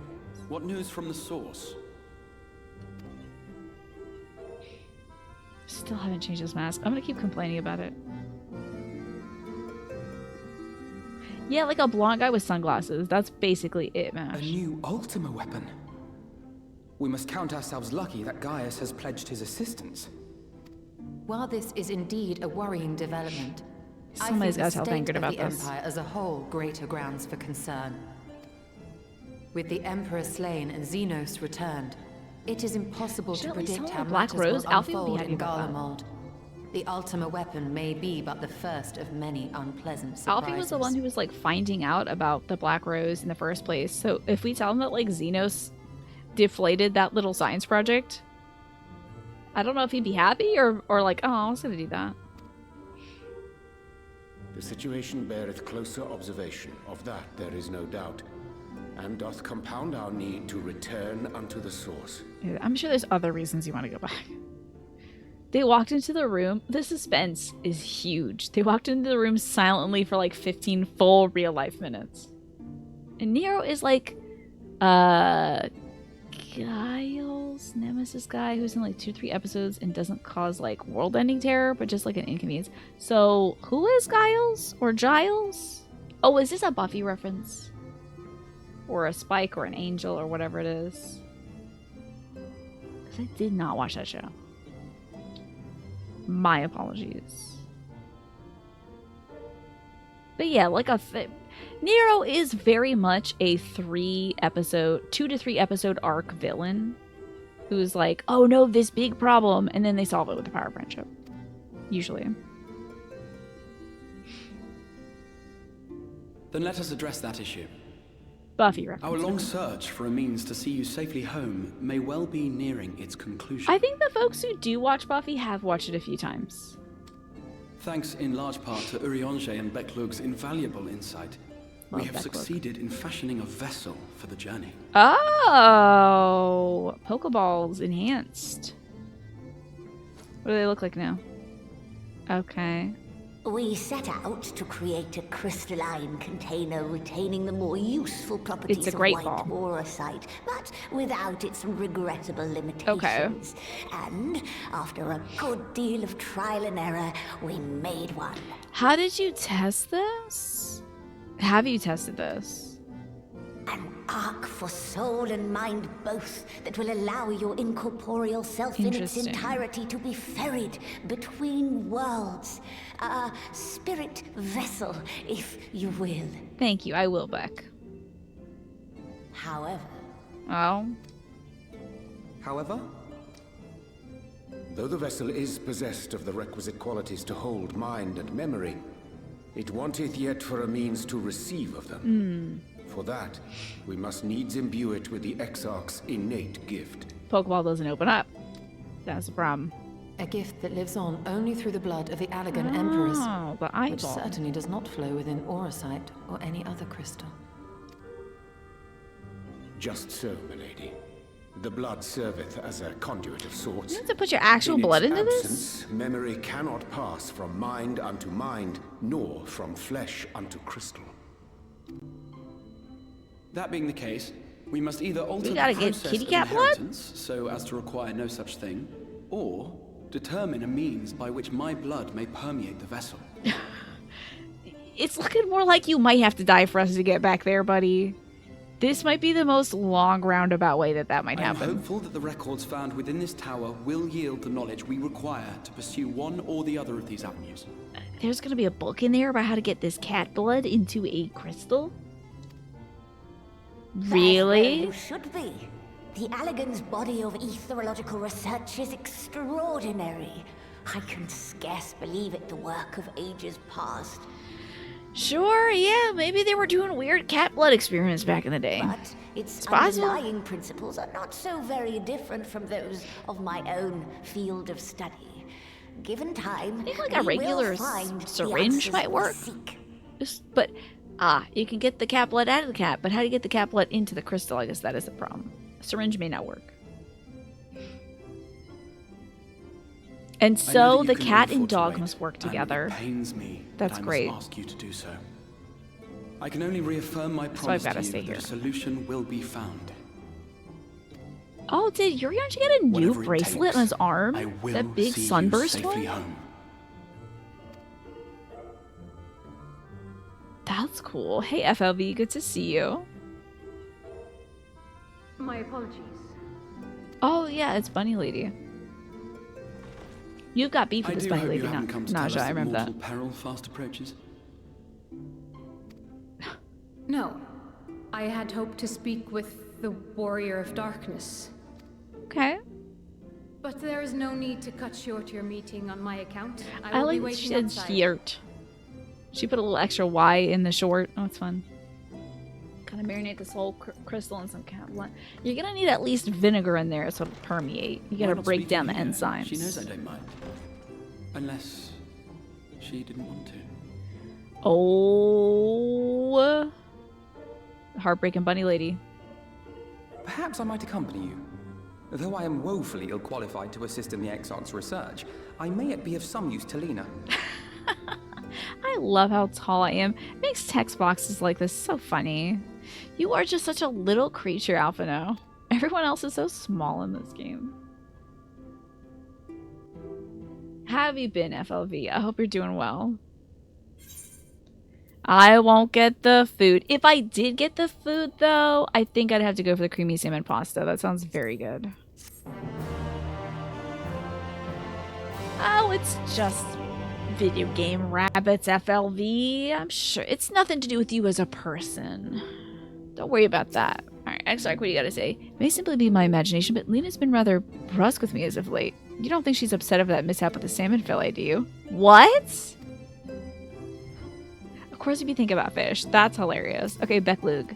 what news from the source? Still haven't changed his mask. I'm gonna keep complaining about it. Yeah, like a blonde guy with sunglasses. That's basically it, man. A new Ultima weapon. We must count ourselves lucky that Gaius has pledged his assistance. While this is indeed a worrying development, Somebody's got to tell I think Thancred the about state of this. the Empire as a whole greater grounds for concern. With the Emperor slain and Xenos returned, it is impossible to predict how Black matters Rose will Alfie will be unfold happy in about that. Garlemald. The Ultima weapon may be but the first of many unpleasant surprises. Alfie was the one who was like finding out about the Black Rose in the first place. So if we tell him that like Xenos deflated that little science project, I don't know if he'd be happy or like, oh, I was gonna do that. The situation beareth closer observation, of that there is no doubt, and doth compound our need to return unto the source. Yeah, I'm sure there's other reasons you want to go back. They walked into the room. The suspense is huge. They walked into the room silently for like 15 full real life minutes. And Nero is like, Giles, Nemesis guy who's in like 2-3 episodes and doesn't cause like world-ending terror, but just like an inconvenience. So who is Giles or Giles? Oh, is this a Buffy reference? Or a Spike or an Angel or whatever it is? Because I did not watch that show. My apologies. But yeah, like Nero is very much a 2 to 3 episode arc villain who's like, oh no, this big problem, and then they solve it with the power of friendship. Usually. Then let us address that issue. Buffy Our reference. long search for a means to see you safely home may well be nearing its conclusion. I think the folks who do watch Buffy have watched it a few times. Thanks in large part to Urianger and Becklug's invaluable insight, we have succeeded in fashioning a vessel for the journey. Oh! Pokeballs enhanced. What do they look like now? Okay. We set out to create a crystalline container retaining the more useful properties of great white ball. borosite, but without its regrettable limitations. And after a good deal of trial and error, we made one. How did you test this? Have you tested this? An arc for soul and mind both that will allow your incorporeal self in its Interesting. entirety to be ferried between worlds. A spirit vessel, if you will. Thank you, I will, Beck. However... Oh? However? Though the vessel is possessed of the requisite qualities to hold mind and memory, It wanteth yet for a means to receive of them. For that, we must needs imbue it with the Exarch's innate gift. Pokeball doesn't open up. That's the problem. A gift that lives on only through the blood of the Allegan Emperors, the eyeball. which certainly does not flow within Auracite or any other crystal. Just so, milady. The blood serveth as a conduit of sorts. You have to put your actual blood into this? Memory cannot pass from mind unto mind, nor from flesh unto crystal. That being the case, we must either alter the get process kitty of cat blood? inheritance so as to require no such thing, or determine a means by which my blood may permeate the vessel. It's looking more like you might have to die for us to get back there, buddy. This might be the most long roundabout way that might happen. I am hopeful that the records found within this tower will yield the knowledge we require to pursue one or the other of these avenues. There's gonna be a book in there about how to get this cat blood into a crystal? Really? You should be. The Allegan's body of etherological research is extraordinary. I can scarce believe it the work of ages past. Sure, yeah, maybe they were doing weird cat blood experiments back in the day. But its possible. underlying principles are not so very different from those of my own field of study. Given time, I think like a regular syringe might work. But you can get the cat blood out of the cat, but how do you get the cat blood into the crystal? I guess that is the problem. A syringe may not work. And so the cat and dog must work together. It pains me That's that great. I must ask you to do so. I can only reaffirm my promise to you that a solution will be found. Oh, did Yurianji get a new bracelet on his arm? That big sunburst one? Home. That's cool. Hey, FLV, good to see you. My apologies. Oh, yeah, it's Bunny Lady. You've got beef with this Bunny Lady, Naja, I remember that. Peril fast approaches. No. I had hoped to speak with the Warrior of Darkness. Okay. But there is no need to cut short your meeting on my account. I will like be that waiting she said outside. yurt. She put a little extra Y in the short. Oh, it's fun. Kind of marinate this whole crystal in some cat blood. You're gonna need at least vinegar in there so it'll permeate. You gotta break down the enzymes. She knows I don't mind. Unless she didn't want to. Oh. Heartbreaking Bunny Lady. Perhaps I might accompany you. Though I am woefully ill-qualified to assist in the Exarch's research, I may yet be of some use to Lena. I love how tall I am. It makes text boxes like this so funny. You are just such a little creature, Alphino. Everyone else is so small in this game. How have you been, FLV? I hope you're doing well. I won't get the food. If I did get the food, though, I think I'd have to go for the creamy salmon pasta. That sounds very good. Oh, it's just video game rabbits, FLV. I'm sure it's nothing to do with you as a person. Don't worry about that. Alright, Exarch, what do you gotta say? It may simply be my imagination, but Lena's been rather brusque with me as of late. You don't think she's upset over that mishap with the salmon fillet, do you? What? Of course you'd be thinking about fish. That's hilarious. Okay, Becklug.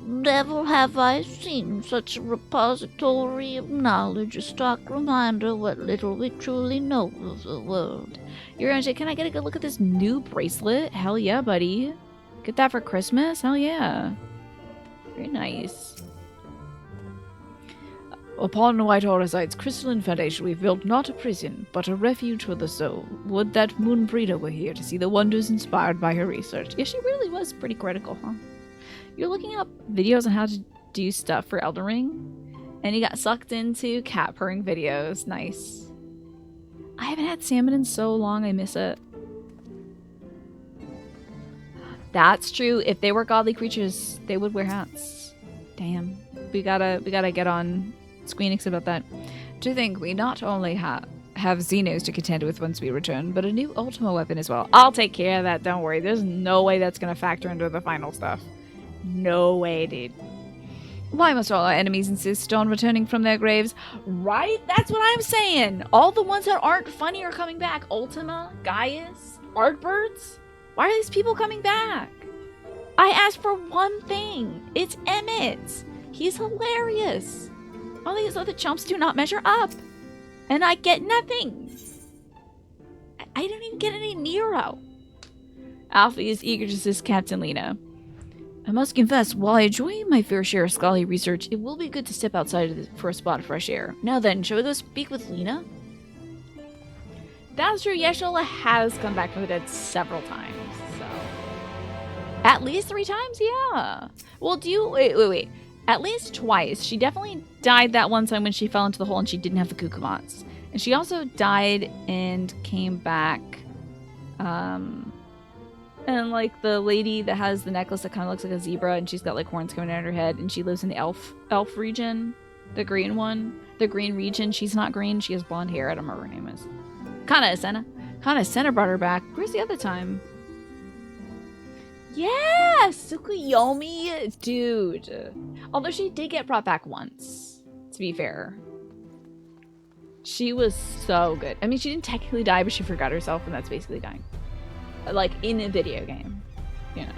Never have I seen such a repository of knowledge, a stark reminder what little we truly know of the world. You're gonna say, can I get a good look at this new bracelet? Hell yeah, buddy. Get that for Christmas? Hell yeah. Very nice. Upon the White Auracite's crystalline foundation, we've built not a prison, but a refuge for the soul. Would that Moon Breeder were here to see the wonders inspired by her research. Yeah, she really was pretty critical, huh? You're looking up videos on how to do stuff for Elden Ring, and you got sucked into cat purring videos. Nice. I haven't had salmon in so long, I miss it. That's true. If they were godly creatures, they would wear hats. Damn. We gotta get on Squeenix about that. To think we not only have Xenos to contend with once we return, but a new Ultima weapon as well. I'll take care of that, don't worry. There's no way that's gonna factor into the final stuff. No way, dude. Why must all our enemies insist on returning from their graves? Right? That's what I'm saying. All the ones that aren't funny are coming back. Ultima, Gaius, Artbirds. Why are these people coming back? I asked for one thing. It's Emmett. He's hilarious. All these other chumps do not measure up. And I get nothing. I don't even get any Nero. Alfie is eager to assist Captain Lena. I must confess, while I enjoy my fair share of scholarly research, it will be good to step outside for a spot of fresh air. Now then, shall we go speak with Lena? That's true. Yashola has come back from the dead several times, so... At least 3 times? Yeah. Well, wait. At least twice. She definitely died that one time when she fell into the hole and she didn't have the Kukumats. And she also died and came back. And like the lady that has the necklace that kind of looks like a zebra and she's got like horns coming out of her head and she lives in the elf region. The green one. The green region. She's not green. She has blonde hair. I don't remember what her name is. Kana Senna brought her back. Where's the other time? Yeah! Tsukuyomi! Dude. Although she did get brought back once. To be fair. She was so good. I mean, she didn't technically die, but she forgot herself and that's basically dying. Like, in a video game. You know.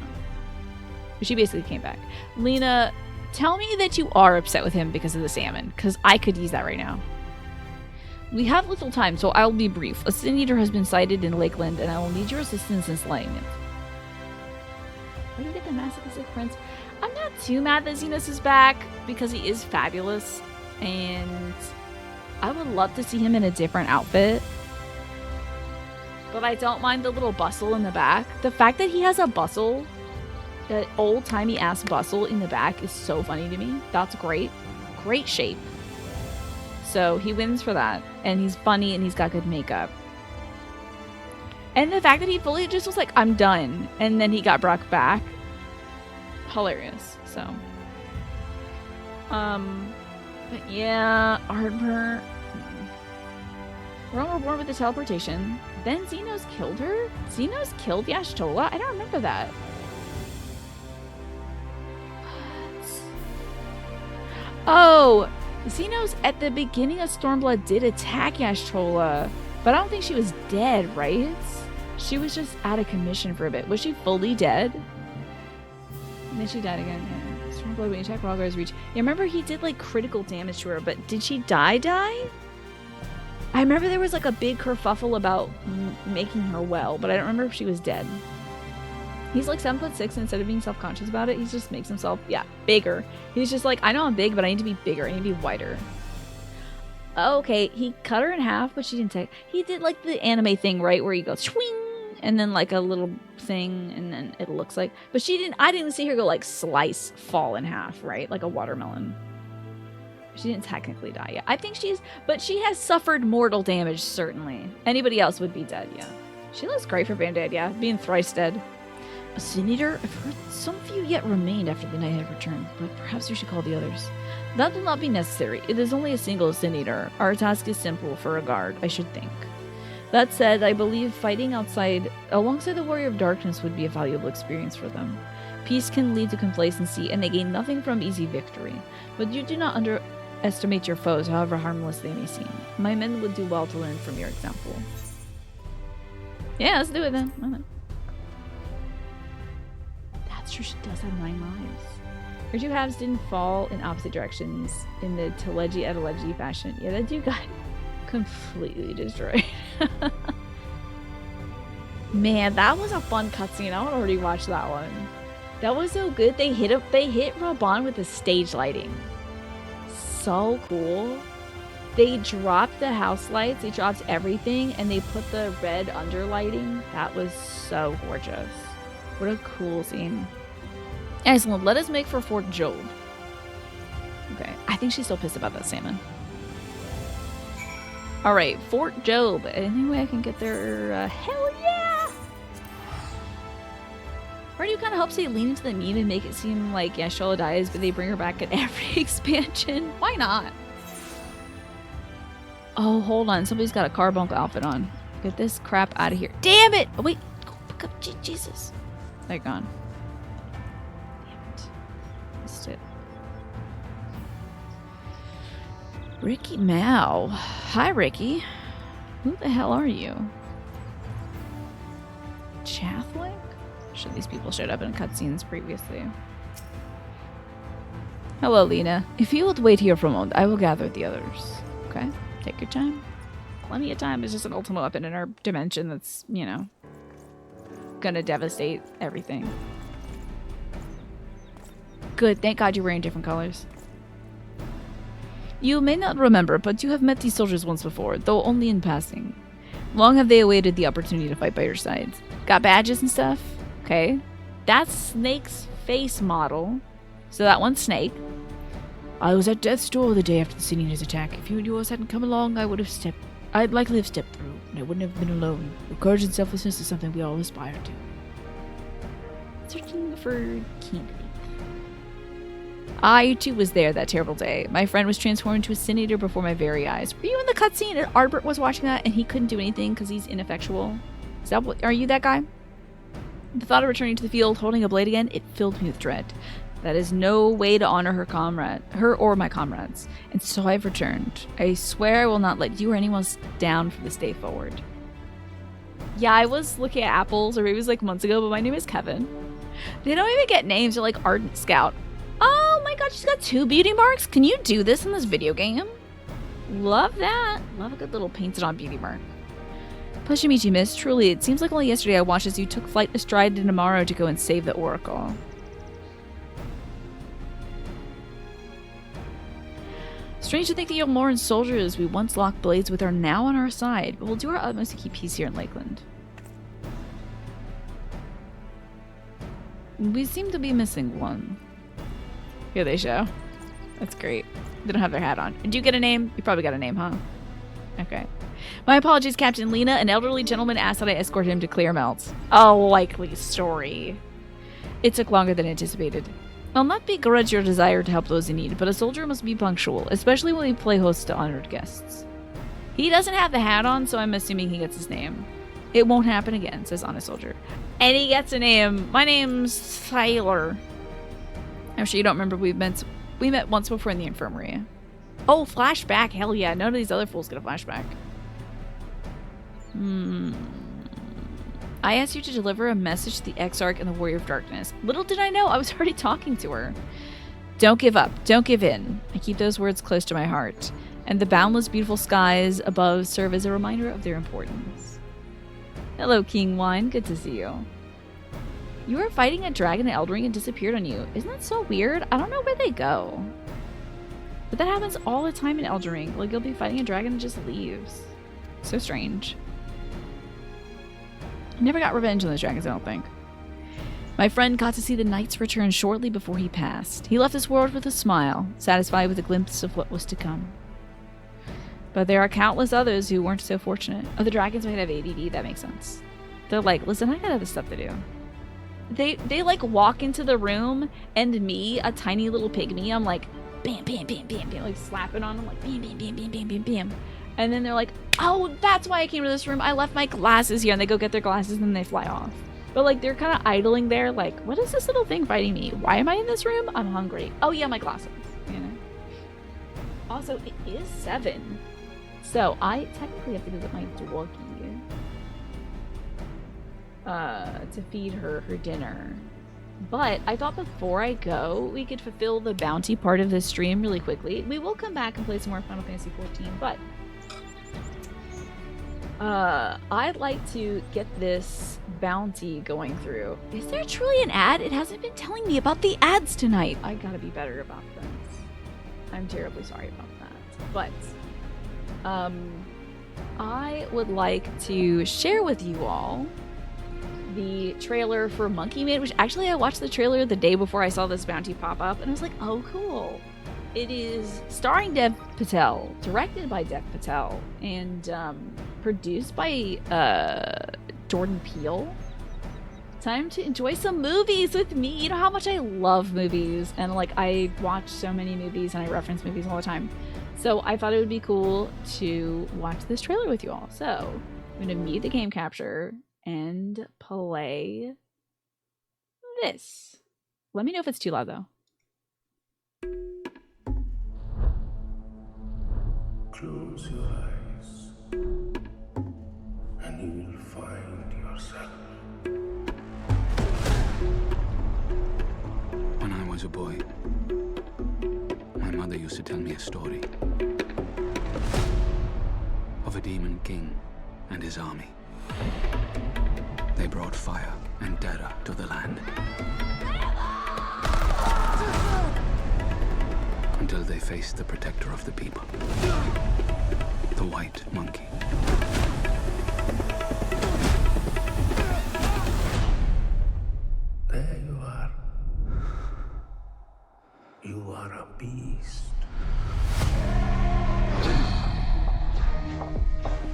She basically came back. Lena, tell me that you are upset with him because of the salmon. Because I could use that right now. We have little time, so I'll be brief. A sin eater has been sighted in Lakeland, and I will need your assistance in slaying it. Where do you get the masochistic prince? I'm not too mad that Xenos is back, because he is fabulous, and I would love to see him in a different outfit. But I don't mind the little bustle in the back. The fact that he has a bustle, that old-timey ass bustle in the back is so funny to me. That's great. Great shape. So he wins for that. And he's funny and he's got good makeup. And the fact that he fully just was like, I'm done. And then he got brought back. Hilarious. So. But yeah, Ardbur. Rome were born with the teleportation. Then Xenos killed her? Xenos killed Yashtola? I don't remember that. What? Oh! Xenos at the beginning of Stormblood did attack Yashtola, but I don't think she was dead, right? She was just out of commission for a bit. Was she fully dead? And then she died again. Yeah. Stormblood, when you attack Rhaegar's reach. Yeah, remember he did like critical damage to her, but did she die? I remember there was like a big kerfuffle about making her well, but I don't remember if she was dead. He's like 7'6", and instead of being self-conscious about it, he just makes himself, yeah, bigger. He's just like, I know I'm big, but I need to be bigger. I need to be wider. Okay, he cut her in half, but she didn't take... He did like the anime thing, right? Where he goes, swing, and then like a little thing, and then it looks like... But she didn't... I didn't see her go like slice, fall in half, right? Like a watermelon. She didn't technically die yet. I think she's... But she has suffered mortal damage, certainly. Anybody else would be dead, yeah. She looks great for being dead, yeah. Being thrice dead. A Sin Eater? I've heard some few yet remained after the night had returned, but perhaps we should call the others. That will not be necessary. It is only a single Sin Eater. Our task is simple for a guard, I should think. That said, I believe fighting alongside the Warrior of Darkness would be a valuable experience for them. Peace can lead to complacency, and they gain nothing from easy victory. But you do not underestimate your foes, however harmless they may seem. My men would do well to learn from your example. Yeah, let's do it then. Okay. That's true, she does have 9 lives. Her 2 halves didn't fall in opposite directions in the Teleji Adeleji fashion. Yeah, that dude got completely destroyed. Man, that was a fun cutscene. I want to rewatch that one. That was so good. They hit Raban with the stage lighting. So cool. They dropped the house lights, they dropped everything, and they put the red underlighting. That was so gorgeous. What a cool scene. Excellent. Let us make for Fort Job. Okay. I think she's still pissed about that salmon. Alright. Fort Job. Any way I can get there? Hell yeah! Or do you kind of hope they lean into the meme and make it seem like, yeah, Shola dies, but they bring her back at every expansion? Why not? Oh, hold on. Somebody's got a carbuncle outfit on. Get this crap out of here. Damn it! Oh, wait. Go pick up. Jesus. They're gone. Damn it. Missed it. Ricky Mao. Hi, Ricky. Who the hell are you? Chathwick? Sure, these people showed up in cutscenes previously. Hello, Lena. If you would wait here for a moment, I will gather the others. Okay? Take your time. Plenty of time. It's just an ultimate weapon in our dimension that's, you know, gonna devastate everything. Good. Thank God you're wearing different colors. You may not remember, but you have met these soldiers once before, though only in passing. Long have they awaited the opportunity to fight by your sides. Got badges and stuff? Okay. That's Snake's face model. So that one's Snake. I was at death's door the day after the Senior's attack. If you and yours hadn't come along, I'd likely have stepped through, and I wouldn't have been alone. Your courage and selflessness is something we all aspire to. Searching for candy. I, too, was there that terrible day. My friend was transformed into a Sinator before my very eyes. Were you in the cutscene and Arbert was watching that and he couldn't do anything because he's ineffectual? Is that what? Are you that guy? The thought of returning to the field, holding a blade again, it filled me with dread. That is no way to honor her or my comrades. And so I've returned. I swear I will not let you or anyone else down from this day forward. Yeah, I was looking at apples, or maybe it was like months ago, but my name is Kevin. They don't even get names. They're like Ardent Scout. Oh my god, she's got 2 beauty marks? Can you do this in this video game? Love that. Love a good little painted on beauty mark. Pleasure to meet you, miss. Truly, it seems like only yesterday I watched as you took flight astride to tomorrow to go and save the Oracle. Strange to think the Yolmoran soldiers we once locked blades with are now on our side, but we'll do our utmost to keep peace here in Lakeland. We seem to be missing one. Here they show. That's great. They don't have their hat on. Did you get a name? You probably got a name, huh? Okay. My apologies, Captain Lena. An elderly gentleman asked that I escort him to Clear Melt. A likely story. It took longer than anticipated. I'll not begrudge your desire to help those in need, but a soldier must be punctual, especially when we play host to honored guests. He doesn't have the hat on, so I'm assuming he gets his name. It won't happen again, says Honest Soldier. And he gets a name. My name's Tyler. I'm sure you don't remember we met once before in the infirmary. Oh, flashback. Hell yeah. None of these other fools get a flashback. I asked you to deliver a message to the Exarch and the Warrior of Darkness. Little did I know, I was already talking to her. Don't give up. Don't give in. I keep those words close to my heart. And the boundless beautiful skies above serve as a reminder of their importance. Hello, King Wine. Good to see you. You were fighting a dragon in Eldring and disappeared on you. Isn't that so weird? I don't know where they go. But that happens all the time in Eldring. Like, you'll be fighting a dragon and just leaves. So strange. Never got revenge on those dragons, I don't think. My friend got to see the knight's return shortly before he passed. He left this world with a smile, satisfied with a glimpse of what was to come. But there are countless others who weren't so fortunate. Oh, the dragons might have ADD, that makes sense. They're like, listen, I got other stuff to do. They like walk into the room, and me, a tiny little pygmy, I'm like, bam, bam, bam, bam, bam, like slapping on them, like bam, bam, bam, bam, bam, bam, bam. And then they're like, oh, that's why I came to this room. I left my glasses here. And they go get their glasses and then they fly off. But like, they're kind of idling there. Like, what is this little thing fighting me? Why am I in this room? I'm hungry. Oh yeah, my glasses, you know. Also, it is 7. So I technically have to visit my doggy to feed her dinner. But I thought before I go, we could fulfill the bounty part of this stream really quickly. We will come back and play some more Final Fantasy XIV, but I'd like to get this bounty going through. Is there truly an ad? It hasn't been telling me about the ads tonight. I gotta be better about this. I'm terribly sorry about that. But, I would like to share with you all the trailer for Monkey Maid, which actually I watched the trailer the day before I saw this bounty pop up, and I was like, oh, cool. It is starring Dev Patel, directed by Dev Patel, and produced by Jordan Peele. Time to enjoy some movies with me. You know how much I love movies, and like I watch so many movies and I reference movies all the time. So I thought it would be cool to watch this trailer with you all. So I'm gonna mute the game capture and play this. Let me know if it's too loud though. Close your eyes, and you will find yourself was a boy, my mother used to tell me a story of a demon king and his army. They brought fire and terror to the land. Until they faced the protector of the people, the White Monkey. There you are. You are a beast.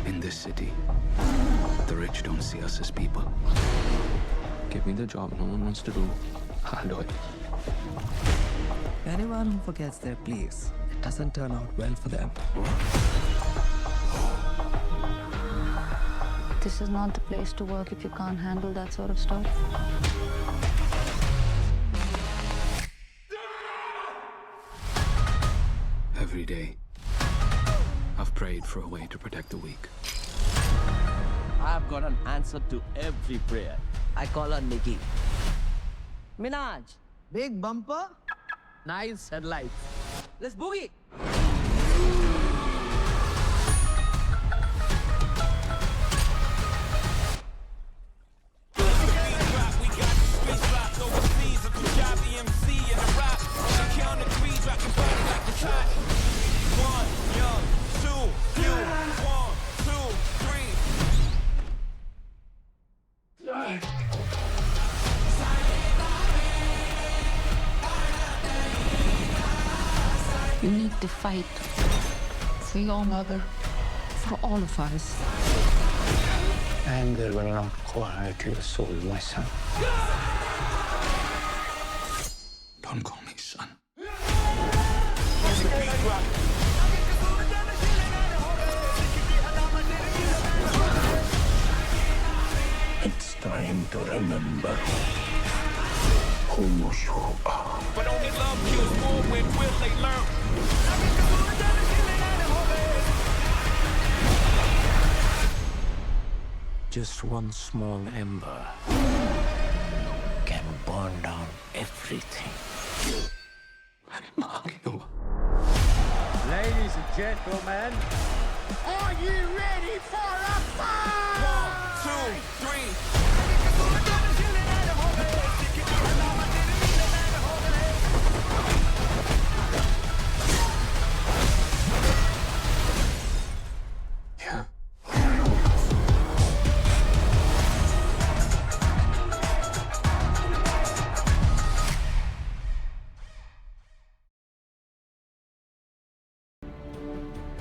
In this city, the rich don't see us as people. Give me the job no one wants to do, I'll do it. Anyone who forgets their place, it doesn't turn out well for them. This is not the place to work if you can't handle that sort of stuff. Every day, I've prayed for a way to protect the weak. I've got an answer to every prayer. I call her Nikki. Minaj, big bumper, nice headlights. Let's boogie! You need to fight for your mother, for all of us. Anger will not quiet your soul, my son. Don't call me son. It's time to remember who you are. But only love kills more when will they learn? Just one small ember can burn down everything. Ladies and gentlemen, are you ready for a fight? 1, 2, 3.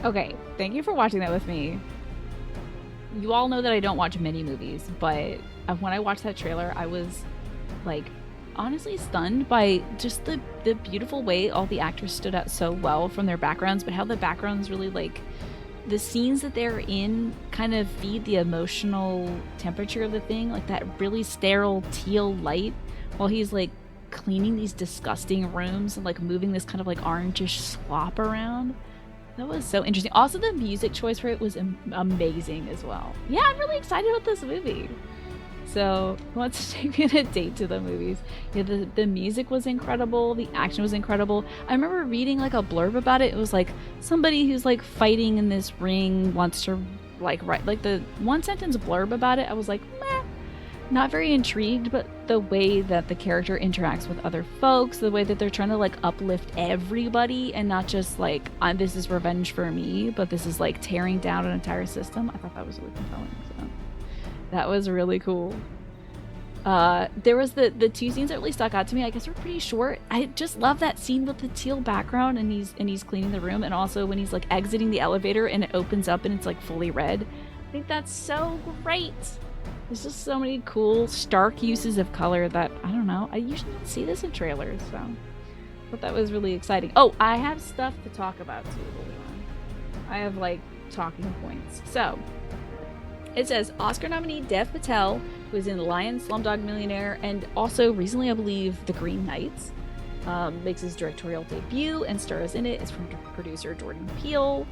Okay, thank you for watching that with me. You all know that I don't watch many movies, but when I watched that trailer, I was like honestly stunned by just the beautiful way all the actors stood out so well from their backgrounds, but how the backgrounds really like the scenes that they're in kind of feed the emotional temperature of the thing, like that really sterile teal light while he's like cleaning these disgusting rooms and like moving this kind of like orangish slop around. That was so interesting. Also, the music choice for it was amazing as well. Yeah, I'm really excited about this movie. So, who wants to take me on a date to the movies? Yeah, the music was incredible. The action was incredible. I remember reading like a blurb about it. It was like somebody who's like fighting in this ring wants to like write like the one sentence blurb about it. I was like, meh. Not very intrigued, but the way that the character interacts with other folks, the way that they're trying to like uplift everybody and not just like this is revenge for me, but this is like tearing down an entire system. I thought that was really compelling. So that was really cool. There was the two scenes that really stuck out to me. I guess they're pretty short. I just love that scene with the teal background and he's cleaning the room, and also when he's like exiting the elevator and it opens up and it's like fully red. I think that's so great. There's just so many cool, stark uses of color that, I don't know, I usually don't see this in trailers, so I thought that was really exciting. Oh, I have stuff to talk about too. Hold on. I have like talking points. So, it says Oscar nominee Dev Patel, who is in The Lion, Slumdog Millionaire, and also recently, I believe, The Green Knights, makes his directorial debut and stars in it. It's from producer Jordan Peele.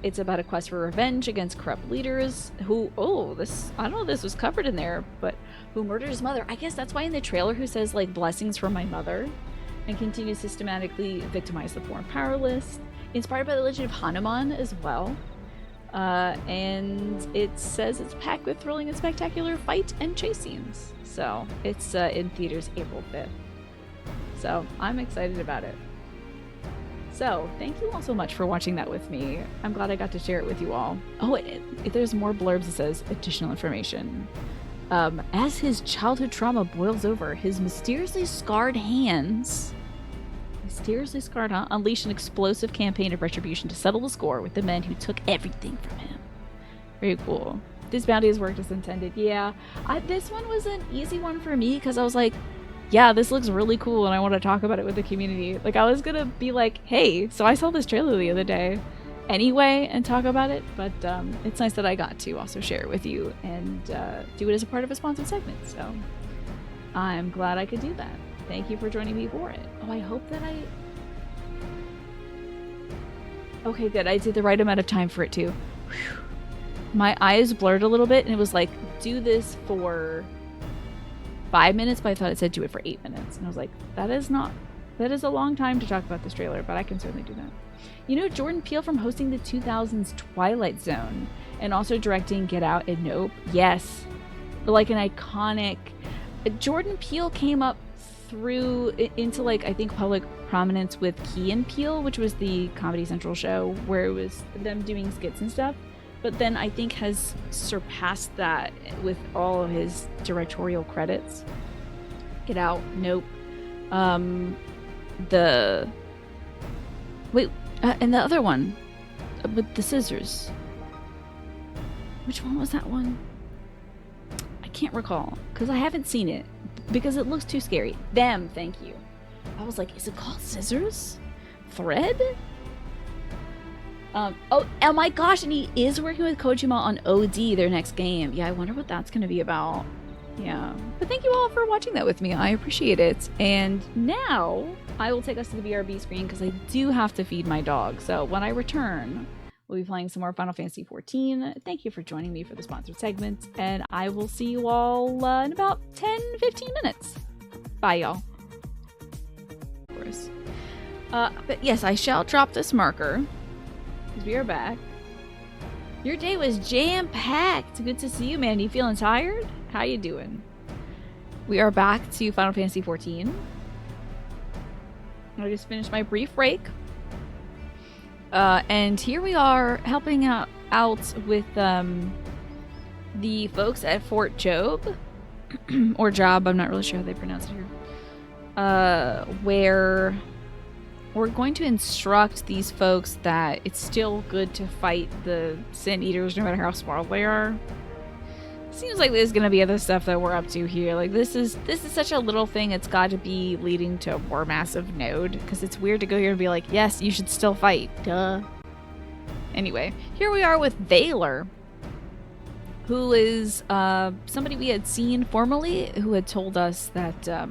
It's about a quest for revenge against corrupt leaders who, I don't know if this was covered in there, but who murdered his mother. I guess that's why in the trailer who says like blessings from my mother. and continue to systematically victimize the poor and powerless. Inspired by the legend of Hanuman as well. And it says it's packed with thrilling and spectacular fight and chase scenes. So it's in theaters April 5th. So I'm excited about it. So thank you all so much for watching that with me. I'm glad I got to share it with you all. Oh, there's more blurbs that says additional information. As his childhood trauma boils over, his mysteriously scarred hands unleash an explosive campaign of retribution to settle the score with the men who took everything from him. Very cool. This bounty has worked as intended. Yeah, this one was an easy one for me because I was like, yeah, this looks really cool and I want to talk about it with the community. Like, I was gonna be like, hey, so I saw this trailer the other day anyway and talk about it, but it's nice that I got to also share it with you and do it as a part of a sponsored segment. So I'm glad I could do that. Thank you for joining me for it. Oh, I hope that okay, good. I did the right amount of time for it too. Whew. My eyes blurred a little bit and it was like, do this for 5 minutes, but I thought it said do it for 8 minutes. And I was like, that is a long time to talk about this trailer, but I can certainly do that. You know, Jordan Peele from hosting the 2000s Twilight Zone and also directing Get Out and Nope. Yes. But like an iconic... Jordan Peele came up through into like, I think, public prominence with Key and Peele, which was the Comedy Central show where it was them doing skits and stuff. But then I think has surpassed that with all of his directorial credits. Get Out, Nope. And the other one with the scissors. Which one was that one? I can't recall because I haven't seen it because it looks too scary. Them, thank you. I was like, is it called Scissors? Thread? Oh my gosh, and he is working with Kojima on OD, their next game. Yeah, I wonder what that's going to be about. Yeah. But thank you all for watching that with me. I appreciate it. And now I will take us to the BRB screen because I do have to feed my dog. So when I return, we'll be playing some more Final Fantasy XIV. Thank you for joining me for the sponsored segment. And I will see you all in about 10-15 minutes. Bye, y'all. Of course. But yes, I shall drop this marker. We are back. Your day was jam-packed. Good to see you, man. You feeling tired? How you doing? We are back to Final Fantasy XIV. I just finished my brief break. And here we are helping out with the folks at Fort Job. Or Job, I'm not really sure how they pronounce it here. Where... we're going to instruct these folks that it's still good to fight the Sin Eaters no matter how small they are. Seems like there's gonna be other stuff that we're up to here. Like this is such a little thing. It's got to be leading to a more massive node because it's weird to go here and be like, yes, you should still fight. Duh. Anyway, here we are with Valor, who is somebody we had seen formerly, who had told us that to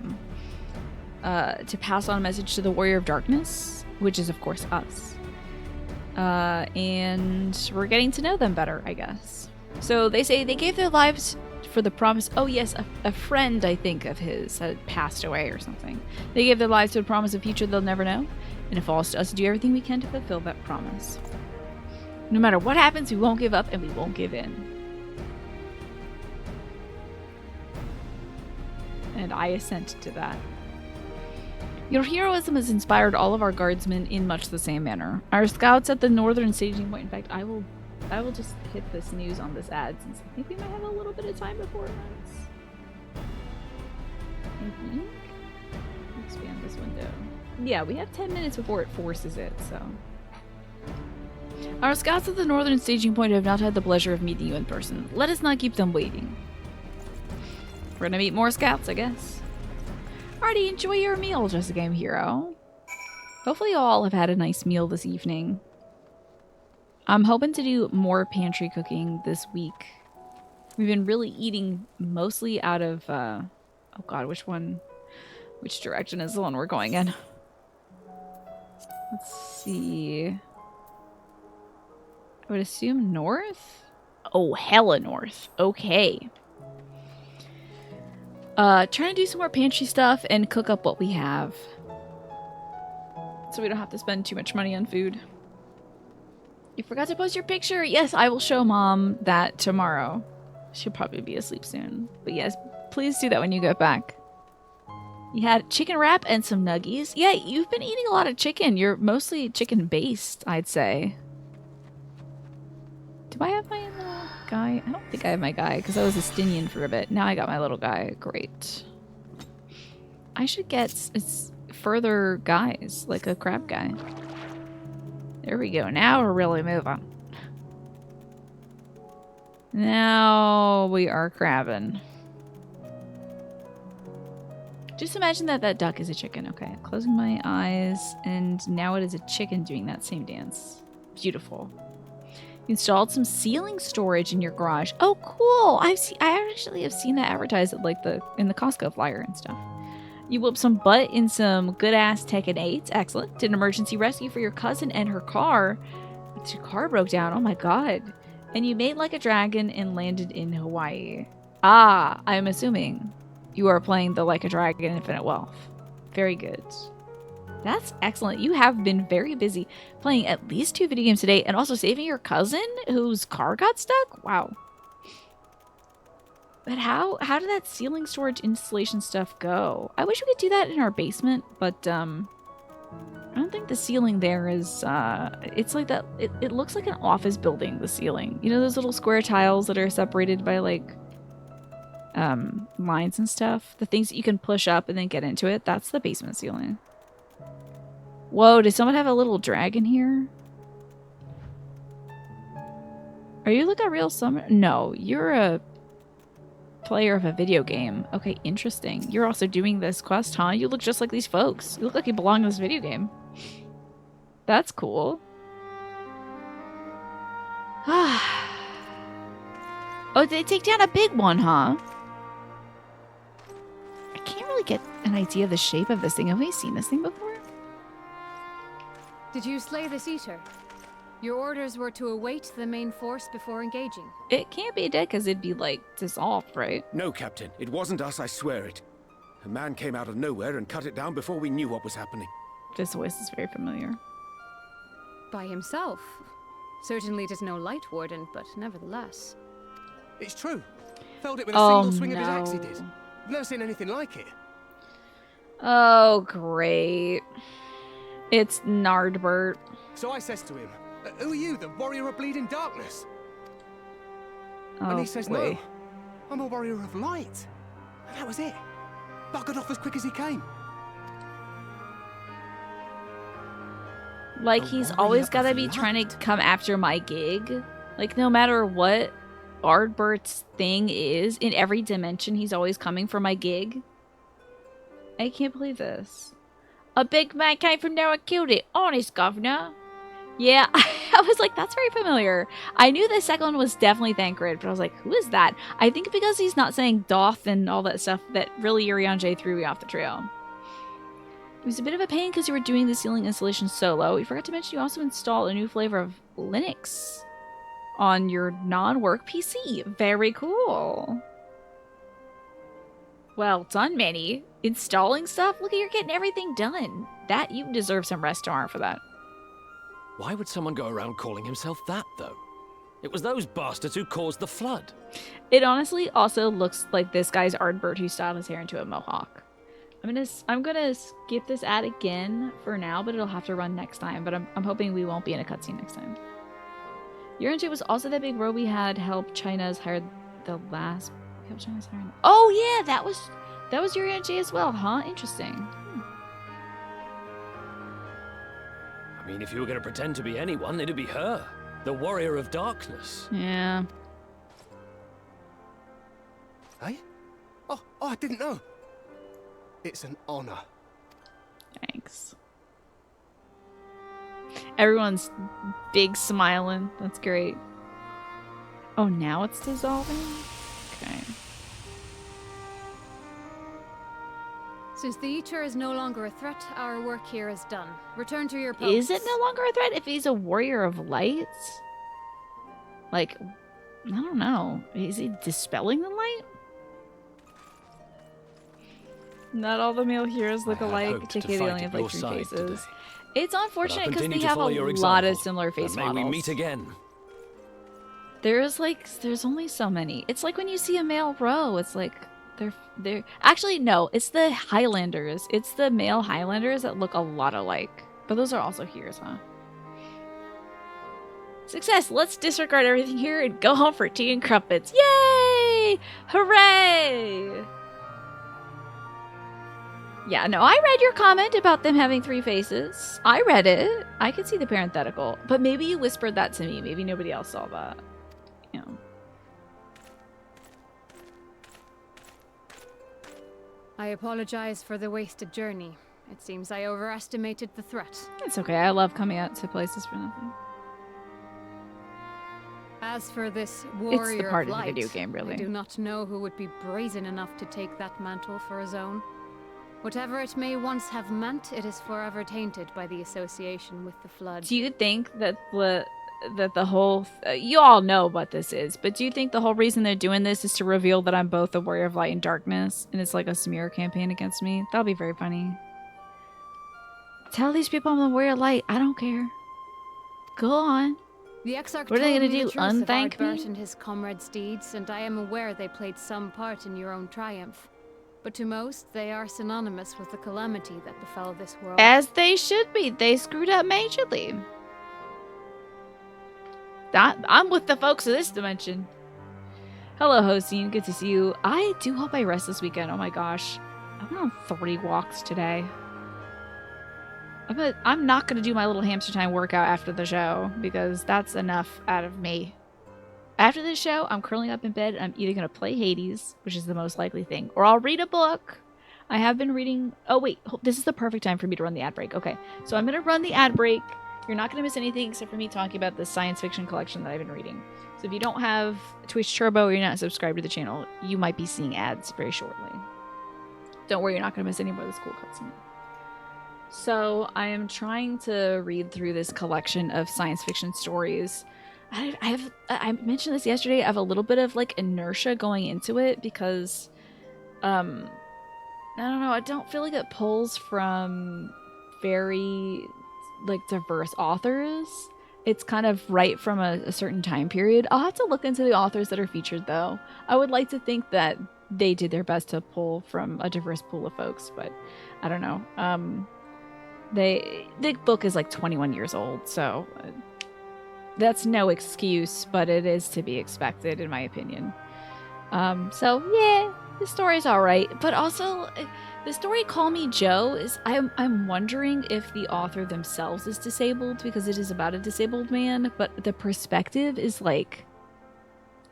pass on a message to the Warrior of Darkness, which is of course us. And we're getting to know them better, I guess. So they say they gave their lives for the promise. Oh yes, a friend, I think, of his had passed away or something. They gave their lives to the promise of a future they'll never know, and it falls to us to do everything we can to fulfill that promise. No matter what happens, we won't give up and we won't give in. And I assent to that. Your heroism has inspired all of our guardsmen in much the same manner. Our scouts at the northern staging point. In fact, I will just hit this news on this ad since I think we might have a little bit of time before it runs. I think. Expand this window. Yeah, we have 10 minutes before it forces it, so. Our scouts at the northern staging point have not had the pleasure of meeting you in person. Let us not keep them waiting. We're gonna meet more scouts, I guess. Alrighty, enjoy your meal, Just a Game Hero. Hopefully you all have had a nice meal this evening. I'm hoping to do more pantry cooking this week. We've been really eating mostly out of, oh god, which direction is the one we're going in? Let's see. I would assume north? Oh, hella north. Okay. Trying to do some more pantry stuff and cook up what we have. so we don't have to spend too much money on food. You forgot to post your picture. Yes, I will show Mom that tomorrow. She'll probably be asleep soon. But yes, please do that when you get back. You had chicken wrap and some nuggies. Yeah, you've been eating a lot of chicken. You're mostly chicken based, I'd say. Do I have my little guy? I don't think I have my guy because I was a Stinian for a bit. Now I got my little guy. Great. I should get further guys, like a crab guy. There we go. Now we're really moving. Now we are crabbing. Just imagine that that duck is a chicken. Okay, closing my eyes, and now it is a chicken doing that same dance. Beautiful. You installed some ceiling storage in your garage. Oh, cool! I actually have seen that advertised at like in the Costco flyer and stuff. You whooped some butt in some good ass Tekken 8s. Excellent. Did an emergency rescue for your cousin and her car. Your car broke down. Oh my god. And you made like a dragon and landed in Hawaii. Ah, I'm assuming you are playing the Like a Dragon Infinite Wealth. Very good. That's excellent. You have been very busy playing at least 2 video games today and also saving your cousin whose car got stuck? Wow. But how did that ceiling storage installation stuff go? I wish we could do that in our basement, but I don't think the ceiling there is it's like that it looks like an office building, the ceiling. You know those little square tiles that are separated by like lines and stuff? The things that you can push up and then get into it, that's the basement ceiling. Whoa, did someone have a little dragon here? Are you like a real summoner? No, you're a player of a video game. Okay, interesting. You're also doing this quest, huh? You look just like these folks. You look like you belong in this video game. That's cool. Oh, they take down a big one, huh? I can't really get an idea of the shape of this thing. Have we seen this thing before? Did you slay this eater? Your orders were to await the main force before engaging. It can't be dead because it'd be, like, dissolved, right? No, Captain. It wasn't us, I swear it. A man came out of nowhere and cut it down before we knew what was happening. This voice is very familiar. By himself. Certainly it is no light warden, but nevertheless. It's true. Felled it with a single swing of his axe, he did. I've never seen anything like it. Oh, great. It's Nardbert. So I says to him, who are you, the warrior of bleeding darkness? Oh, and he says, boy. no, I'm a warrior of light. And that was it. Buggered off as quick as he came. Like, he's always gotta be trying to come after my gig. Like, no matter what Ardbert's thing is, in every dimension, he's always coming for my gig. I can't believe this. A big man came from there and killed it. Honest, governor. Yeah, I was like, that's very familiar. I knew the second one was definitely Thancred, but I was like, who is that? I think because he's not saying Doth and all that stuff that really Urianger threw me off the trail. It was a bit of a pain because you were doing the ceiling installation solo. We forgot to mention you also installed a new flavor of Linux on your non-work PC. Very cool. Well done, Manny. Installing stuff? Look at you're getting everything done. That you deserve some rest tomorrow for that. Why would someone go around calling himself that, though? It was those bastards who caused the flood. It honestly also looks like this guy's Ardbert who styled his hair into a mohawk. I'm gonna skip this ad again for now, but it'll have to run next time. But I'm hoping we won't be in a cutscene next time. Urianger was also that big bro we had help China's hired the last. Help China's hired. Oh yeah, that was Urianger as well, huh? Interesting. I mean, if you were going to pretend to be anyone, it'd be her. The warrior of darkness. Yeah. Hey? Oh, I didn't know. It's an honor. Thanks. Everyone's big smiling. That's great. Oh, now it's dissolving? Okay. Since the Eater is no longer a threat, our work here is done. Return to your posts. Is it no longer a threat if he's a warrior of light? Like, I don't know. Is he dispelling the light? Not all the male heroes look I had alike. hoped to JK, they fight only at have like your 3 side faces. today. It's But I'll unfortunate because continue they to have a follow your lot of example, similar face and may models. we meet again. There's only so many. It's like when you see a male row, it's like they're actually no, it's the Highlanders. It's the male Highlanders that look a lot alike. But those are also heroes, huh? Success! Let's disregard everything here and go home for tea and crumpets. Yay! Hooray! Yeah, no, I read your comment about them having 3 faces. I read it. I could see the parenthetical. But maybe you whispered that to me. Maybe nobody else saw that. You know. I apologize for the wasted journey. It seems I overestimated the threat. It's okay. I love coming out to places for nothing. As for this warrior It's the part of of the light, video game, really. I do not know who would be brazen enough to take that mantle for his own. Whatever it may once have meant, it is forever tainted by the association with the Flood. Do you think that the whole you all know what this is, but do you think the whole reason they're doing this is to reveal that I'm both a warrior of light and darkness, and it's like a smear campaign against me? That'll be very funny. Tell these people I'm the warrior of light. I don't care. Go on. The Exarch What are they told gonna me do? the truth of Unthank me? Ardbert and his comrades' deeds, and I am aware they played some part in your own triumph. But to most, they are synonymous with the calamity that befell this world. As they should be. They screwed up majorly. I'm with the folks of this dimension. Hello, Hosteen. Good to see you. I do hope I rest this weekend. Oh my gosh. I went on 3 walks today. I'm not going to do my little hamster time workout after the show because that's enough out of me. After this show, I'm curling up in bed and I'm either going to play Hades, which is the most likely thing, or I'll read a book. I have been reading... Oh, wait. This is the perfect time for me to run the ad break. Okay, so I'm going to run the ad break. You're not going to miss anything except for me talking about the science fiction collection that I've been reading. So if you don't have Twitch Turbo or you're not subscribed to the channel, you might be seeing ads very shortly. Don't worry, you're not going to miss any more of this cool cutscene. So I am trying to read through this collection of science fiction stories. I mentioned this yesterday. I have a little bit of like inertia going into it because I don't know, I don't feel like it pulls from very like diverse authors. It's kind of right from a certain time period. I'll have to look into the authors that are featured though. I would like to think that they did their best to pull from a diverse pool of folks, but I don't know. The book is like 21 years old, so that's no excuse, but it is to be expected in my opinion. So yeah, the story's all right, but also the story Call Me Joe is I'm wondering if the author themselves is disabled because it is about a disabled man, but the perspective is like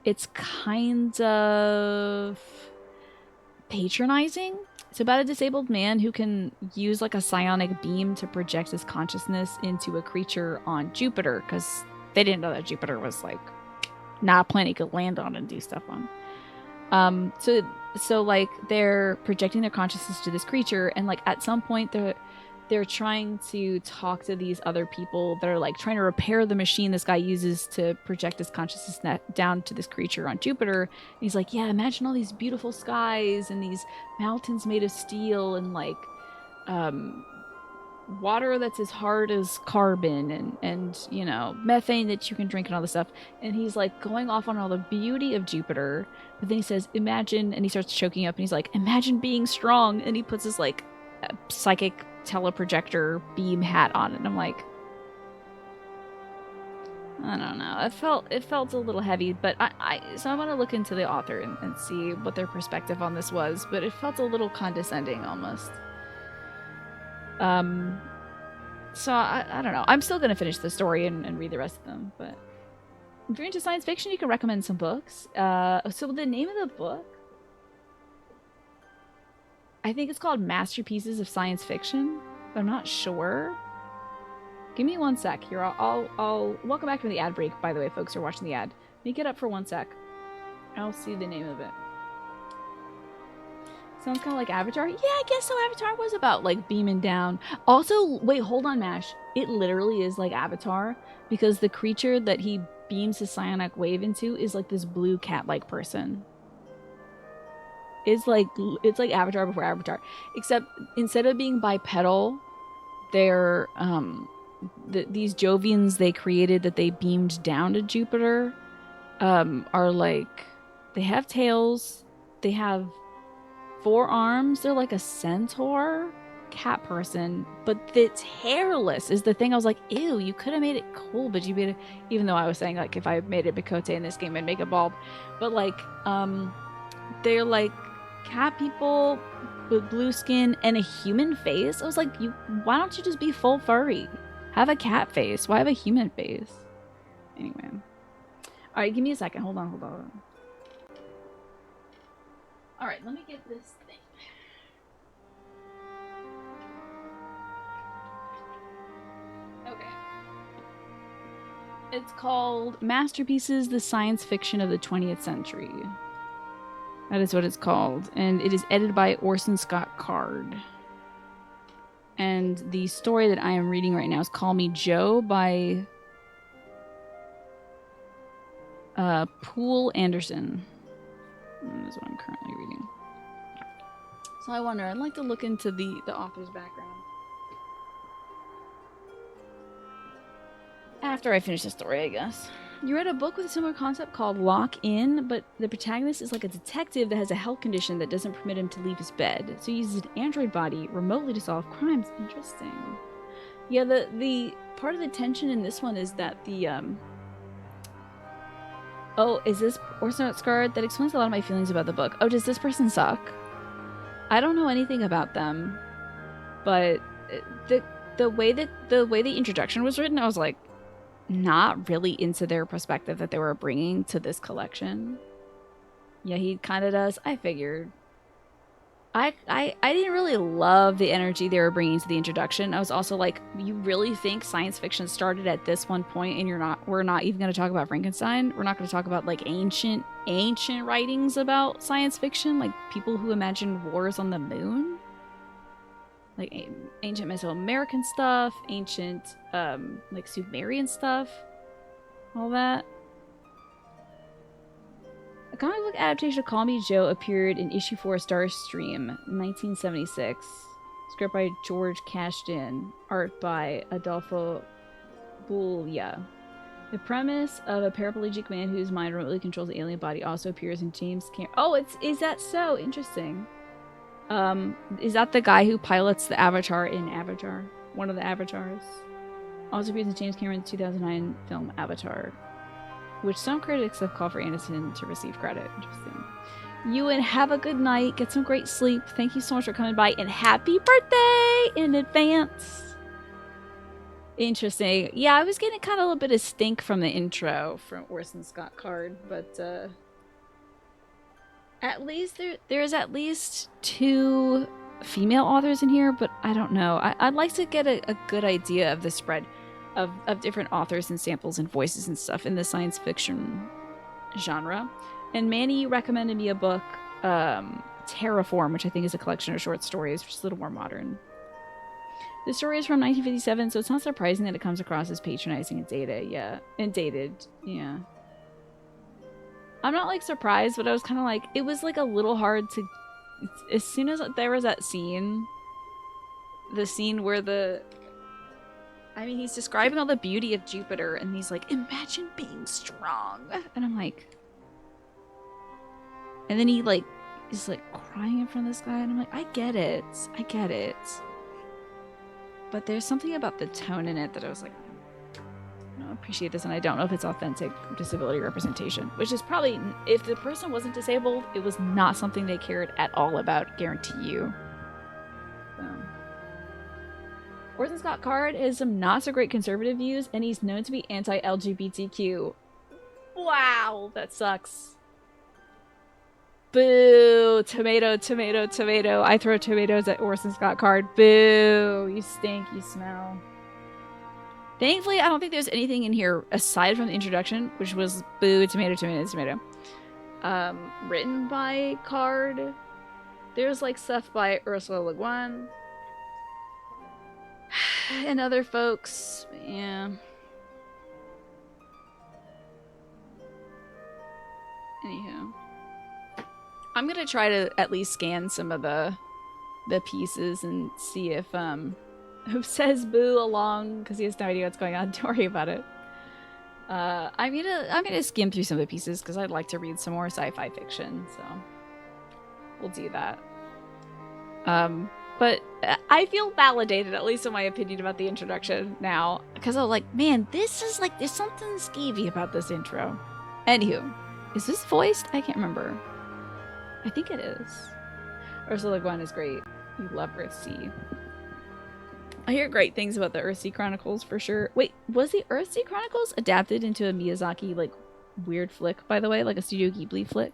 it's kind of patronizing. It's about a disabled man who can use like a psionic beam to project his consciousness into a creature on Jupiter because they didn't know that Jupiter was like not a planet you could land on and do stuff on. So like they're projecting their consciousness to this creature, and like at some point they're trying to talk to these other people that are like trying to repair the machine this guy uses to project his consciousness down to this creature on Jupiter. And he's like, yeah, imagine all these beautiful skies and these mountains made of steel and like water that's as hard as carbon and you know, methane that you can drink and all this stuff. And he's like going off on all the beauty of Jupiter, but then he says, imagine, and he starts choking up and he's like, imagine being strong, and he puts his like psychic teleprojector beam hat on, and I'm like, I don't know, it felt a little heavy, but so I'm gonna look into the author and see what their perspective on this was, but it felt a little condescending almost. So I don't know. I'm still gonna finish the story and read the rest of them, but if you're into science fiction, you can recommend some books. So the name of the book, I think it's called Masterpieces of Science Fiction, but I'm not sure. Give me 1 sec here. I'll welcome back from the ad break, by the way, folks who are watching the ad. Let me get up for 1 sec. I'll see the name of it. Sounds kind of like Avatar. Yeah, I guess so. Avatar was about like beaming down. Also, wait, hold on, Mash. It literally is like Avatar because the creature that he beams his psionic wave into is like this blue cat-like person. It's like Avatar before Avatar, except instead of being bipedal, they're these Jovians they created that they beamed down to Jupiter are like they have tails, they have 4 arms, they're like a centaur cat person, but it's hairless is the thing. I was like, ew, you could have made it cool, but you made it, even though I was saying like if I made it Bakote in this game I'd make it bald, but like they're like cat people with blue skin and a human face. I was like, why don't you just be full furry? Have a cat face. Why have a human face? Anyway. Alright, give me a second. Hold on. Alright, let me get this thing. Okay. It's called Masterpieces, the Science Fiction of the 20th Century. That is what it's called. And it is edited by Orson Scott Card. And the story that I am reading right now is Call Me Joe by Poole Anderson. That is what I'm currently reading. So I wonder, I'd like to look into the author's background. After I finish the story, I guess. You read a book with a similar concept called Lock In, but the protagonist is like a detective that has a health condition that doesn't permit him to leave his bed. So he uses an android body remotely to solve crimes. Interesting. Yeah, the part of the tension in this one is that the oh, is this Orson Scarred? That explains a lot of my feelings about the book. Oh, does this person suck? I don't know anything about them, but the way the introduction was written, I was like, not really into their perspective that they were bringing to this collection. Yeah, he kind of does. I figured. I didn't really love the energy they were bringing to the introduction. I was also like, you really think science fiction started at this one point and we're not even going to talk about Frankenstein? We're not going to talk about like ancient writings about science fiction, like people who imagined wars on the moon? Like ancient Mesoamerican stuff, ancient like Sumerian stuff, all that. A comic book adaptation of Call Me Joe appeared in issue 4 Starstream, 1976. Script by George Cashton, art by Adolfo Bulla. The premise of a paraplegic man whose mind remotely controls the alien body also appears in James Cameron. Oh, is that so interesting? Is that the guy who pilots the Avatar in Avatar? One of the Avatars. Also appears in James Cameron's 2009 film Avatar, which some critics have called for Anderson to receive credit. Interesting. Ewan, have a good night. Get some great sleep. Thank you so much for coming by, and happy birthday in advance. Interesting. Yeah, I was getting kind of a little bit of stink from the intro from Orson Scott Card, but at least there's at least 2 female authors in here, but I don't know. I'd like to get a good idea of the spread of different authors and samples and voices and stuff in the science fiction genre. And Manny recommended me a book, Terraform, which I think is a collection of short stories, which is a little more modern. The story is from 1957, so it's not surprising that it comes across as patronizing and dated. Yeah. I'm not like surprised, but I was kind of like, it was like a little hard to, as soon as there was that scene, the scene where he's describing all the beauty of Jupiter and he's like, imagine being strong. And I'm like, and then he like, is like crying in front of this guy and I'm like, I get it. But there's something about the tone in it that I was like, I don't appreciate this, and I don't know if it's authentic disability representation, which is probably, if the person wasn't disabled, it was not something they cared at all about, guarantee you. So. Orson Scott Card has some not so great conservative views, and he's known to be anti-LGBTQ. Wow, that sucks. Boo! Tomato, tomato, tomato. I throw tomatoes at Orson Scott Card. Boo! You stink, you smell. Thankfully, I don't think there's anything in here aside from the introduction, which was boo, tomato, tomato, tomato. Written by Card. There's like stuff by Ursula Le Guin. And other folks. Yeah. Anywho. I'm gonna try to at least scan some of the pieces and see if who says boo along because he has no idea what's going on. Don't worry about it. I'm gonna skim through some of the pieces because I'd like to read some more sci-fi fiction, so we'll do that. But I feel validated, at least in my opinion, about the introduction now, because I'm like, man, this is like, there's something skeevy about this intro. Anywho, is this voiced? I can't remember. I think it is. Ursula Le Guin is great. We love Earthsea. I hear great things about the Earthsea Chronicles for sure. Wait, was the Earthsea Chronicles adapted into a Miyazaki, like, weird flick, by the way? Like a Studio Ghibli flick?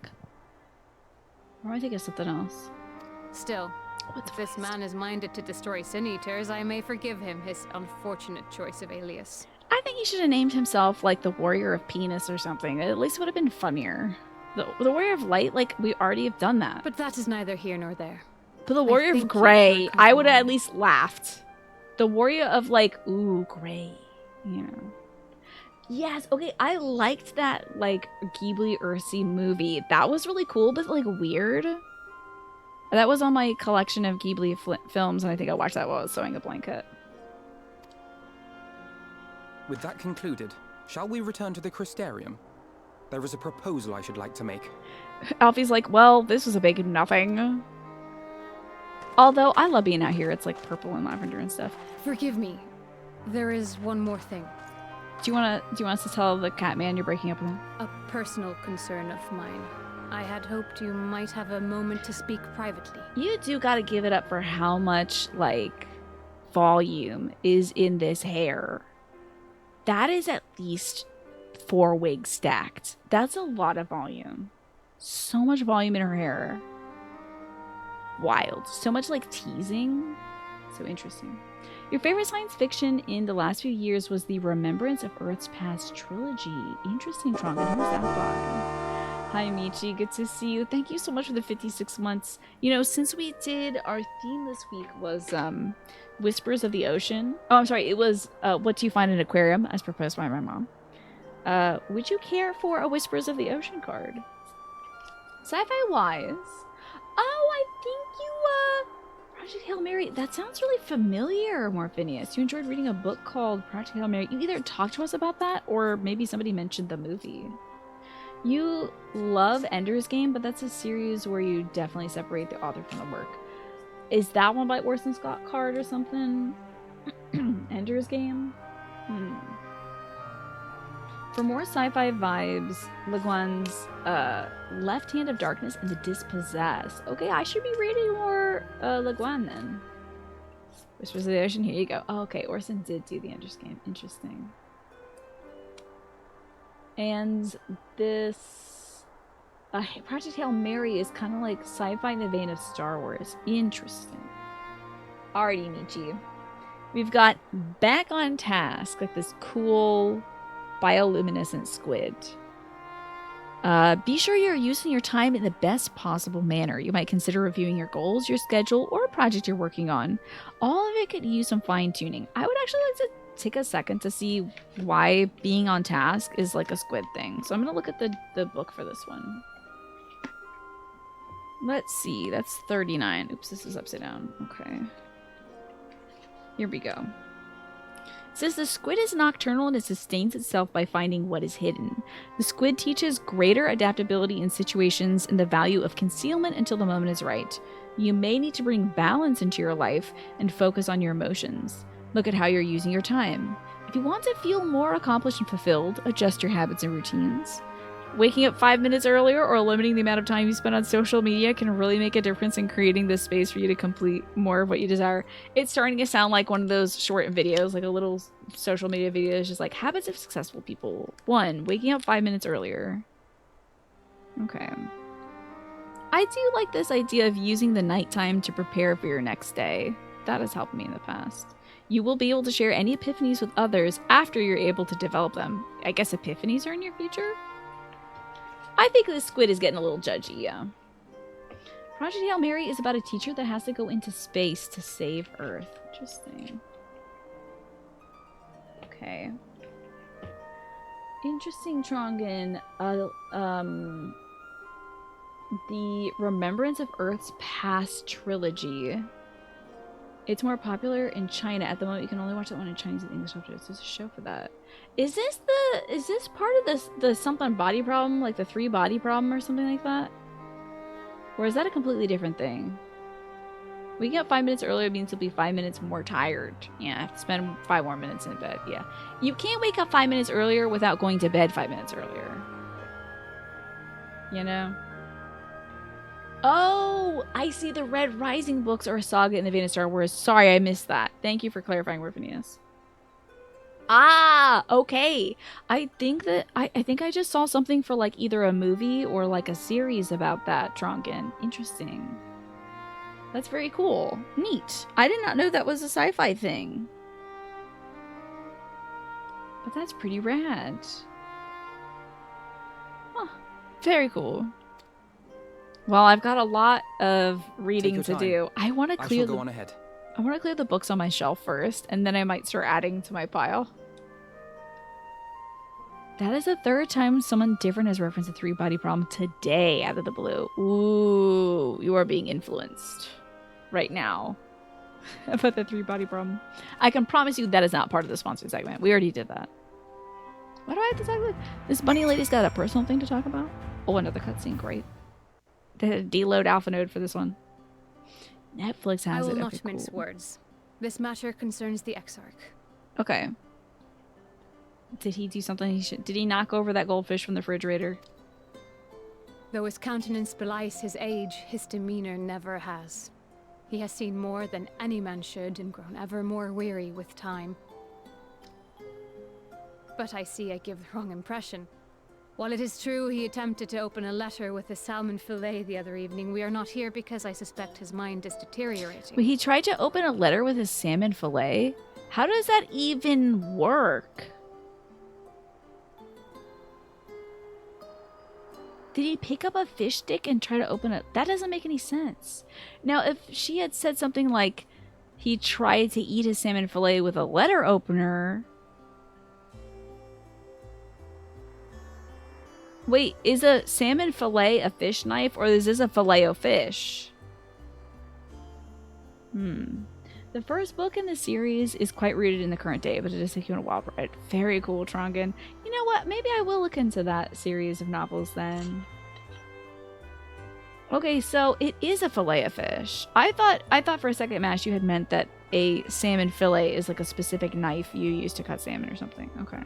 Or am I thinking of something else? Still, if this man is minded to destroy Sin Eaters, I may forgive him his unfortunate choice of alias. I think he should have named himself, like, the Warrior of Penis or something. At least it would have been funnier. The Warrior of Light, like, we already have done that. But that is neither here nor there. But the Warrior of Grey, I would have at least laughed. The Warrior of, like, ooh, Grey. You know. Yes, okay, I liked that, like, Ghibli Earthsea movie. That was really cool, but, like, weird. That was on my collection of Ghibli films, and I think I watched that while I was sewing a blanket. With that concluded, shall we return to the Crystarium? There is a proposal I should like to make. Alfie's like, well, this was a big nothing. Although, I love being out here. It's like purple and lavender and stuff. Forgive me. There is one more thing. Do you want us to tell the cat man you're breaking up with him? A personal concern of mine. I had hoped you might have a moment to speak privately. You do gotta give it up for how much, like, volume is in this hair. That is at least 4 wigs stacked. That's a lot of volume. So much volume in her hair. Wild. So much, like, teasing. So interesting. Your favorite science fiction in the last few years was the Remembrance of Earth's Past trilogy. Interesting, Trongan. Who's that by? Hi, Michi. Good to see you. Thank you so much for the 56 months. You know, since we did, our theme this week was Whispers of the Ocean. Oh, I'm sorry. It was What Do You Find in an Aquarium, as proposed by my mom. Would you care for a Whispers of the Ocean card? Sci-fi wise. Oh, I think you, Project Hail Mary. That sounds really familiar, Morphinius. You enjoyed reading a book called Project Hail Mary. You either talked to us about that, or maybe somebody mentioned the movie. You love Ender's Game, but that's a series where you definitely separate the author from the work. Is that one by Orson Scott Card or something? Ender's Game? For more sci-fi vibes, Le Guin's Left Hand of Darkness and The Dispossessed. Okay, I should be reading more Le Guin then. Whispers of the Ocean, here you go. Oh, okay, Orson did do the Ender's Game. Interesting. And this Project Hail Mary is kind of like sci-fi in the vein of Star Wars. Interesting. Alrighty, Michi. We've got Back on Task, like this cool bioluminescent squid. Be sure you're using your time in the best possible manner. You might consider reviewing your goals, your schedule, or a project you're working on. All of it could use some fine-tuning. I would actually like to take a second to see why being on task is like a squid thing. So I'm gonna look at the book for this one. Let's see, that's 39. Oops, this is upside down. Okay. Here we go. It says the squid is nocturnal and it sustains itself by finding what is hidden. The squid teaches greater adaptability in situations and the value of concealment until the moment is right. You may need to bring balance into your life and focus on your emotions. Look at how you're using your time. If you want to feel more accomplished and fulfilled, adjust your habits and routines. Waking up 5 minutes earlier or limiting the amount of time you spend on social media can really make a difference in creating the space for you to complete more of what you desire. It's starting to sound like one of those short videos, like a little social media video. It's just like, habits of successful people. 1, waking up 5 minutes earlier. Okay. I do like this idea of using the nighttime to prepare for your next day. That has helped me in the past. You will be able to share any epiphanies with others after you're able to develop them. I guess epiphanies are in your future? I think this squid is getting a little judgy, yeah. Project Hail Mary is about a teacher that has to go into space to save Earth. Interesting. Okay. Interesting, Trongan. the Remembrance of Earth's Past trilogy. It's more popular in China at the moment. You can only watch that one in Chinese and English subtitles. There's a show for that. Is this part of the something body problem, like the 3 body problem or something like that? Or is that a completely different thing? Waking up 5 minutes earlier means you'll be 5 minutes more tired. Yeah, I have to spend 5 more minutes in bed. Yeah. You can't wake up 5 minutes earlier without going to bed 5 minutes earlier. You know? Oh, I see. The Red Rising books are a saga in the vein of Star Wars. Sorry, I missed that. Thank you for clarifying, Orphanius. Ah, okay. I think I just saw something for like either a movie or like a series about that, Tronkin. Interesting. That's very cool. Neat. I did not know that was a sci-fi thing. But that's pretty rad. Huh. Very cool. Well, I've got a lot of reading to do. I want to clear go on ahead. I want to clear the books on my shelf first, and then I might start adding to my pile. That is the 3rd time someone different has referenced a 3 body problem today out of the blue. Ooh, you are being influenced right now about the 3 body problem. I can promise you that is not part of the sponsored segment. We already did that. Why do I have to talk about this? Bunny lady's got a personal thing to talk about? Oh, another cutscene. Great. They had a deload alpha node for this one. Netflix has it. I will Okay, not mince cool. words. This matter concerns the Exarch. Okay. Did he do something he should? Did he knock over that goldfish from the refrigerator? Though his countenance belies his age, his demeanor never has. He has seen more than any man should and grown ever more weary with time. But I see I give the wrong impression. While it is true he attempted to open a letter with a salmon fillet the other evening, we are not here because I suspect his mind is deteriorating. Wait, he tried to open a letter with his salmon fillet? How does that even work? Did he pick up a fish stick and try to open it? That doesn't make any sense. Now, if she had said something like he tried to eat his salmon fillet with a letter opener... Wait, is a salmon fillet a fish knife, or is this a filet-o-fish? The first book in the series is quite rooted in the current day, but it is taking a wild ride. Very cool, Trongan. You know what? Maybe I will look into that series of novels then. Okay, so it is a filet-o-fish. I thought for a second, Mash, you had meant that a salmon fillet is like a specific knife you use to cut salmon or something. Okay.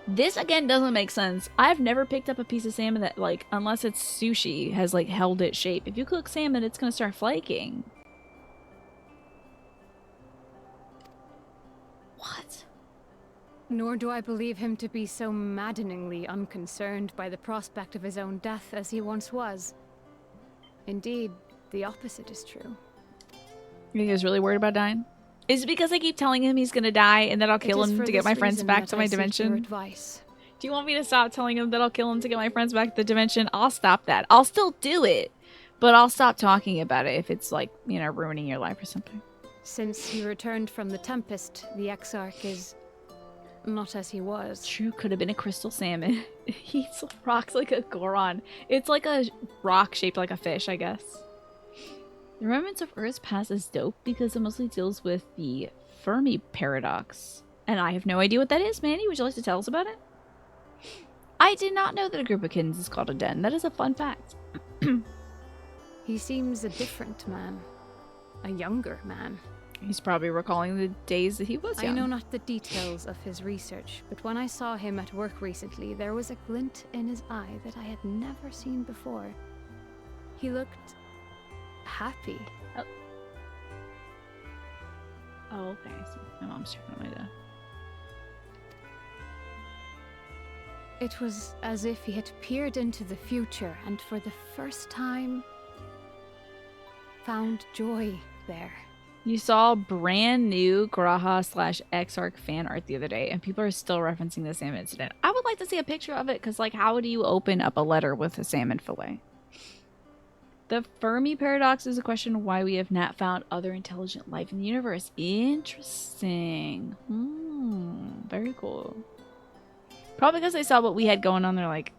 This, again, doesn't make sense. I've never picked up a piece of salmon that, like, unless it's sushi, has, like, held its shape. If you cook salmon, it's gonna start flaking. What? Nor do I believe him to be so maddeningly unconcerned by the prospect of his own death as he once was. Indeed, the opposite is true. You think he was really worried about dying? Is it because I keep telling him he's gonna die and that I'll kill him to get my friends back to my dimension? Do you want me to stop telling him that I'll kill him to get my friends back to the dimension? I'll stop that. I'll still do it, but I'll stop talking about it if it's like, you know, ruining your life or something. Since he returned from the Tempest, the Exarch is not as he was. True, could have been a crystal salmon. He eats rocks like a Goron. It's like a rock shaped like a fish, I guess. The Remnants of Earth's Past is dope because it mostly deals with the Fermi paradox. And I have no idea what that is, Manny. Would you like to tell us about it? I did not know that a group of kittens is called a den. That is a fun fact. He seems a different man. A younger man. He's probably recalling the days that he was young. I know not the details of his research, but when I saw him at work recently, there was a glint in his eye that I had never seen before. He looked happy. Oh, okay. So my mom's checking on my dad. It was as if he had peered into the future and for the first time found joy there. You saw brand new Graha/Exarch fan art the other day, and people are still referencing the salmon incident. I would like to see a picture of it, because, like, how do you open up a letter with a salmon fillet? The Fermi paradox is a question of why we have not found other intelligent life in the universe. Interesting. Very cool. Probably because they saw what we had going on. They're like,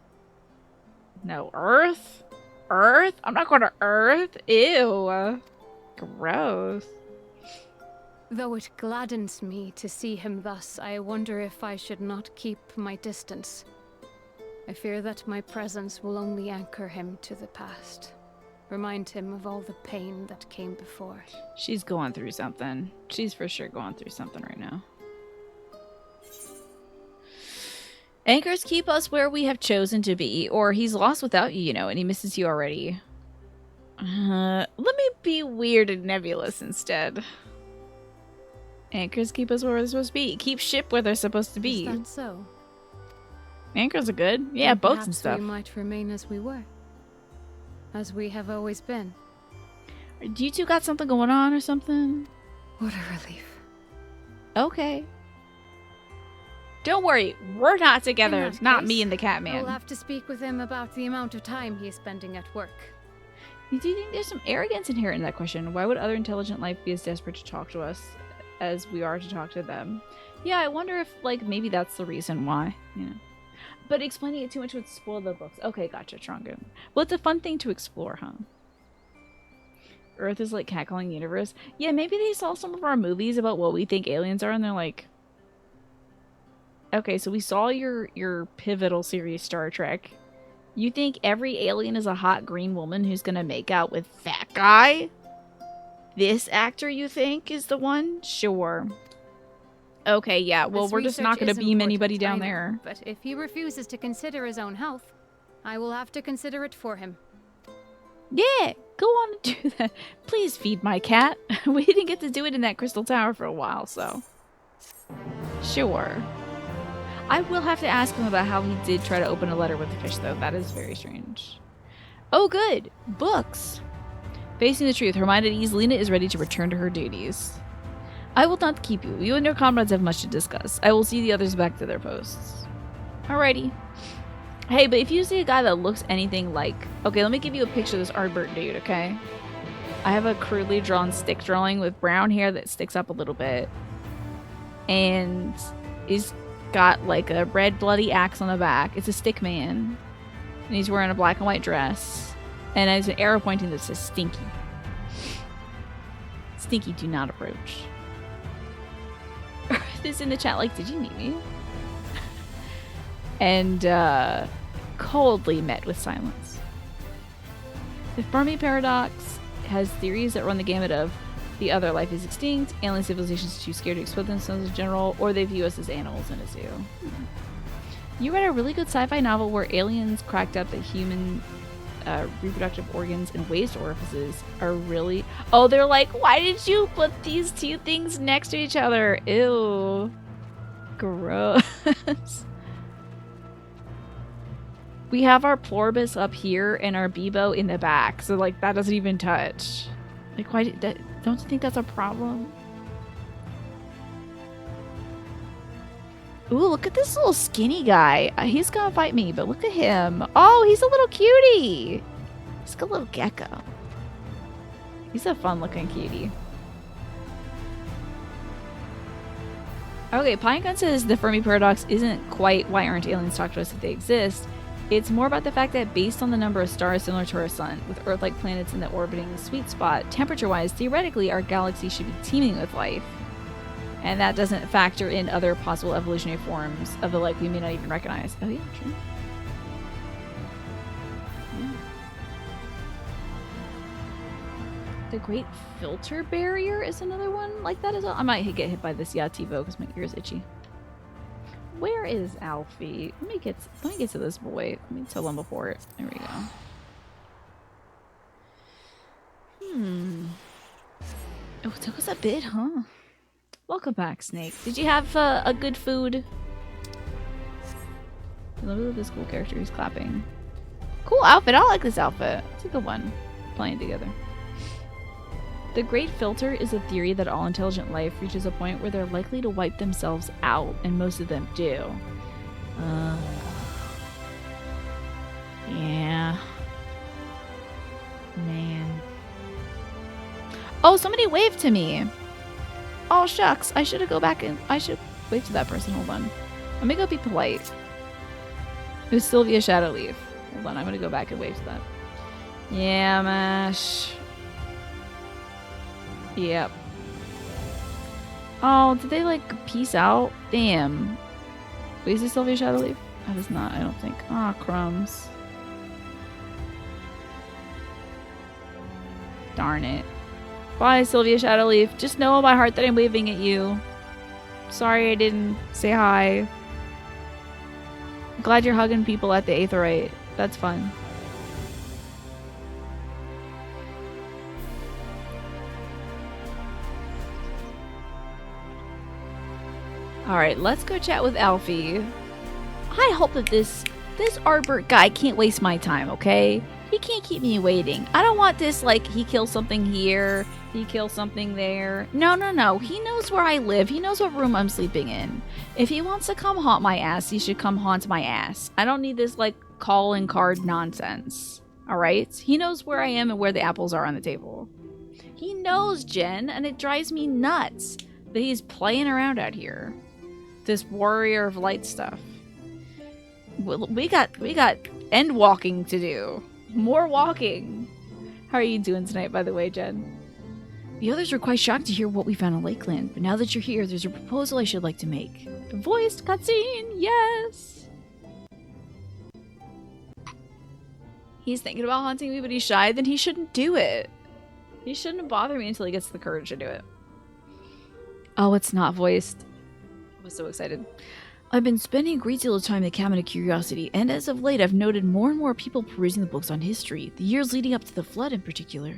No, Earth? Earth? I'm not going to Earth. Ew. Gross. Though it gladdens me to see him thus, I wonder if I should not keep my distance. I fear that my presence will only anchor him to the past. Remind him of all the pain that came before. She's going through something. She's for sure going through something right now. Anchors keep us where we have chosen to be, or he's lost without you, you know, and he misses you already. Let me be weird and nebulous instead. Anchors keep us where they're supposed to be. Keep ship where they're supposed to be. Is that so? Anchors are good. Yeah, Then boats and perhaps stuff. we might remain as we were. As we have always been. Do you two got something going on or something? What a relief. Okay. Don't worry, we're not together. In that Not case, me and the Catman. I'll have to speak with him about the amount of time he is spending at work. Do you think there's some arrogance inherent in that question? Why would other intelligent life be as desperate to talk to us as we are to talk to them? Yeah, I wonder if, like, maybe that's the reason why, you know. But explaining it too much would spoil the books. Okay, gotcha, Trongo. Well, it's a fun thing to explore, huh? Earth is like cackling universe. Yeah, maybe they saw some of our movies about what we think aliens are, and they're like, okay, so we saw your pivotal series, Star Trek. You think every alien is a hot green woman who's gonna make out with that guy? This actor, you think, is the one? Sure. Okay, yeah, well, This we're just not research gonna is beam anybody important, down I know, there. But if he refuses to consider his own health, I will have to consider it for him. Yeah, go on and do that. Please feed my cat. We didn't get to do it in that crystal tower for a while, so. Sure. I will have to ask him about how he did try to open a letter with the fish, though. That is very strange. Oh, good. Books. Facing the truth. Her mind at ease, Lena is ready to return to her duties. I will not keep you. You and your comrades have much to discuss. I will see the others back to their posts. Alrighty. Hey, but if you see a guy that looks anything like... Okay, let me give you a picture of this Ardbert dude, okay? I have a crudely drawn stick drawing with brown hair that sticks up a little bit. And he's got like a red bloody axe on the back. It's a stick man. And he's wearing a black and white dress. And there's an arrow pointing that says Stinky. Stinky, do not approach. Earth is in the chat like, did you meet me? And coldly met with silence. The Fermi paradox has theories that run the gamut of the other life is extinct, alien civilizations are too scared to expose themselves in general, or they view us as animals in a zoo. You read a really good sci-fi novel where aliens cracked up that human reproductive organs and waste orifices are really... Oh, they're like, why did you put these two things next to each other? Ew. Gross. We have our Ploribus up here and our Bebo in the back, so like that doesn't even touch. Like, why don't you think that's a problem? Ooh, look at this little skinny guy. He's gonna fight me, but look at him. Oh, he's a little cutie. He's like a little gecko. He's a fun-looking cutie. Okay, Pinegun says the Fermi paradox isn't quite why aren't aliens talk to us if they exist. It's more about the fact that based on the number of stars similar to our sun, with Earth-like planets in the orbiting sweet spot, temperature-wise, theoretically, our galaxy should be teeming with life. And that doesn't factor in other possible evolutionary forms of the like we may not even recognize. Oh yeah, true. Yeah. The Great Filter Barrier is another one like that as well. I might get hit by this Yativo because my ear is itchy. Where is Alfie? Let me get to this boy. Let me tell him before it. There we go. Oh, it took us a bit, huh? Welcome back, Snake. Did you have a good food? Look at this cool character who's clapping. Cool outfit. I like this outfit. It's a good one. Playing together. The Great Filter is a theory that all intelligent life reaches a point where they're likely to wipe themselves out, and most of them do. Yeah. Man. Oh, somebody waved to me. Oh, shucks. I should go back and I should wave to that person. Hold on. Let me go be polite. It was Sylvia Shadowleaf. Hold on, I'm gonna go back and wave to that. Yeah, Mash. Yep. Oh, did they like peace out? Damn. Wait, is this Sylvia Shadowleaf? That is not, I don't think. Ah, crumbs. Darn it. Bye, Sylvia Shadowleaf. Just know in my heart that I'm waving at you. Sorry I didn't say hi. I'm glad you're hugging people at the Aetheryte. That's fun. Alright, let's go chat with Alfie. I hope that this Ardbert guy can't waste my time, okay? He can't keep me waiting. I don't want this, like, he kills something here, he kills something there. No, no, no. He knows where I live. He knows what room I'm sleeping in. If he wants to come haunt my ass, he should come haunt my ass. I don't need this, like, calling card nonsense. Alright? He knows where I am and where the apples are on the table. He knows, Jen, and it drives me nuts that he's playing around out here. This Warrior of Light stuff. We got end walking to do. More walking. How are you doing tonight, by the way, Jen? The others were quite shocked to hear what we found in Lakeland, but now that you're here, there's a proposal I should like to make. The voiced cutscene, yes! He's thinking about haunting me, but he's shy, then he shouldn't do it. He shouldn't bother me until he gets the courage to do it. Oh, it's not voiced. I was so excited. I've been spending a great deal of time in the Cabinet of Curiosity, and as of late I've noted more and more people perusing the books on history, the years leading up to the Flood in particular.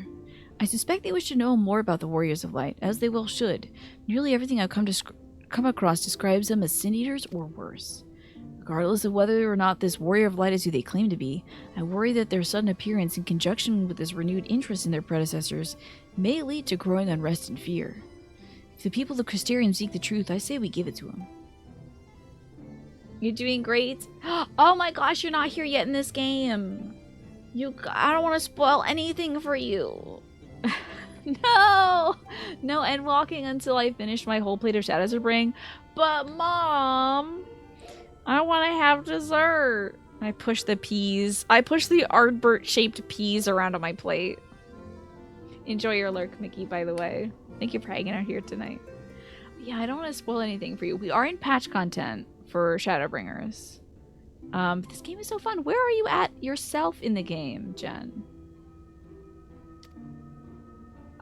I suspect they wish to know more about the Warriors of Light, as they well should. Nearly everything I've come across describes them as sin-eaters or worse. Regardless of whether or not this Warrior of Light is who they claim to be, I worry that their sudden appearance in conjunction with this renewed interest in their predecessors may lead to growing unrest and fear. If the people of Crystarium seek the truth, I say we give it to them. You're doing great. Oh my gosh, you're not here yet in this game. I don't want to spoil anything for you. No! No end walking until I finish my whole plate of Shadows of Bring. But Mom, I want to have dessert. I push the peas. I push the Ardbert shaped peas around on my plate. Enjoy your lurk, Mickey, by the way. Thank you for hanging out here tonight. Yeah, I don't want to spoil anything for you. We are in patch content for Shadowbringers. But this game is so fun. Where are you at yourself in the game, Jen?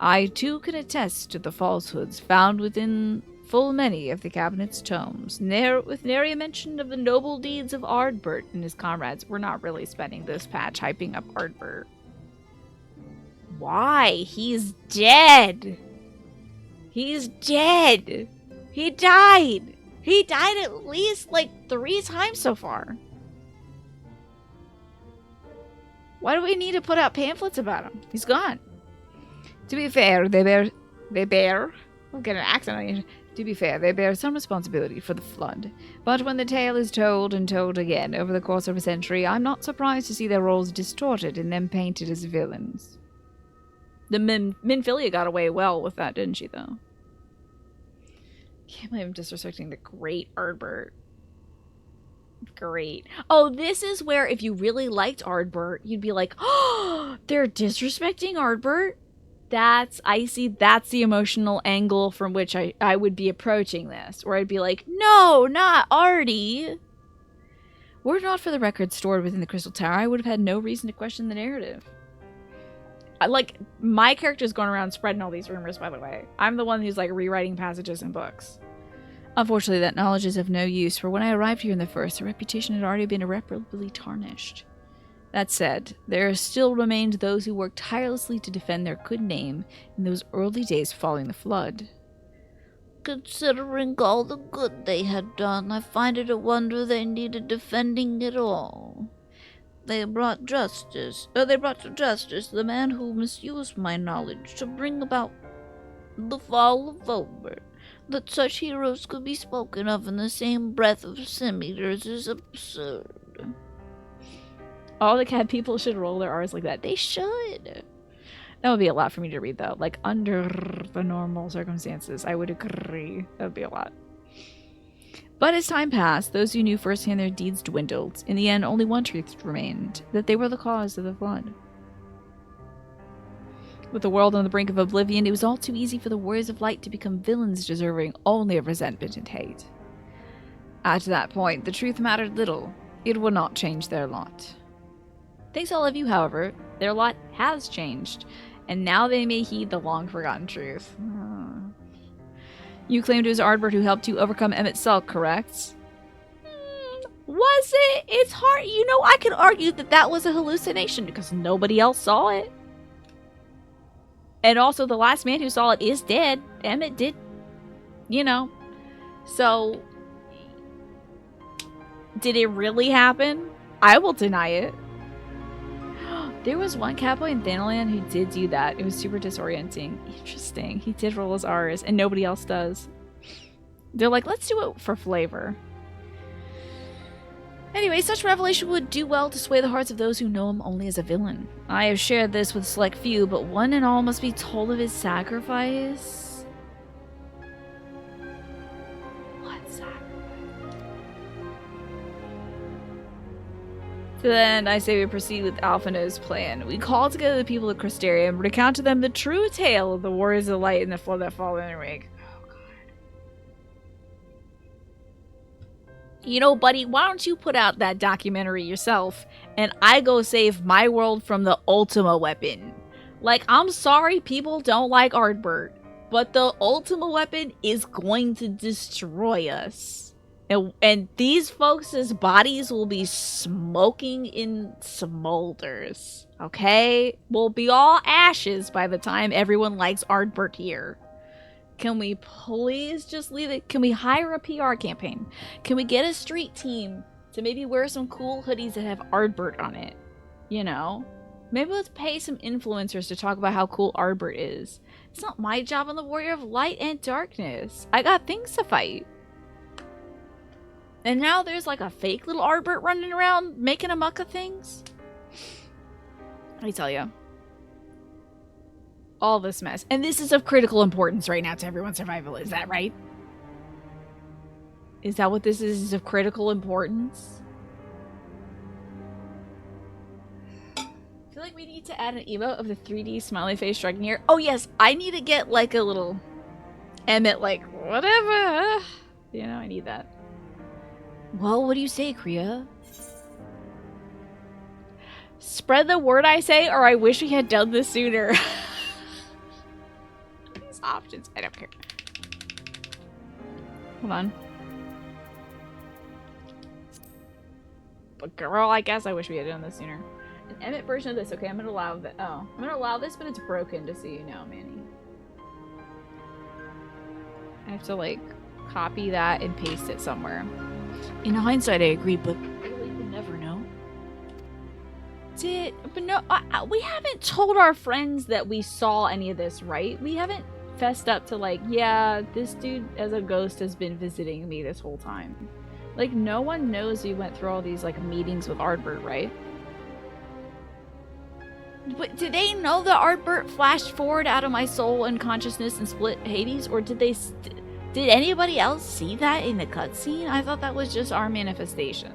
I too can attest to the falsehoods found within full many of the cabinet's tomes, with nary a mention of the noble deeds of Ardbert and his comrades. We're not really spending this patch hyping up Ardbert. Why? He's dead! He's dead! He died! He died at least, like, 3 times so far. Why do we need to put out pamphlets about him? He's gone. To be fair, they bear, I'll get an accent on you. To be fair, they bear some responsibility for the Flood. But when the tale is told and told again over the course of a century, I'm not surprised to see their roles distorted and them painted as villains. The Minfilia got away well with that, didn't she, though? Can't believe I'm disrespecting the great Ardbert. Great. Oh, this is where if you really liked Ardbert, you'd be like, oh, they're disrespecting Ardbert? That's the emotional angle from which I would be approaching this. Where I'd be like, no, not Artie. Were it not for the records stored within the Crystal Tower, I would have had no reason to question the narrative. Like, my character's going around spreading all these rumors, by the way. I'm the one who's, like, rewriting passages in books. Unfortunately, that knowledge is of no use, for when I arrived here in the first, the reputation had already been irreparably tarnished. That said, there still remained those who worked tirelessly to defend their good name in those early days following the Flood. Considering all the good they had done, I find it a wonder they needed defending at all. They brought to justice the man who misused my knowledge to bring about the fall of Volbert. That such heroes could be spoken of in the same breath of Sim-Eaters is absurd. All the cat people should roll their R's like that. They should. That would be a lot for me to read, though. Like, under the normal circumstances, I would agree. That would be a lot. But as time passed, those who knew firsthand their deeds dwindled. In the end, only one truth remained, that they were the cause of the flood. With the world on the brink of oblivion, it was all too easy for the Warriors of Light to become villains deserving only of resentment and hate. At that point, the truth mattered little. It would not change their lot. Thanks to all of you, however, their lot has changed, and now they may heed the long-forgotten truth. You claimed it was Ardbert who helped you overcome Emmet Selk, correct? Was it? It's hard. You know, I could argue that that was a hallucination because nobody else saw it. And also, the last man who saw it is dead. Emmet did, you know. So, did it really happen? I will deny it. There was one cowboy in Thanalan who did do that. It was super disorienting. Interesting. He did roll his R's, and nobody else does. They're like, let's do it for flavor. Anyway, such revelation would do well to sway the hearts of those who know him only as a villain. I have shared this with a select few, but one and all must be told of his sacrifice. What sacrifice? So then I say we proceed with Alphinaud's plan. We call together the people of Cristeria and recount to them the true tale of the Warriors of Light and the flood that followed in their wake. You know, buddy, why don't you put out that documentary yourself and I go save my world from the Ultima weapon? Like, I'm sorry people don't like Ardbert, but the Ultima weapon is going to destroy us. And these folks' bodies will be smoking in smolders, okay? We'll be all ashes by the time everyone likes Ardbert here. Can we please just leave it? Can we hire a PR campaign? Can we get a street team to maybe wear some cool hoodies that have Ardbert on it? You know? Maybe let's pay some influencers to talk about how cool Ardbert is. It's not my job. I'm the Warrior of Light and Darkness. I got things to fight. And now there's like a fake little Ardbert running around making a muck of things? I tell you. All this mess. And this is of critical importance right now to everyone's survival. Is that right? Is that what this is? Is of critical importance? I feel like we need to add an emote of the 3D smiley face shrugging here. Oh yes, I need to get like a little Emmet like, whatever. You know, I need that. Well, what do you say, Kriya? Spread the word, I say, or I wish we had done this sooner. Options. I don't care. Hold on. But girl, I guess I wish we had done this sooner. An Emmet version of this. Okay, I'm gonna allow that. Oh, I'm gonna allow this, but it's broken, just so you know, Manny. I have to like copy that and paste it somewhere. In hindsight, I agree, but really, you never know. But no, we haven't told our friends that we saw any of this, right? We haven't fessed up to like, yeah, this dude as a ghost has been visiting me this whole time. Like, no one knows we went through all these like meetings with Ardbert, right? But did they know that Ardbert flashed forward out of my soul and consciousness and split Hades, or did they? Did anybody else see that in the cutscene? I thought that was just our manifestation.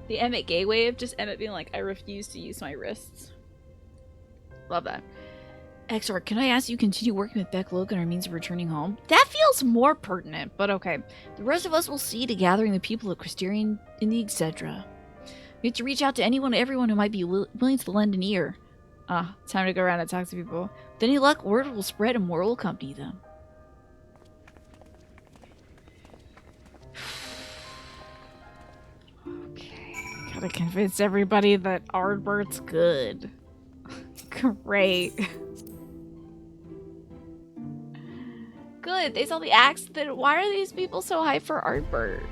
The Emmet gay wave, just Emmet being like, I refuse to use my wrists. Love that. Exor, can I ask you to continue working with Beck Logan our means of returning home? That feels more pertinent, but okay. The rest of us will see to gathering the people of Cristeria in the etc. We have to reach out to anyone and everyone who might be willing to lend an ear. Time to go around and talk to people. With any luck, word will spread and more will accompany them. Okay. Gotta convince everybody that Ardbert's good. Great. Good, they saw the axe. Then why are these people so hyped for Ardbert?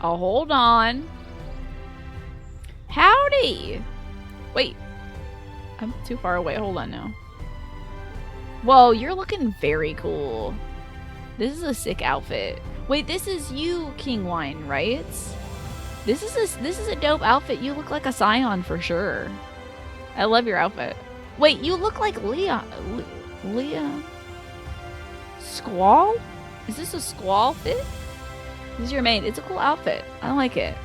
Oh, hold on. Howdy! Wait. I'm too far away. Hold on now. Whoa, you're looking very cool. This is a sick outfit. Wait, this is you, King Wine, right? This is a dope outfit. You look like a Scion for sure. I love your outfit. Wait, you look like Leah. Squall? Is this a squall fit? This is your main. It's a cool outfit. I like it.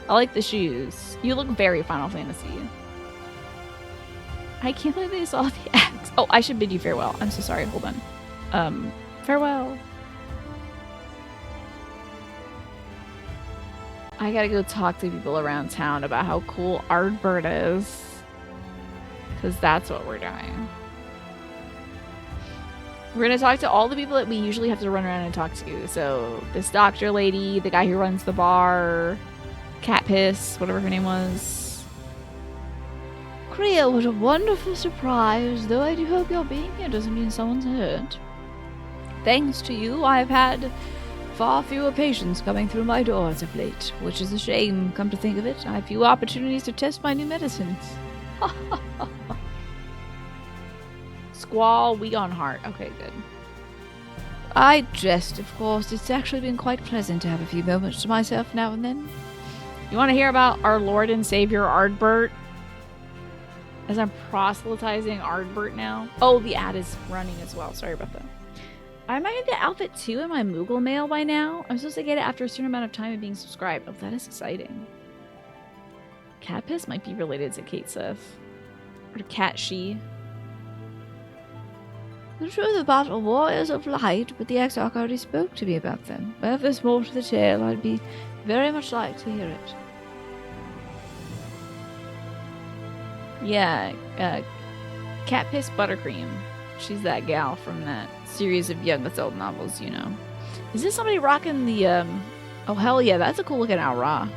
I like the shoes. You look very Final Fantasy. I can't believe they saw the axe. Oh, I should bid you farewell. I'm so sorry. Hold on. Farewell. I gotta go talk to people around town about how cool Ardbert is. Because that's what we're doing. We're gonna talk to all the people that we usually have to run around and talk to. So, this doctor lady, the guy who runs the bar, Cat Piss, whatever her name was. Creo, what a wonderful surprise. Though I do hope your being here doesn't mean someone's hurt. Thanks to you, I've had far fewer patients coming through my doors of late, which is a shame, come to think of it. I have few opportunities to test my new medicines. Squall, we on heart. Okay, good. I jest, of course. It's actually been quite pleasant to have a few moments to myself now and then. You want to hear about our Lord and Savior Ardbert? As I'm proselytizing Ardbert now. Oh, the ad is running as well. Sorry about that. I might get the outfit too in my Moogle mail by now. I'm supposed to get it after a certain amount of time of being subscribed. Oh, that is exciting. Cat Piss might be related to Kate Sith. Or to Cat She. The truth about the Warriors of Light, but the Exarch already spoke to me about them. But if there's more to the tale, I'd be very much like to hear it. Yeah, Cat Piss Buttercream. She's that gal from that series of young adult novels, you know. Is this somebody rocking the, oh hell yeah, that's a cool looking Aura.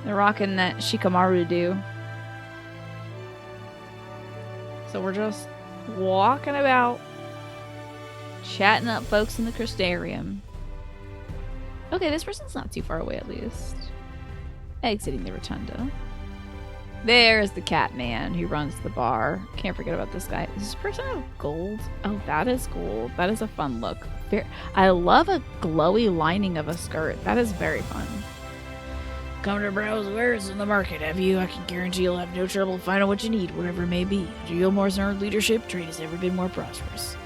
They're rocking that Shikamaru do. So we're just walking about, chatting up folks in the Crystarium. Okay, this person's not too far away at least. Exiting the rotunda. There's the cat man who runs the bar. Can't forget about this guy. Is this person have gold? Oh, that is gold. That is a fun look. I love a glowy lining of a skirt. That is very fun. Come to browse wares in the market, have you? I can guarantee you'll have no trouble finding what you need, whatever it may be. Under Yulmar's leadership, trade has never been more prosperous.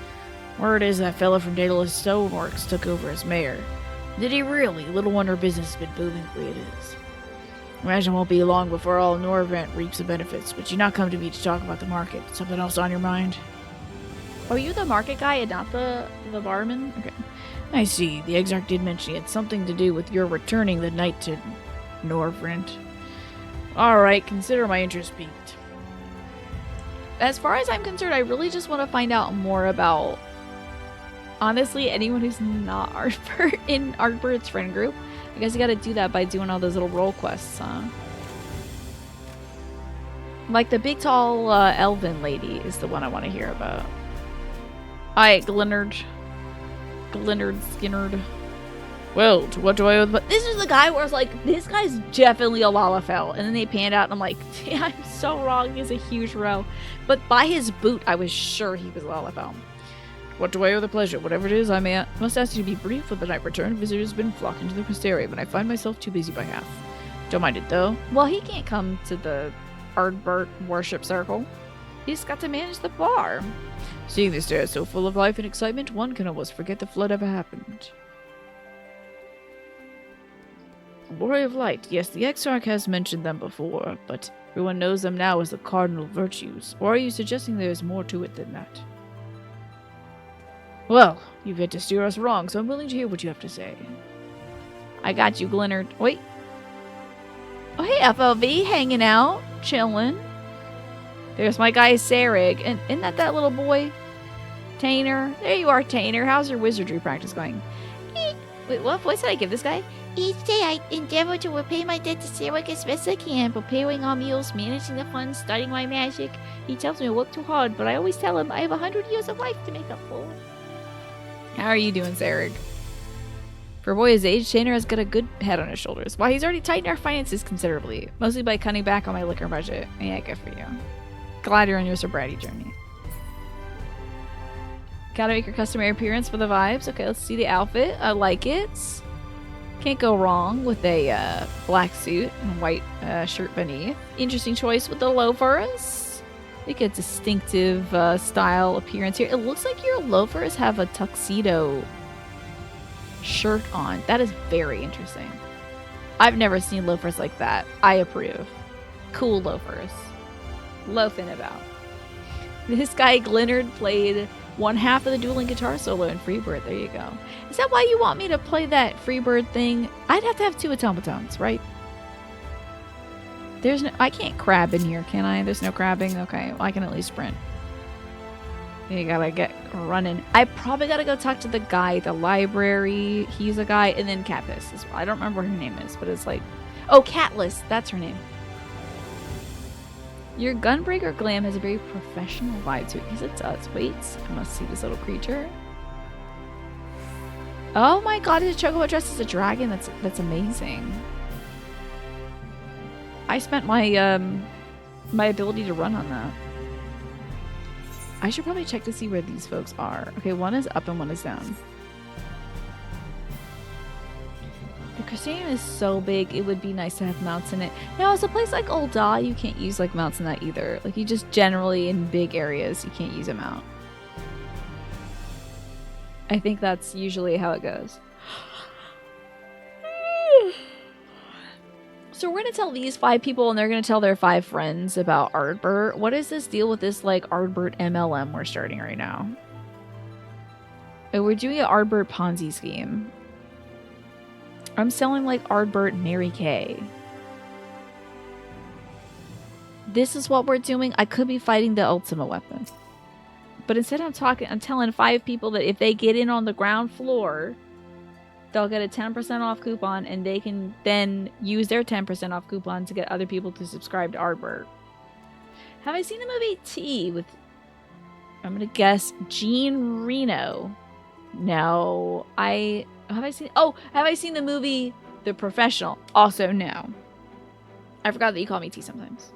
Word is that fella from Daedalus Stoneworks took over as mayor. Did he really? Little wonder business has been booming the way it is. Imagine it won't be long before all Norvent reaps the benefits, but you not come to me to talk about the market. Something else on your mind? Oh, you the market guy and not the barman? Okay. I see. The Exarch did mention it had something to do with your returning the night to Norvrent. Alright, consider my interest piqued. As far as I'm concerned, I really just want to find out more about, honestly, anyone who's not Ardbert in Ardbert's friend group. I guess you gotta do that by doing all those little role quests, huh? Like the big tall elven lady is the one I want to hear about. Alright, Glennard Skinnard. Well, to what do I owe the... This is the guy where I was like, this guy's definitely a Lalafell. And then they panned out and I'm like, yeah, I'm so wrong. He has a huge row. But by his boot, I was sure he was Lalafell. What do I owe the pleasure? Whatever it is, I must ask you to be brief. With the night return, visitors have been flocking to the Crystarium, and I find myself too busy by half. Don't mind it, though. Well, he can't come to the Ardbert worship circle. He's got to manage the bar. Seeing this day is so full of life and excitement, one can almost forget the flood ever happened. Warrior of Light. Yes, the Exarch has mentioned them before, but everyone knows them now as the cardinal virtues. Or are you suggesting there is more to it than that? Well, you've yet to steer us wrong, so I'm willing to hear what you have to say. I got you, Glennard. Wait. Oh, hey, FLV, hanging out, chilling. There's my guy, Sarig. And isn't that little boy? Tainer? There you are, Tainer. How's your wizardry practice going? Wait, what voice did I give this guy? Each day I endeavor to repay my debt to Sarig as best I can, preparing our meals, managing the funds, studying my magic. He tells me I work too hard, but I always tell him I have 100 years of life to make up for. How are you doing, Sarig? For a boy his age, Tainer has got a good head on his shoulders. Why, he's already tightened our finances considerably, mostly by cutting back on my liquor budget. Yeah, good for you. Glad you're on your sobriety journey. Gotta make your customary appearance for the vibes. Okay, let's see the outfit. I like it. Can't go wrong with a black suit and white shirt beneath. Interesting choice with the loafers. They get distinctive style appearance here. It looks like your loafers have a tuxedo shirt on. That is very interesting. I've never seen loafers like that. I approve. Cool loafers. Loafing about. This guy Glennard played one half of the dueling guitar solo in Freebird. There you go. Is that why you want me to play that Freebird thing? I'd have to have 2 automatons, right? There's no... I can't crab in here, can I? There's no crabbing? Okay, well, I can at least sprint. You gotta get running. I probably gotta go talk to the guy at the library. He's a guy. And then Catpiss as well. I don't remember what her name is, but it's like... Oh, Catless. That's her name. Your Gunbreaker glam has a very professional vibe to it. Yes, it does. Wait, I must see this little creature. Oh my god, is Chocobo dressed as a dragon? That's amazing. I spent my my ability to run on that. I should probably check to see where these folks are. Okay, one is up and one is down. The Crystarium is so big, it would be nice to have mounts in it. Now, as a place like Ul'dah, you can't use like mounts in that either. Like, you just generally, in big areas, you can't use a mount. I think that's usually how it goes. So we're going to tell these 5 people, and they're going to tell their 5 friends about Ardbert. What is this deal with this, like, Ardbert MLM we're starting right now? Oh, we're doing an Ardbert Ponzi scheme. I'm selling like Ardbert Mary Kay. This is what we're doing. I could be fighting the Ultima weapon. But instead I'm telling 5 people that if they get in on the ground floor, they'll get a 10% off coupon and they can then use their 10% off coupon to get other people to subscribe to Ardbert. Have I seen the movie T with, I'm going to guess, Jean Reno? No. Have I seen the movie The Professional? Also no. I forgot that you call me T sometimes.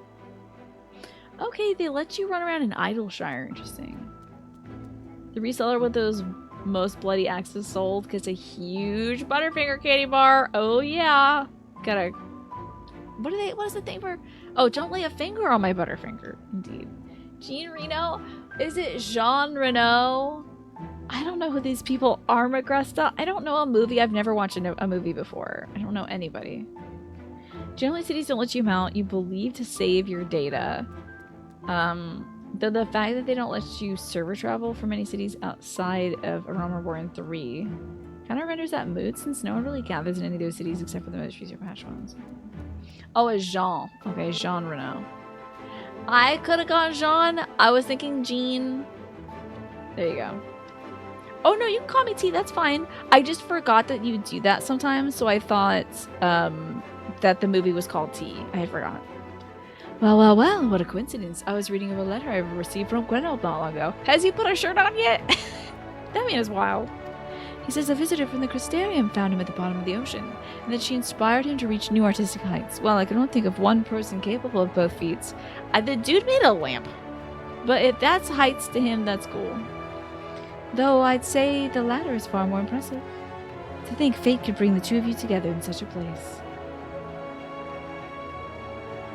Okay, they let you run around in Idleshire. Interesting. The reseller with those most bloody axes sold gets a huge Butterfinger candy bar. Oh yeah. Gotta... What is the thing for... Oh, don't lay a finger on my Butterfinger. Indeed. Jean Reno? Is it Jean Reno? I don't know who these people are, Magresta. I don't know a movie. I've never watched a movie before. I don't know anybody. Generally, cities don't let you mount. You believe to save your data. Though the fact that they don't let you server travel for many cities outside of Arama Warren 3 kind of renders that mood since no one really gathers in any of those cities except for the most recent patch ones. Oh, it's Jean. Okay, Jean Reno. I could have gone Jean. I was thinking Jean. There you go. Oh no, you can call me T, that's fine. I just forgot that you do that sometimes, so I thought that the movie was called T. I had forgotten. Well, what a coincidence. I was reading a letter I received from Gwenold not long ago. Has he put a shirt on yet? That man is wild. He says a visitor from the Crystarium found him at the bottom of the ocean, and that she inspired him to reach new artistic heights. Well, I can only think of one person capable of both feats. The dude made a lamp. But if that's heights to him, that's cool. Though I'd say the latter is far more impressive. To think fate could bring the 2 of you together in such a place.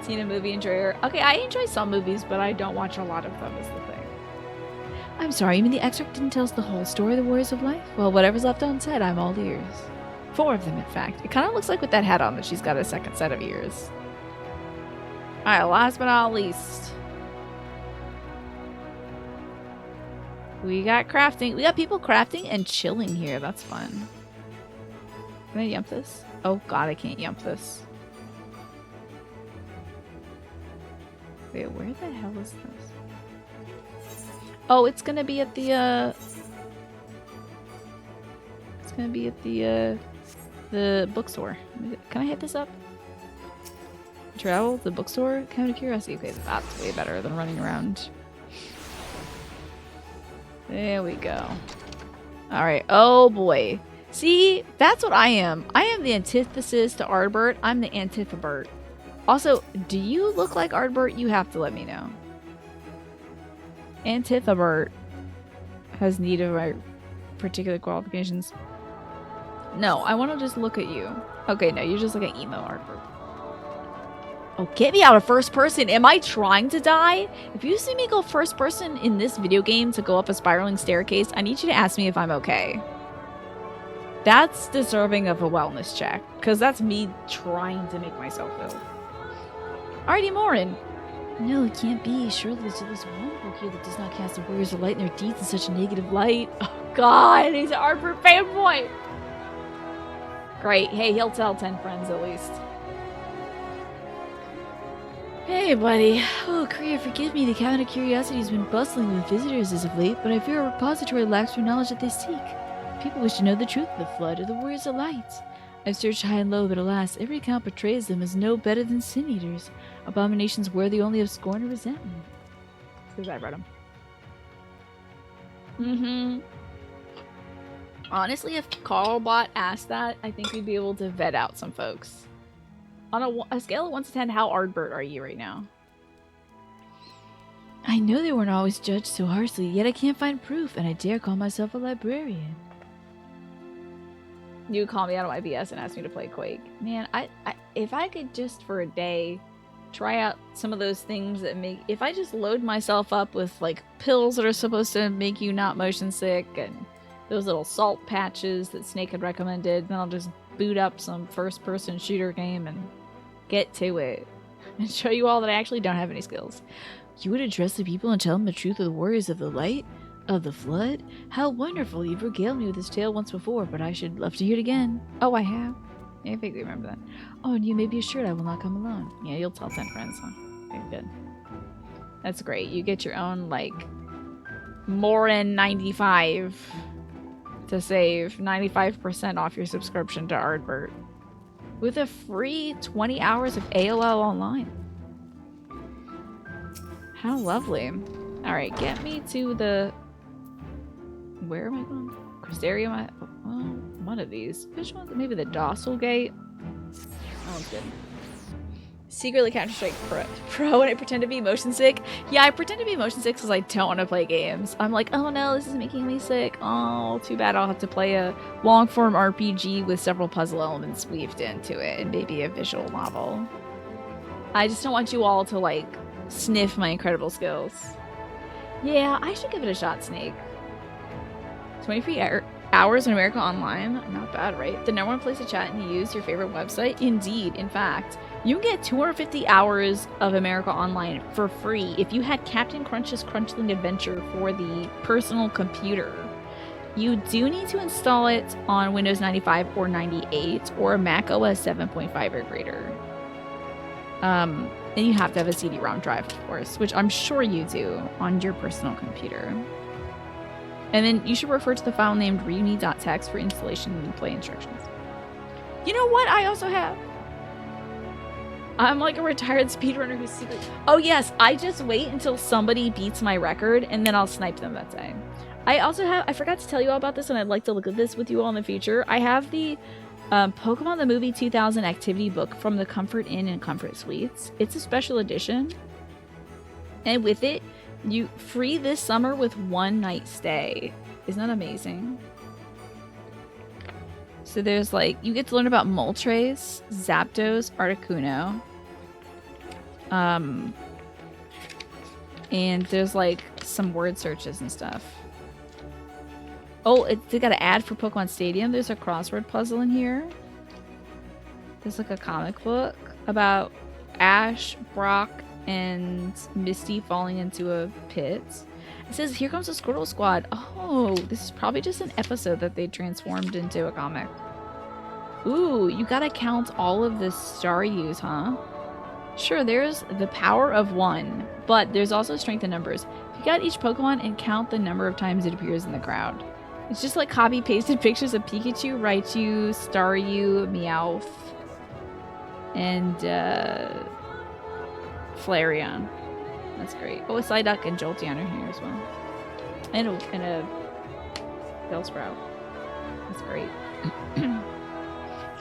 Seen a movie enjoyer? Okay, I enjoy some movies, but I don't watch a lot of them is the thing. I'm sorry, you mean the excerpt didn't tell us the whole story of the Warriors of Life? Well, whatever's left unsaid, I'm all ears. 4 of them, in fact. It kind of looks like with that hat on that she's got a second set of ears. Alright, last but not least. We got crafting. We got people crafting and chilling here. That's fun. Can I yump this? Oh god, I can't yump this. Wait, where the hell is this? Oh, it's gonna be at the it's gonna be at the bookstore. Can I hit this up? Travel the bookstore? Kind of curiosity. Okay, that's way better than running around. There we go. Alright, oh boy. See, that's what I am. I am the antithesis to Ardbert. I'm the Antithobert. Also, do you look like Ardbert? You have to let me know. Antithobert has need of my particular qualifications. No, I want to just look at you. Okay, no, you're just like an emo Ardbert. Oh, get me out of first person. Am I trying to die? If you see me go first person in this video game to go up a spiraling staircase, I need you to ask me if I'm okay. That's deserving of a wellness check, because that's me trying to make myself ill. Alrighty, Morin. No, it can't be. Surely there's at least one book here that does not cast the warriors of light and their deeds in such a negative light. Oh god, he's an Arbor fanboy! Great. Hey, he'll tell 10 friends at least. Hey, buddy. Oh, Korea, forgive me. The Cabinet of Curiosity has been bustling with visitors as of late, but I fear our repository lacks the knowledge that they seek. People wish to know the truth of the Flood or the Warriors of Light. I've searched high and low, but alas, every account portrays them as no better than sin eaters, abominations worthy only of scorn and resentment. Because I read them. Mm-hmm. Honestly, if Carlbot asked that, I think we'd be able to vet out some folks. On a scale of 1 to 10, how Ardbert are you right now? I know they weren't always judged so harshly, yet I can't find proof, and I dare call myself a librarian. You call me out of my BS and ask me to play Quake. Man, if I could just for a day try out some of those things that make... If I just load myself up with, like, pills that are supposed to make you not motion sick, and those little salt patches that Snake had recommended, then I'll just boot up some first-person shooter game and get to it. And show you all that I actually don't have any skills. You would address the people and tell them the truth of the warriors of the light? Of the Flood? How wonderful! You've regaled me with this tale once before, but I should love to hear it again. Oh, I have? Yeah, I vaguely remember that. Oh, and you may be assured I will not come alone. Yeah, you'll tell 10 friends, huh? Very good. That's great. You get your own, like, Morin 95 to save 95% off your subscription to Ardbert. With a free 20 hours of AOL online. How lovely. Alright, get me to the... Where am I going? Crysdaria? One of these. Which one? Maybe the Docile Gate? That one's good. Secretly Counter-Strike Pro and I pretend to be motion sick. Yeah, I pretend to be motion sick because I don't want to play games. I'm like, oh no, this is making me sick. Oh, too bad I'll have to play a long-form RPG with several puzzle elements weaved into it and maybe a visual novel. I just don't want you all to, like, sniff my incredible skills. Yeah, I should give it a shot, Snake. 23 hours in America Online? Not bad, right? The #1 place to chat and use your favorite website? Indeed, in fact. You can get 250 hours of America Online for free if you had Captain Crunch's Crunchling Adventure for the personal computer. You do need to install it on Windows 95 or 98 or Mac OS 7.5 or greater. And you have to have a CD-ROM drive, of course, which I'm sure you do on your personal computer. And then you should refer to the file named readme.txt for installation and play instructions. You know what I also have? I'm like a retired speedrunner who's secret. Oh yes, I just wait until somebody beats my record and then I'll snipe them that day. I also have, I forgot to tell you all about this and I'd like to look at this with you all in the future. I have the Pokemon the Movie 2000 activity book from the Comfort Inn and Comfort Suites. It's a special edition. And with it, you free this summer with 1 night stay. Isn't that amazing? So there's like, you get to learn about Moltres, Zapdos, Articuno. And there's like some word searches and stuff. Oh, they got an ad for Pokemon Stadium. There's a crossword puzzle in here. There's like a comic book about Ash, Brock, and Misty falling into a pit. It says, here comes the Squirtle Squad. Oh, this is probably just an episode that they transformed into a comic. Ooh, you gotta count all of the Staryus, huh? Sure, there's the power of 1, but there's also strength in numbers. Pick out each Pokemon and count the number of times it appears in the crowd. It's just like copy-pasted pictures of Pikachu, Raichu, Staryu, Meowth, and Flareon. That's great. Oh, a Psyduck and Jolteon are here as well. And a Bellsprout. That's great.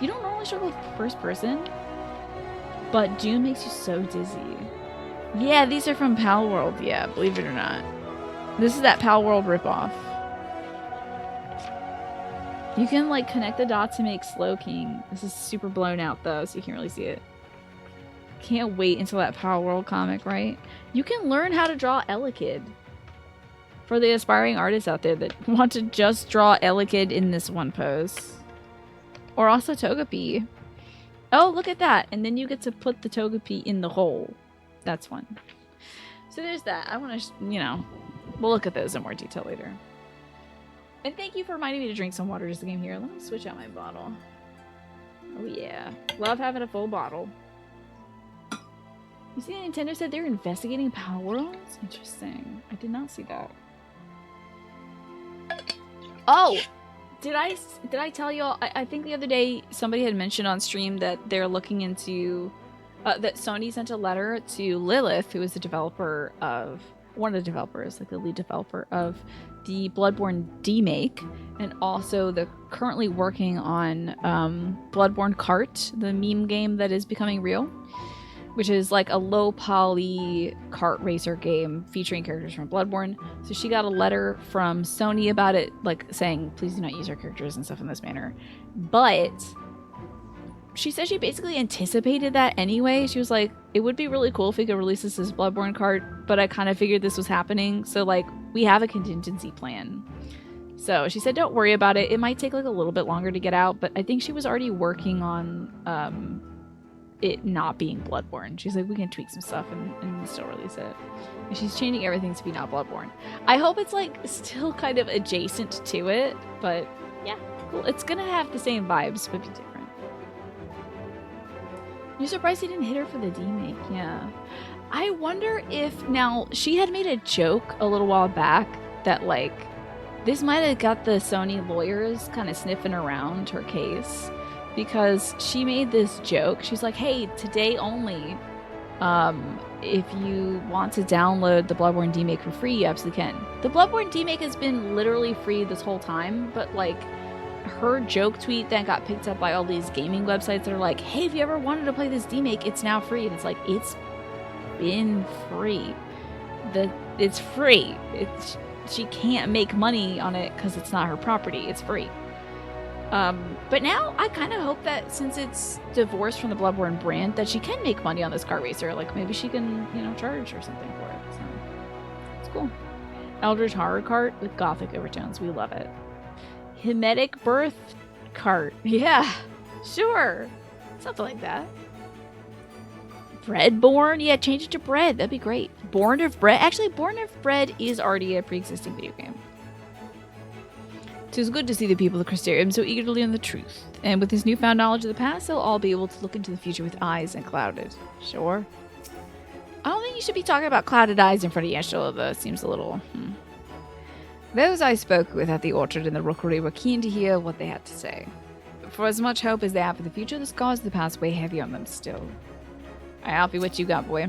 You don't normally struggle with first person, but June makes you so dizzy. Yeah, these are from Pal World. Yeah, believe it or not. This is that Pal World ripoff. You can like connect the dots to make Slowking. This is super blown out though, so you can't really see it. Can't wait until that Power World comic, right? You can learn how to draw Elekid. For the aspiring artists out there that want to just draw Elekid in this one pose. Or also Togepi. Oh, look at that. And then you get to put the Togepi in the hole. That's fun. So there's that. I want to, you know, we'll look at those in more detail later. And thank you for reminding me to drink some water as the game here. Let me switch out my bottle. Oh yeah. Love having a full bottle. You see Nintendo said they're investigating Power Worlds? Interesting. I did not see that. Oh! Did I tell y'all? I think the other day somebody had mentioned on stream that they're looking into... that Sony sent a letter to Lilith, who is the developer of... one of the developers, like the lead developer of the Bloodborne remake, and also the currently working on Bloodborne Kart, the meme game that is becoming real, which is like a low poly kart racer game featuring characters from Bloodborne. So she got a letter from Sony about it, like saying, please do not use our characters and stuff in this manner. But she said she basically anticipated that anyway. She was like, it would be really cool if we could release this as Bloodborne Kart, but I kind of figured this was happening. So like, we have a contingency plan. So she said, don't worry about it. It might take like a little bit longer to get out, but I think she was already working on it not being Bloodborne. She's like, we can tweak some stuff and still release it. And she's changing everything to be not Bloodborne. I hope it's like still kind of adjacent to it, but yeah, cool. It's gonna have the same vibes, but be different. You're surprised he didn't hit her for the remake, yeah. I wonder if, now, she had made a joke a little while back that like, this might have got the Sony lawyers kind of sniffing around her case, because she made this joke. She's like, hey, today only, if you want to download the Bloodborne remake for free, you absolutely can. The Bloodborne remake has been literally free this whole time, but like, her joke tweet then got picked up by all these gaming websites that are like, hey, if you ever wanted to play this remake, it's now free. And it's like, it's been free. It's free. She can't make money on it because it's not her property. It's free. But now I kind of hope that since it's divorced from the Bloodborne brand, that she can make money on this kart racer. Like maybe she can, you know, charge or something for it. So it's cool. Eldritch Horror Kart with gothic overtones. We love it. Hemetic Birth Cart. Yeah, sure. Something like that. Breadborn? Yeah, change it to bread. That'd be great. Born of Bread? Actually, Born of Bread is already a pre-existing video game. 'Tis good to see the people of Crystarium so eager to learn the truth. And with this newfound knowledge of the past, they'll all be able to look into the future with eyes unclouded. Sure. I don't think you should be talking about clouded eyes in front of Yeshua, though. It seems a little... Those I spoke with at the orchard and the rookery were keen to hear what they had to say. For as much hope as they have for the future, the scars of the past weigh heavy on them still. I'll be what you got, boy.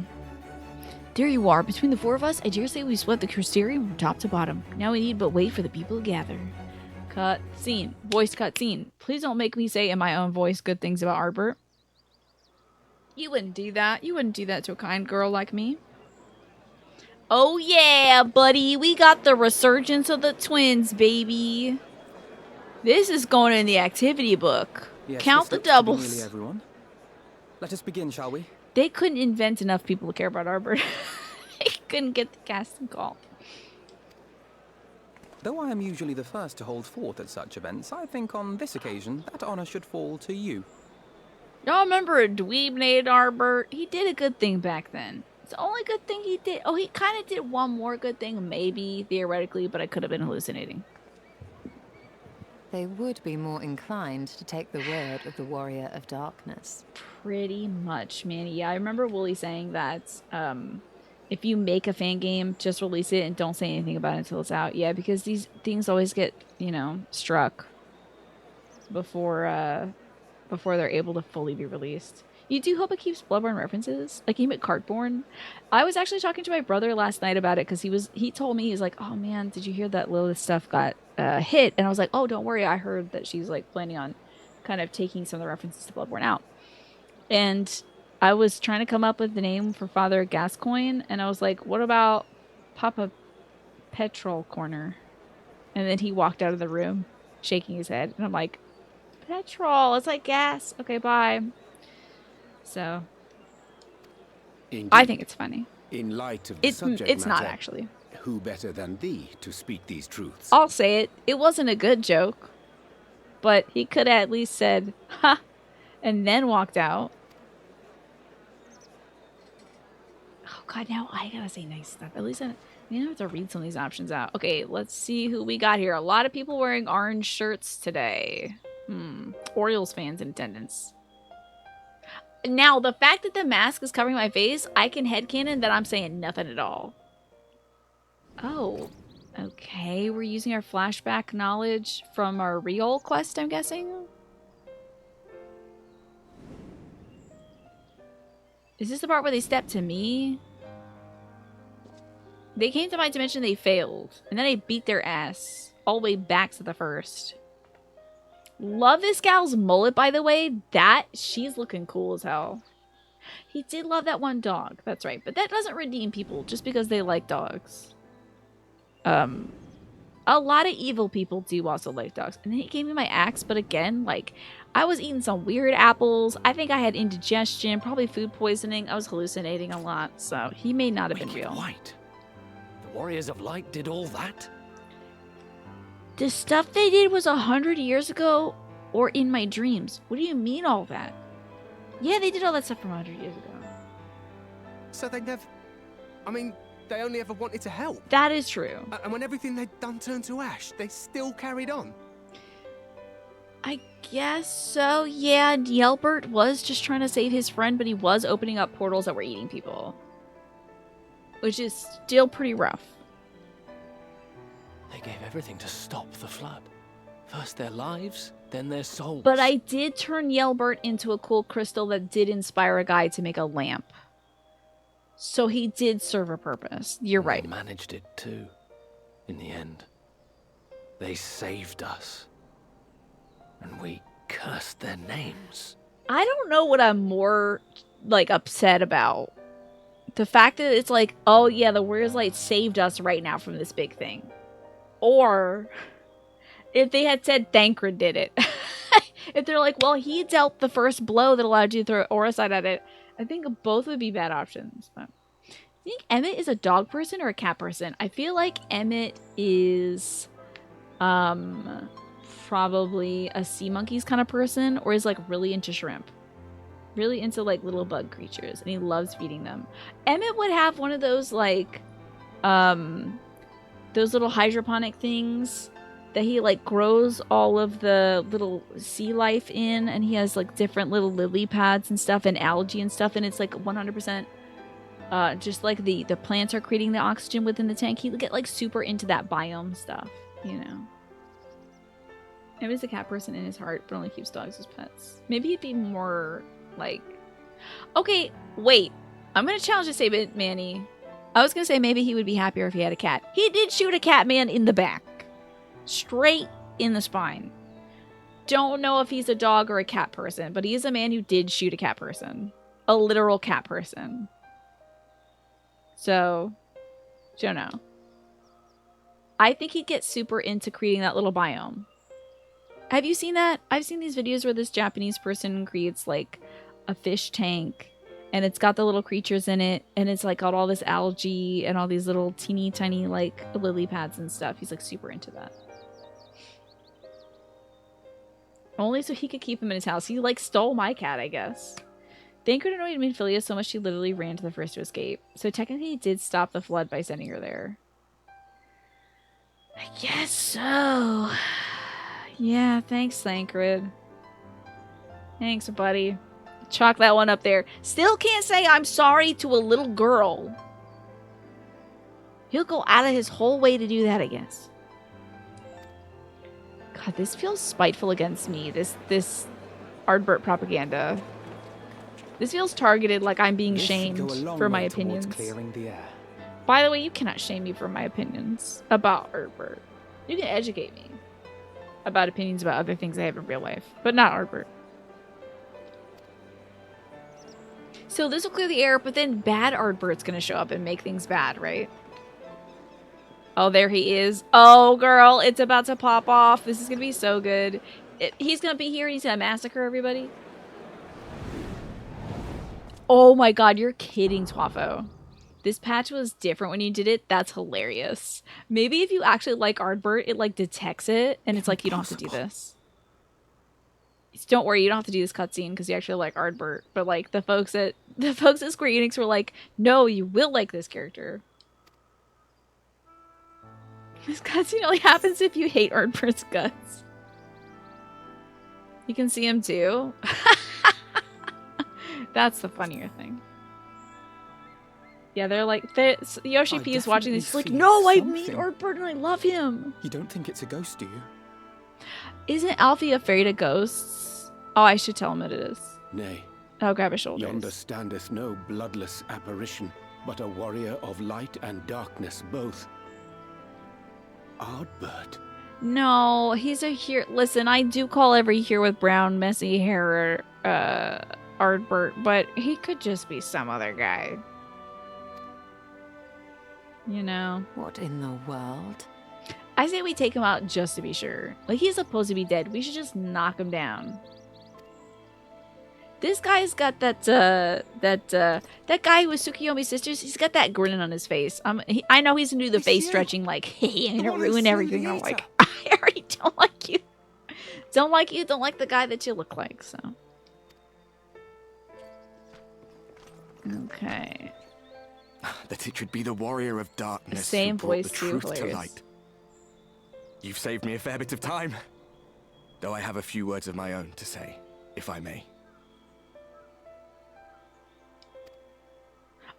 There you are. Between the four of us, I dare say we swept the Crystarium from top to bottom. Now we need but wait for the people to gather. Cut scene. Voice cut scene. Please don't make me say in my own voice good things about Arbert. You wouldn't do that. You wouldn't do that to a kind girl like me. Oh yeah, buddy. We got the resurgence of the twins, baby. This is going in the activity book. Yes, Count the doubles. Nearly everyone. Let us begin, shall we? They couldn't invent enough people to care about Arbor. They couldn't get the casting call. Though I am usually the first to hold forth at such events, I think on this occasion that honor should fall to you. Y'all remember a dweeb named Arbor? He did a good thing back then. It's the only good thing he did. Oh, he kind of did one more good thing, maybe, theoretically, but I could have been hallucinating. They would be more inclined to take the word of the Warrior of Darkness. Pretty much, man. Yeah, I remember Wooly saying that if you make a fan game, just release it and don't say anything about it until it's out. Yeah, because these things always get, you know, struck before they're able to fully be released. You do hope it keeps Bloodborne references? Like, even Cartborn? I was actually talking to my brother last night about it because he told me, he's like, oh man, did you hear that Lilith stuff got hit? And I was like, oh, don't worry. I heard that she's like planning on kind of taking some of the references to Bloodborne out. And I was trying to come up with the name for Father Gascoigne, and I was like, what about Papa Petrol Corner? And then he walked out of the room shaking his head, and I'm like, petrol, it's like gas. Okay, bye. So Indeed. I think it's funny. In light of the subject It's matter, not actually. who better than thee to speak these truths? I'll say it. It wasn't a good joke. But he could have at least said, ha, and then walked out. Oh, God, now I gotta say nice stuff. At least I have to read some of these options out. Okay, let's see who we got here. A lot of people wearing orange shirts today. Orioles fans in attendance. Now, the fact that the mask is covering my face, I can headcanon that I'm saying nothing at all. Oh, okay. We're using our flashback knowledge from our real quest, I'm guessing. Is this the part where they step to me? They came to my dimension, they failed. And then I beat their ass. All the way back to the first. Love this gal's mullet, by the way. She's looking cool as hell. He did love that one dog. That's right. But that doesn't redeem people just because they like dogs. A lot of evil people do also like dogs. And then he gave me my axe, but again, like, I was eating some weird apples. I think I had indigestion, probably food poisoning. I was hallucinating a lot, so he may not have been real. White. The Warriors of Light did all that? The stuff they did was 100 years ago or in my dreams. What do you mean all that? Yeah, they did all that stuff from 100 years ago. So they never... I mean, they only ever wanted to help. That is true. And when everything they'd done turned to ash, they still carried on. I guess so, yeah. Yelbert was just trying to save his friend, but he was opening up portals that were eating people. Which is still pretty rough. They gave everything to stop the flood. First their lives, then their souls. But I did turn Yelbert into a cool crystal that did inspire a guy to make a lamp. So he did serve a purpose. You're right. They managed it too, in the end. They saved us. And we cursed their names. I don't know what I'm more, like, upset about. The fact that it's like, oh yeah, the Warriors Light saved us right now from this big thing. Or if they had said Thancred did it. If they're like, well, he dealt the first blow that allowed you to throw Auracite at it. I think both would be bad options. But I think Emmett is a dog person or a cat person. I feel like Emmett is probably a sea monkeys kind of person, or is like really into shrimp. Really into like little bug creatures, and he loves feeding them. Emmett would have one of those like those little hydroponic things that he like grows all of the little sea life in, and he has like different little lily pads and stuff and algae and stuff, and it's like 100% just like the plants are creating the oxygen within the tank. He'd get like super into that biome stuff, you know. Emmett's a cat person in his heart, but only keeps dogs as pets. Maybe he'd be more like, okay, wait, I'm gonna challenge this statement, Manny. I was gonna say maybe he would be happier if he had a cat. He did shoot a cat man in the back. Straight in the spine. Don't know if he's a dog or a cat person, but he is a man who did shoot a cat person. A literal cat person. So, don't know. I think he'd get super into creating that little biome. Have you seen that? I've seen these videos where this Japanese person creates like a fish tank, and it's got the little creatures in it, and it's like got all this algae and all these little teeny tiny like lily pads and stuff. He's like super into that. Only so he could keep him in his house. He like stole my cat, I guess. Thancred annoyed Minfilia so much she literally ran to the first to escape. So technically he did stop the flood by sending her there. I guess so. Yeah, thanks, Thancred. Thanks, buddy. Chalk that one up there. Still can't say I'm sorry to a little girl. He'll go out of his whole way to do that, I guess. God, this feels spiteful against me. This Ardbert propaganda. This feels targeted, like I'm being shamed for my opinions. Clearing the air. By the way, you cannot shame me for my opinions about Ardbert. You can educate me about opinions about other things I have in real life, but not Ardbert. So this will clear the air, but then bad Ardbert's gonna show up and make things bad, right? Oh, there he is. Oh, girl, it's about to pop off. This is gonna be so good. He's gonna be here and he's gonna massacre everybody. Oh my god, you're kidding, Twafo. This patch was different when you did it. That's hilarious. Maybe if you actually like Ardbert, it like detects it and it's like, you don't have to do this. Don't worry, you don't have to do this cutscene because you actually like Ardbert. But like the folks at Square Enix were like, no, you will like this character. This cutscene only happens if you hate Ardbert's guts. You can see him too. That's the funnier thing. Yeah, they're like, Yoshi P is watching this. He's like, no, I meet Ardbert and I love him. You don't think it's a ghost, do you? Isn't Alfie afraid of ghosts? Oh, I should tell him that it is. Nay. I'll grab his shoulders. Yonder standeth no bloodless apparition, but a warrior of light and darkness both. Ardbert. No, he's a hero. Listen, I do call every hero with brown, messy hair Ardbert, but he could just be some other guy. You know? What in the world? I say we take him out just to be sure. Like, he's supposed to be dead. We should just knock him down. This guy's got that guy who was Tsukiyomi's sisters. He's got that grin on his face. I know he's gonna do the face stretching, like, hey, I'm gonna ruin everything. I'm like, I already don't like you. Don't like you. Don't like the guy that you look like. So, okay. That it should be the warrior of darkness Same who brought voice the too, truth to hilarious. light. You've saved me a fair bit of time, though I have a few words of my own to say, if I may.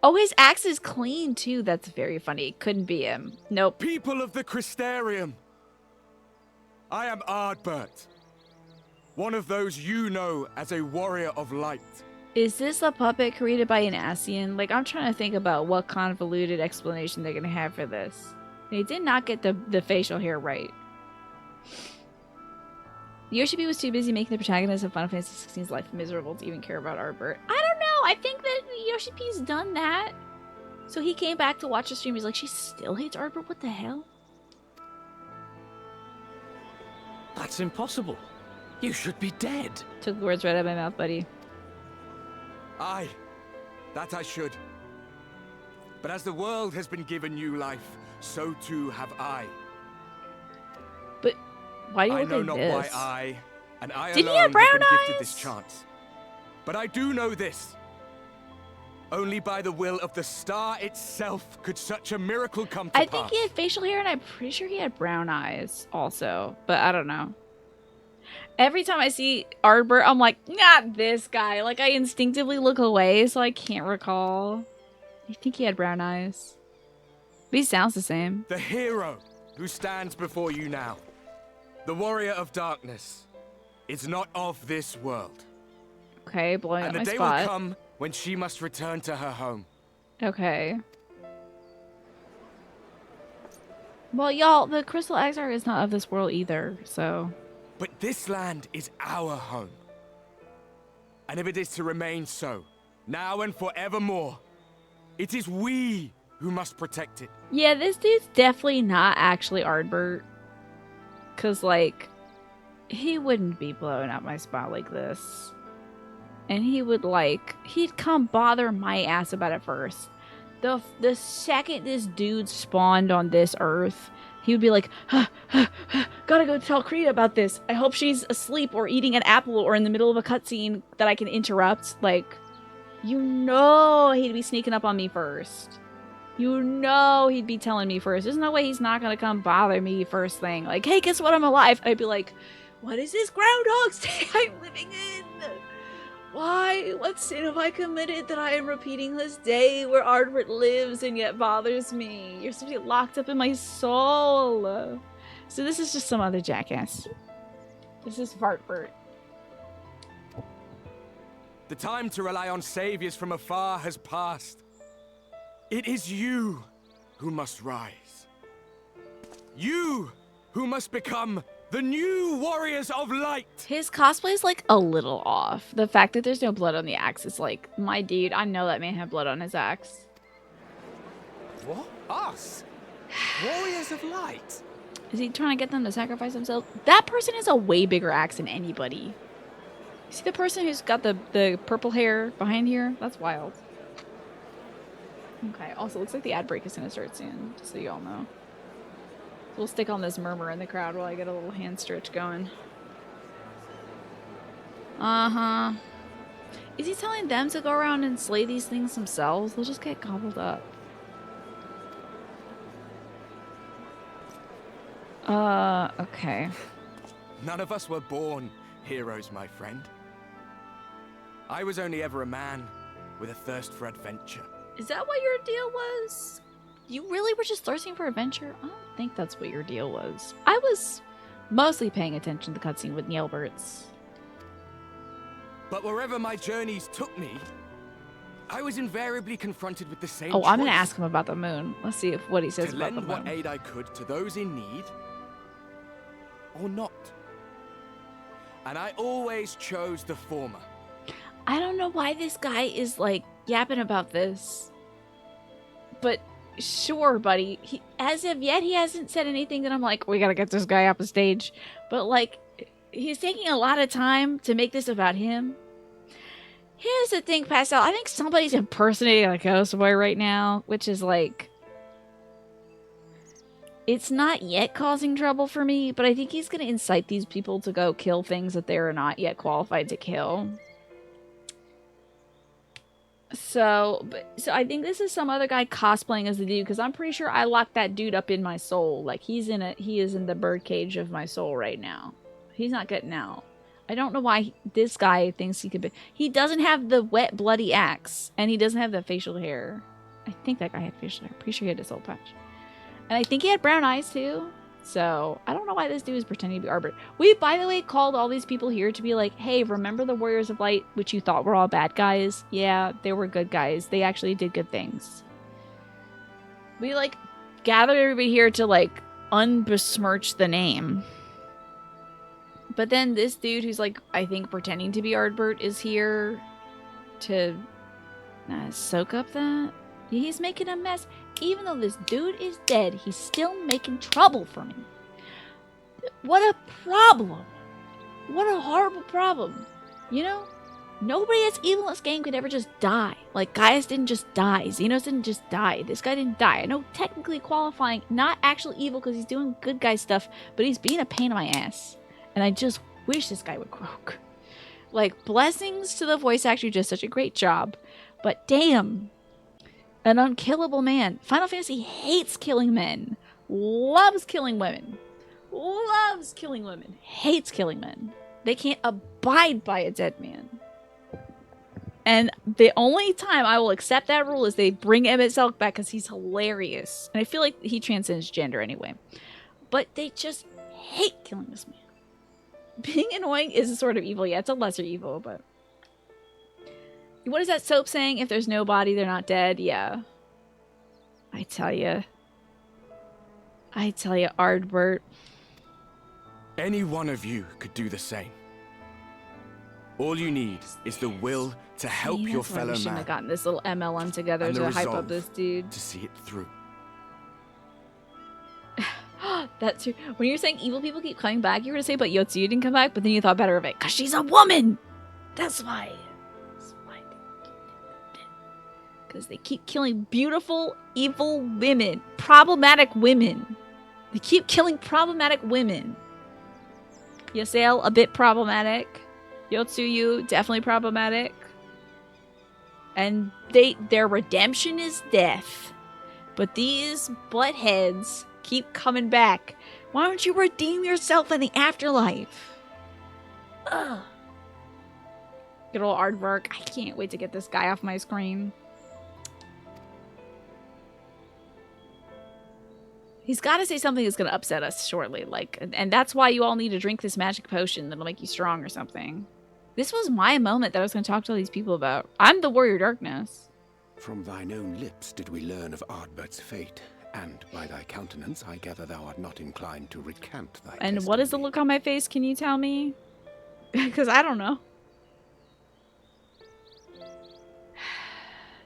Oh, his axe is clean too. That's very funny. It couldn't be him. Nope. People of the Crystarium, I am Ardbert, one of those you know as a warrior of light. Is this a puppet created by an Asian? Like, I'm trying to think about what convoluted explanation they're gonna have for this. They did not get the facial hair right. Yoshi P was too busy making the protagonist of Final Fantasy XVI's life miserable to even care about Ardbert. I don't know. I think that Yoshi P's done that. So he came back to watch the stream. He's like, she still hates Ardbert? What the hell? That's impossible. You should be dead. Took the words right out of my mouth, buddy. Aye, that I should. But as the world has been given new life, so too have I. But why do you I look know like not this? why I, and I Didn't he alone have brown have been gifted eyes? this chance. But I do know this. Only by the will of the star itself could such a miracle come to I pass. think he had facial hair, and I'm pretty sure he had brown eyes also. But I don't know. Every time I see Ardbert, I'm like, not this guy. Like, I instinctively look away, so I can't recall. I think he had brown eyes. But he sounds the same. The hero who stands before you now, the warrior of darkness, is not of this world. Okay, blowing up And my the day spot. will come when she must return to her home. Okay. Well, y'all, the Crystal Exarch is not of this world either, so... But this land is our home. And if it is to remain so, now and forevermore, it is we who must protect it. Yeah, this dude's definitely not actually Ardbert. Because, like, he wouldn't be blowing up my spot like this. And he would, like, he'd come bother my ass about it first. The second this dude spawned on this earth, he would be like, gotta go tell Krita about this. I hope she's asleep or eating an apple or in the middle of a cutscene that I can interrupt. Like, you know he'd be sneaking up on me first. You know he'd be telling me first. There's no way he's not gonna come bother me first thing. Like, hey, guess what? I'm alive. I'd be like, what is this Groundhog's Day I'm living in? Why? What sin have I committed that I am repeating this day where Ardbert lives and yet bothers me? You're supposed to be locked up in my soul. So this is just some other jackass. This is Fartbert. The time to rely on saviors from afar has passed. It is you who must rise. You who must become the new warriors of light. His cosplay is like a little off. The fact that there's no blood on the axe is like, my dude, I know that man had blood on his axe. What? Us? Warriors of light? Is he trying to get them to sacrifice themselves? That person has a way bigger axe than anybody. See the person who's got the purple hair behind here? That's wild. Okay, also looks like the ad break is gonna start soon, just so you all know. So we'll stick on this murmur in the crowd while I get a little hand stretch going. Uh-huh. Is he telling them to go around and slay these things themselves? They'll just get gobbled up. Okay. None of us were born heroes, my friend. I was only ever a man with a thirst for adventure. Is that what your deal was? You really were just thirsting for adventure? I don't think that's what your deal was. I was mostly paying attention to the cutscene with Neilberts. But wherever my journeys took me, I was invariably confronted with the same Oh, I'm gonna choice. ask him about the moon. Let's see what he says To about the lend moon. what aid I could to those in need, or not. And I always chose the former. I don't know why this guy is like yapping about this. But sure, buddy. As of yet, he hasn't said anything that I'm like, we gotta get this guy off the stage. But like, he's taking a lot of time to make this about him. Here's the thing, Pastel. I think somebody's impersonating a ghost boy right now, which is like, it's not yet causing trouble for me, but I think he's going to incite these people to go kill things that they're not yet qualified to kill. So I think this is some other guy cosplaying as the dude, because I'm pretty sure I locked that dude up in my soul. Like, he is in the birdcage of my soul right now. He's not getting out. I don't know why this guy thinks he could be. He doesn't have the wet, bloody axe, and he doesn't have the facial hair. I think that guy had facial hair. Pretty sure he had his soul patch. And I think he had brown eyes, too. So, I don't know why this dude is pretending to be Arbor. We, by the way, called all these people here to be like, hey, remember the Warriors of Light, which you thought were all bad guys? Yeah, they were good guys. They actually did good things. We, like, gathered everybody here to, like, unbesmirch the name. But then this dude who's, like, I think pretending to be Ardbert is here to soak up that. He's making a mess. Even though this dude is dead, he's still making trouble for me. What a problem. What a horrible problem. You know? Nobody that's evil in this game could ever just die. Like, Gaius didn't just die. Xenos didn't just die. This guy didn't die. I know technically qualifying, not actually evil because he's doing good guy stuff, but he's being a pain in my ass. And I just wish this guy would croak. Like, blessings to the voice actor who did such a great job. But damn. An unkillable man. Final Fantasy hates killing men. Loves killing women. Loves killing women. Hates killing men. They can't abide by a dead man. And the only time I will accept that rule is they bring Emmett Selk back because he's hilarious. And I feel like he transcends gender anyway. But they just hate killing this man. Being annoying is a sort of evil. Yeah, it's a lesser evil, but... What is that soap saying? If there's no body, they're not dead. Yeah. I tell you, Ardbert. Any one of you could do the same. All you need is the will to help See, your that's why fellow we shouldn't man. have gotten this little MLM together And the to hype up resolve this dude. to see it through. That's true. When you're saying evil people keep coming back, you were gonna say, but Yotsuyu didn't come back, but then you thought better of it. Because she's a woman! That's why. Because they keep killing beautiful, evil women. Problematic women. They keep killing problematic women. Yasale, a bit problematic. Yotsuyu, definitely problematic. And their redemption is death. But these buttheads keep coming back. Why don't you redeem yourself in the afterlife? Ugh. Good old aardvark. I can't wait to get this guy off my screen. He's got to say something that's going to upset us shortly. Like, and that's why you all need to drink this magic potion that'll make you strong or something. This was my moment that I was going to talk to all these people about. I'm the Warrior Darkness. From thine own lips did we learn of Ardbert's fate, and by thy countenance I gather thou art not inclined to recant thy And what is the look on my face? Can you tell me? Because I don't know.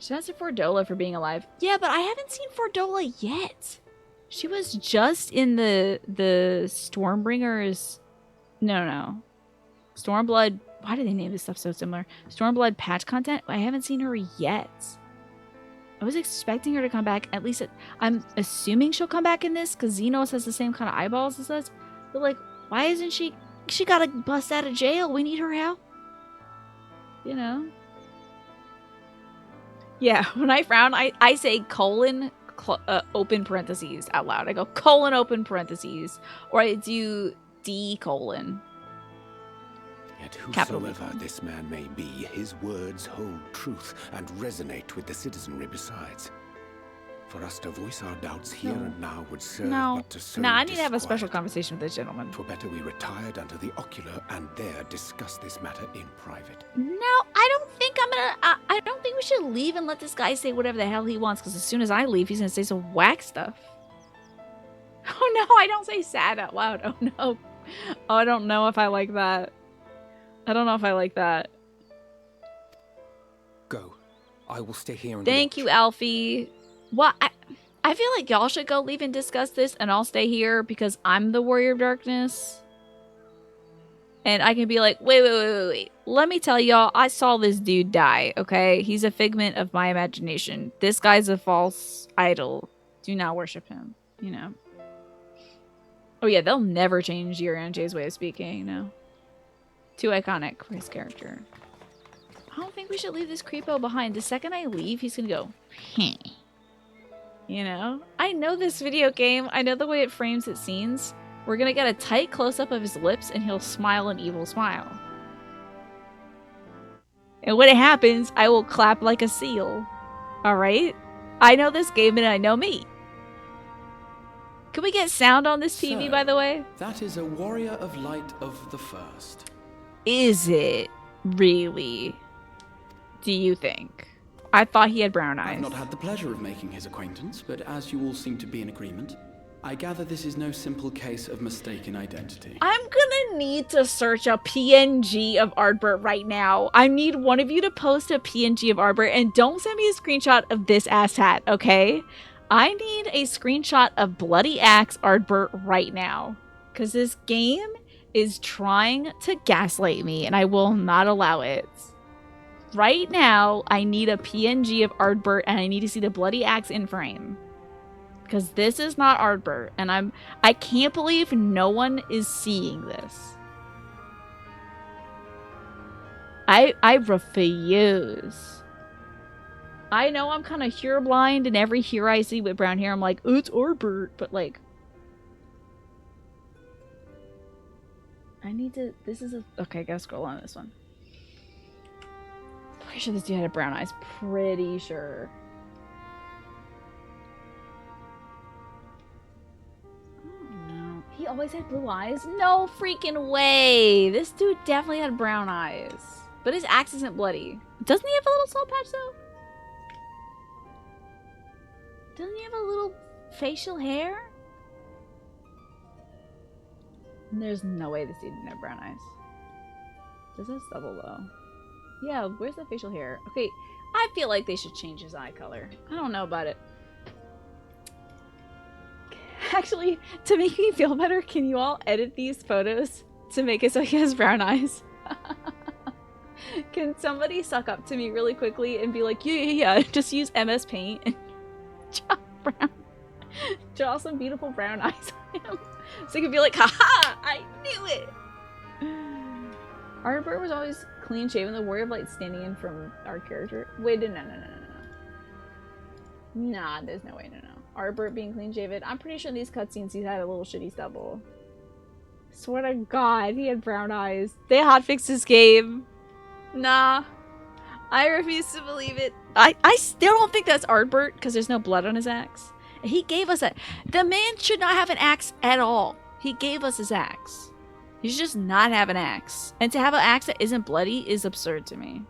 Shouts to Fordola for being alive. Yeah, but I haven't seen Fordola yet. She was just in the Stormbringers. No. Stormblood Why did they name this stuff so similar? Stormblood patch content? I haven't seen her yet. I was expecting her to come back. At least I'm assuming she'll come back in this because Xenos has the same kind of eyeballs as us. But like, why isn't she? She gotta bust out of jail. We need her help. You know? Yeah, when I frown, I say colon open parentheses out loud. I go colon open parentheses. Or I do D colon. Yet whosoever this man may be, his words hold truth and resonate with the citizenry besides. For us to voice our doubts here and now would serve but to sow I need to have a disquiet. special conversation with this gentleman. 'Twere better we retired under the ocular and there discuss this matter in private. No, I don't think I'm gonna. I don't think we should leave and let this guy say whatever the hell he wants. Because as soon as I leave, he's gonna say some whack stuff. Oh no, I don't say sad out loud. Oh no. Oh, I don't know if I like that. I don't know if I like that. Go. I will stay here and Thank you, Alfie. Well, I feel like y'all should go leave and discuss this, and I'll stay here because I'm the Warrior of Darkness. And I can be like, wait. Let me tell y'all, I saw this dude die, okay? He's a figment of my imagination. This guy's a false idol. Do not worship him, you know? Oh yeah, they'll never change Urianje's way of speaking, you know? Too iconic for his character. I don't think we should leave this creepo behind. The second I leave, he's gonna go, you know? I know this video game. I know the way it frames its scenes. We're gonna get a tight close-up of his lips and he'll smile an evil smile. And when it happens, I will clap like a seal. Alright? I know this game and I know me. Can we get sound on this TV, by the way? That is a warrior of light of the first. Is it really? Do you think? I thought he had brown eyes. I've not had the pleasure of making his acquaintance, but as you all seem to be in agreement, I gather this is no simple case of mistaken identity. I'm gonna need to search a PNG of Ardbert right now. I need one of you to post a PNG of Ardbert, and don't send me a screenshot of this ass hat, okay? I need a screenshot of Bloody Axe Ardbert right now. Because this game is trying to gaslight me, and I will not allow it. Right now, I need a PNG of Ardbert, and I need to see the Bloody Axe in frame. Because this is not Ardbert, and I can't believe no one is seeing this. I refuse. I know I'm kind of hair blind, and every hair I see with brown hair, I'm like, oh, it's Ardbert, but like, I need to, this is a, okay, I gotta scroll on this one. Pretty sure this dude had brown eyes, pretty sure. He always had blue eyes? No freaking way! This dude definitely had brown eyes. But his axe isn't bloody. Doesn't he have a little soul patch though? Doesn't he have a little facial hair? There's no way this dude didn't have brown eyes. Does that stubble though? Yeah, where's the facial hair? Okay, I feel like they should change his eye color. I don't know about it. Actually, to make me feel better, can you all edit these photos to make it so he has brown eyes? Can somebody suck up to me really quickly and be like, yeah, just use MS Paint and draw some beautiful brown eyes on him. So he can be like, haha, I knew it! Ardbert was always clean shaven, the warrior of light standing in from our character. Wait, no. Nah, there's no way, no. Ardbert being clean shaven. I'm pretty sure in these cutscenes he had a little shitty stubble. Swear to God, he had brown eyes. They hotfixed this game. Nah. I refuse to believe it. I still don't think that's Ardbert because there's no blood on his axe. He gave us a... The man should not have an axe at all. He gave us his axe. He should just not have an axe. And to have an axe that isn't bloody is absurd to me.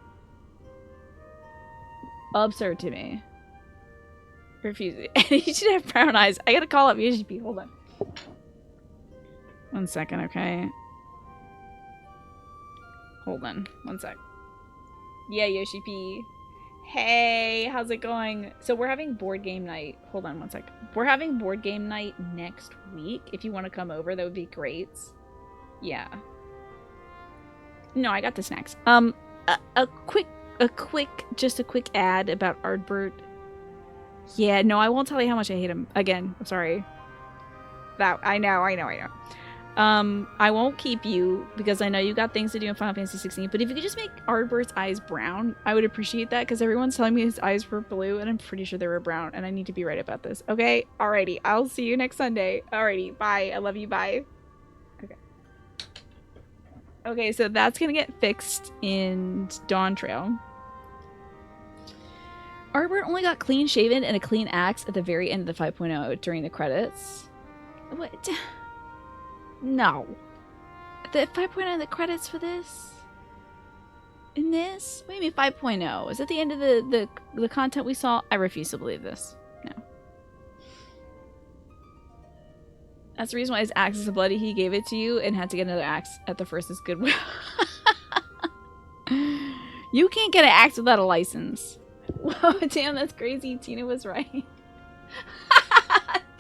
Absurd to me. Refuse it. And he should have brown eyes. I gotta call up Yoshi P. Hold on. 1 second, okay? Hold on. 1 sec. Yeah, Yoshi P. Hey, how's it going? So we're having board game night. Hold on 1 sec. We're having board game night next week. If you want to come over, that would be great. Yeah. No, I got the snacks. A quick ad about Ardbert. Yeah, no, I won't tell you how much I hate him. Again, I'm sorry. I know. I won't keep you because I know you got things to do in Final Fantasy 16, but if you could just make Ardbert's eyes brown, I would appreciate that because everyone's telling me his eyes were blue and I'm pretty sure they were brown and I need to be right about this. Okay? Alrighty. I'll see you next Sunday. Alrighty. Bye. I love you. Bye. Okay, so that's gonna get fixed in Dawn Trail. Ardbert only got clean shaven and a clean axe at the very end of the 5.0 during the credits. What? No. The 5.0 the credits for this? In this? What do you mean 5.0? Is that the end of the content we saw? I refuse to believe this. No. That's the reason why his axe is so bloody. He gave it to you and had to get another axe at the first is Goodwill. You can't get an axe without a license. Whoa, damn, that's crazy. Tina was right.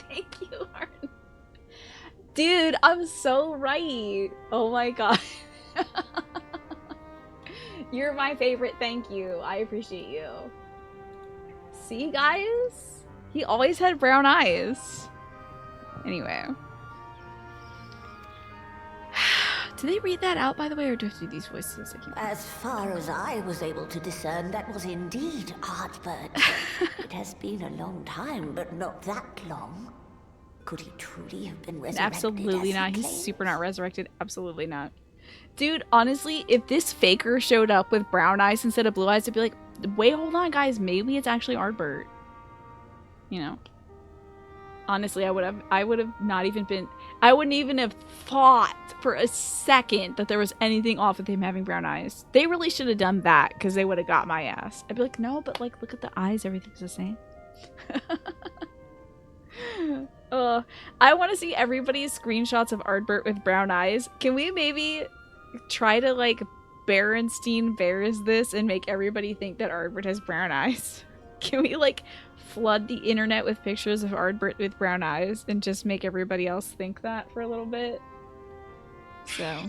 Thank you, Arn. Dude, I'm so right. Oh my god. You're my favorite. Thank you. I appreciate you. See, guys? He always had brown eyes. Anyway. Did they read that out, by the way, or do I have to do these voices? As far as I was able to discern, that was indeed Ardbert. It has been a long time, but not that long. Could he truly have been resurrected? Absolutely not. He's super not resurrected. Absolutely not. Dude, honestly, if this faker showed up with brown eyes instead of blue eyes, I'd be like, wait, hold on, guys. Maybe it's actually Ardbert. You know. Honestly, I would have not even been, I wouldn't even have thought for a second that there was anything off with him having brown eyes. They really should have done that because they would have got my ass. I'd be like, no, but like, look at the eyes. Everything's the same. I want to see everybody's screenshots of Ardbert with brown eyes. Can we maybe try to like Berenstein Bears this and make everybody think that Ardbert has brown eyes? Can we like flood the internet with pictures of Ardbert with brown eyes and just make everybody else think that for a little bit? So.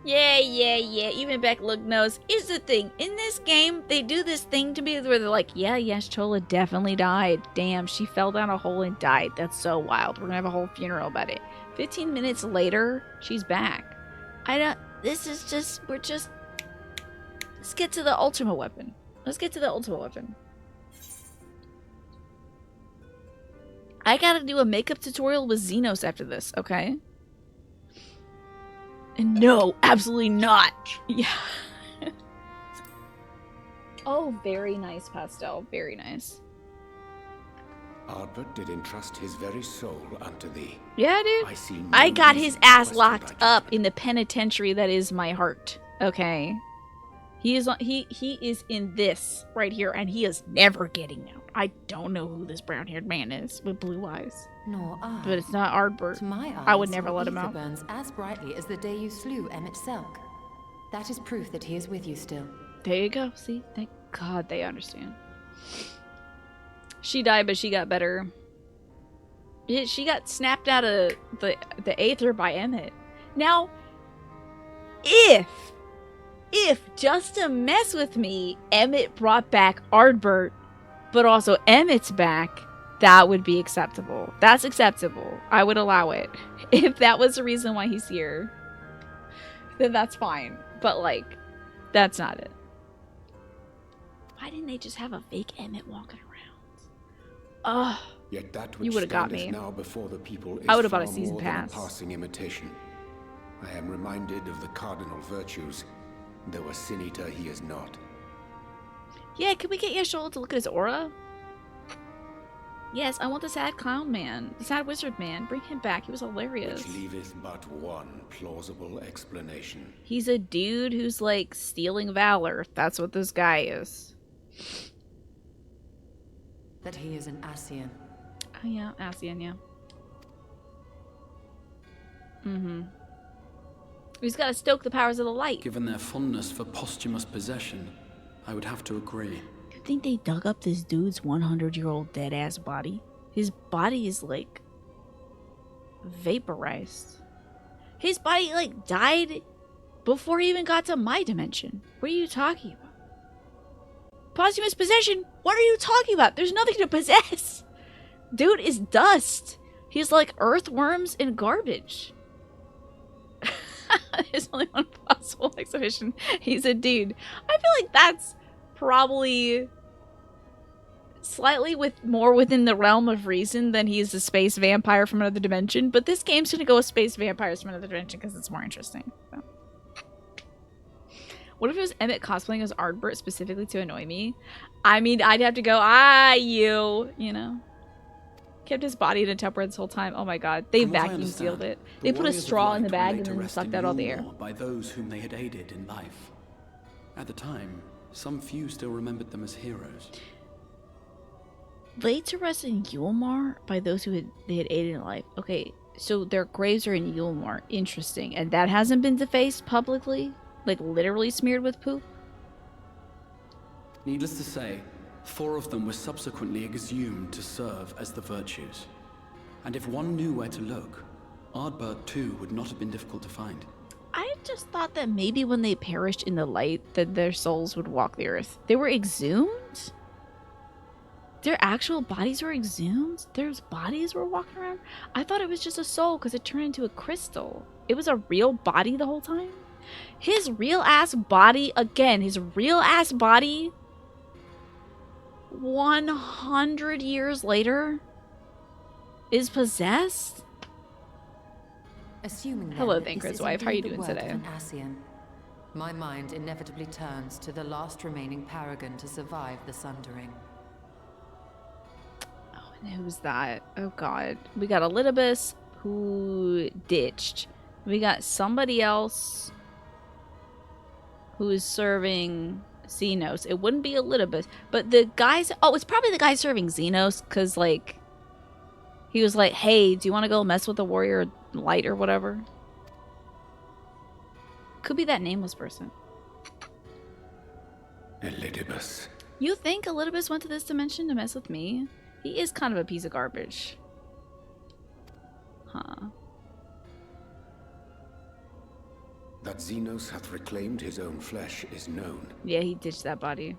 Yeah. Even Backlug knows. Here's the thing. In this game, they do this thing to me where they're like, yeah, Chola definitely died. Damn, she fell down a hole and died. That's so wild. We're gonna have a whole funeral about it. 15 minutes later, she's back. Let's get to the ultimate weapon. I gotta do a makeup tutorial with Xenos after this, okay? And no, absolutely not. Yeah. Oh, very nice pastel. Very nice. Ardbert did entrust his very soul unto thee. Yeah, dude. I got his ass locked up in the penitentiary that is my heart. Okay. He is in this right here, and he is never getting out. I don't know who this brown-haired man is with blue eyes. Nor I. But it's not Ardbert. To my eyes, I would never let him ether out. burns as brightly as the day you slew Emmett Selk. That is proof that he is with you still. There you go. See, thank God they understand. She died, but she got better. She got snapped out of the Aether by Emmett. Now, if just to mess with me, Emmett brought back Ardbert, but also Emmett's back, that would be acceptable. That's acceptable. I would allow it. If that was the reason why he's here, then that's fine. But, like, that's not it. Why didn't they just have a fake Emmett walking around? Ugh. Yet that which You would have got me. now before the people is I would have bought a far season more than pass. passing imitation. I am reminded of the cardinal virtues, though a sin eater he is not. Yeah, can we get Yashol to look at his aura? Yes, I want the sad clown man. The sad wizard man. Bring him back. He was hilarious. Which leaveth but one plausible explanation. He's a dude who's, like, stealing valor. That's what this guy is. That he is an Ascian. Oh, yeah. Ascian, yeah. Mm-hmm. He's got to stoke the powers of the light. Given their fondness for posthumous possession, I would have to agree. You think they dug up this dude's 100-year-old dead-ass body? His body is, like, vaporized. His body, like, died before he even got to my dimension. What are you talking about? Posthumous possession? What are you talking about? There's nothing to possess. Dude is dust. He's like earthworms and garbage. There's only one possible exhibition. He's a dude. I feel like that's probably slightly more within the realm of reason than he's a space vampire from another dimension. But this game's gonna go with space vampires from another dimension because it's more interesting. So. What if it was Emmett cosplaying as Ardbert specifically to annoy me? I mean, I'd have to go, you know. Kept his body in a Tupperware this whole time. Oh my god. They vacuum sealed it. They put a straw in the bag and then sucked out all the air. By those whom they had aided in life. At the time, some few still remembered them as heroes. Laid to rest in Yulmar by those who they had aided in life. Okay, so their graves are in Yulmar. Interesting. And that hasn't been defaced publicly? Like literally smeared with poop? Needless to say, 4 of them were subsequently exhumed to serve as the virtues. And if one knew where to look, Ardbert too would not have been difficult to find. I just thought that maybe when they perished in the light, that their souls would walk the earth. They were exhumed? Their actual bodies were exhumed? Their bodies were walking around? I thought it was just a soul because it turned into a crystal. It was a real body the whole time? His real ass body, again, his real ass body 100 years later is possessed? Assuming hello, then Thancred's wife. How are you doing today? My mind inevitably turns to the last remaining paragon to survive the Sundering. Oh, and who's that? Oh god. We got Elidibus, who ditched. We got somebody else who is serving Xenos. It wouldn't be Elidibus, but the guys... Oh, it's probably the guy serving Xenos, because, like, he was like, hey, do you want to go mess with the warrior light or whatever? Could be that nameless person. Elidibus. You think Elidibus went to this dimension to mess with me? He is kind of a piece of garbage. Huh. That Xenos hath reclaimed his own flesh is known. Yeah, he ditched that body.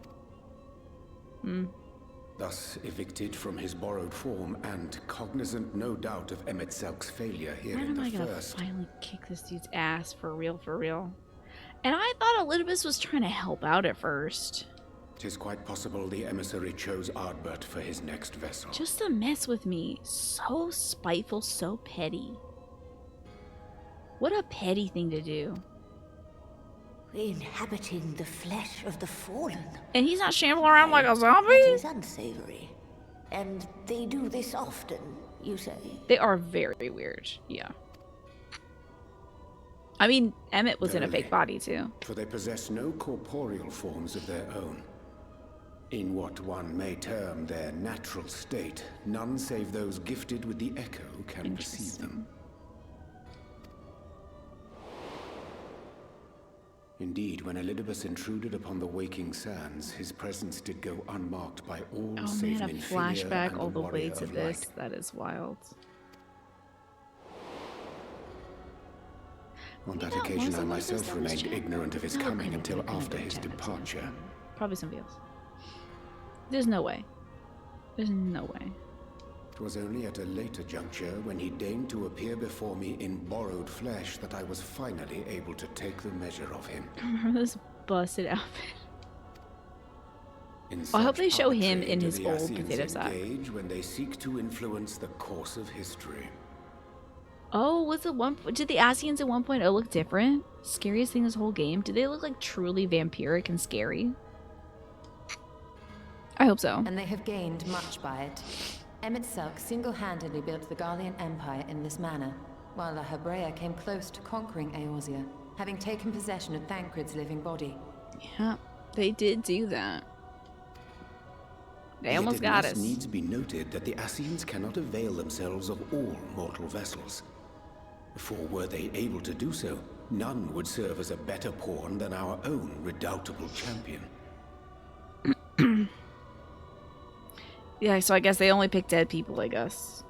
Thus evicted from his borrowed form and cognizant no doubt of Emmett Selk's failure here When in am the I gonna first. finally kick this dude's ass for real, for real? And I thought Elidibus was trying to help out at first. 'Tis quite possible the emissary chose Ardbert for his next vessel. Just to mess with me. So spiteful, so petty. What a petty thing to do. Inhabiting the flesh of the fallen. And he's not shambling around like a zombie? That is unsavory. And they do this often, you say? They are very weird, yeah. I mean, Emmett was in a fake body, too. For they possess no corporeal forms of their own. In what one may term their natural state, none save those gifted with the echo can perceive them. Indeed, when Elidibus intruded upon the waking sands, his presence did go unmarked by all save man, a Minfilia flashback and all the way warrior to of this. light. That is wild. On that occasion, I myself remained ignorant of his coming until after his departure. Probably somebody else. There's no way. There's no way. It was only at a later juncture, when he deigned to appear before me in borrowed flesh, that I was finally able to take the measure of him. Remember this busted outfit? In I hope they such show him puppetry in do his the old Ascians potato sack. engage when they seek to influence the course of history. Oh, was it one? Did the Ascians at 1.0 look different? Scariest thing this whole game. Did they look like truly vampiric and scary? I hope so. And they have gained much by it. Emmett Selk single-handedly built the Garlean Empire in this manner, while the Hebrea came close to conquering Eorzea, having taken possession of Thancred's living body. Yeah, they did do that. They almost got us. It needs be noted that the Ascians cannot avail themselves of all mortal vessels. For were they able to do so, none would serve as a better pawn than our own redoubtable champion. Yeah, so I guess they only pick dead people, I guess.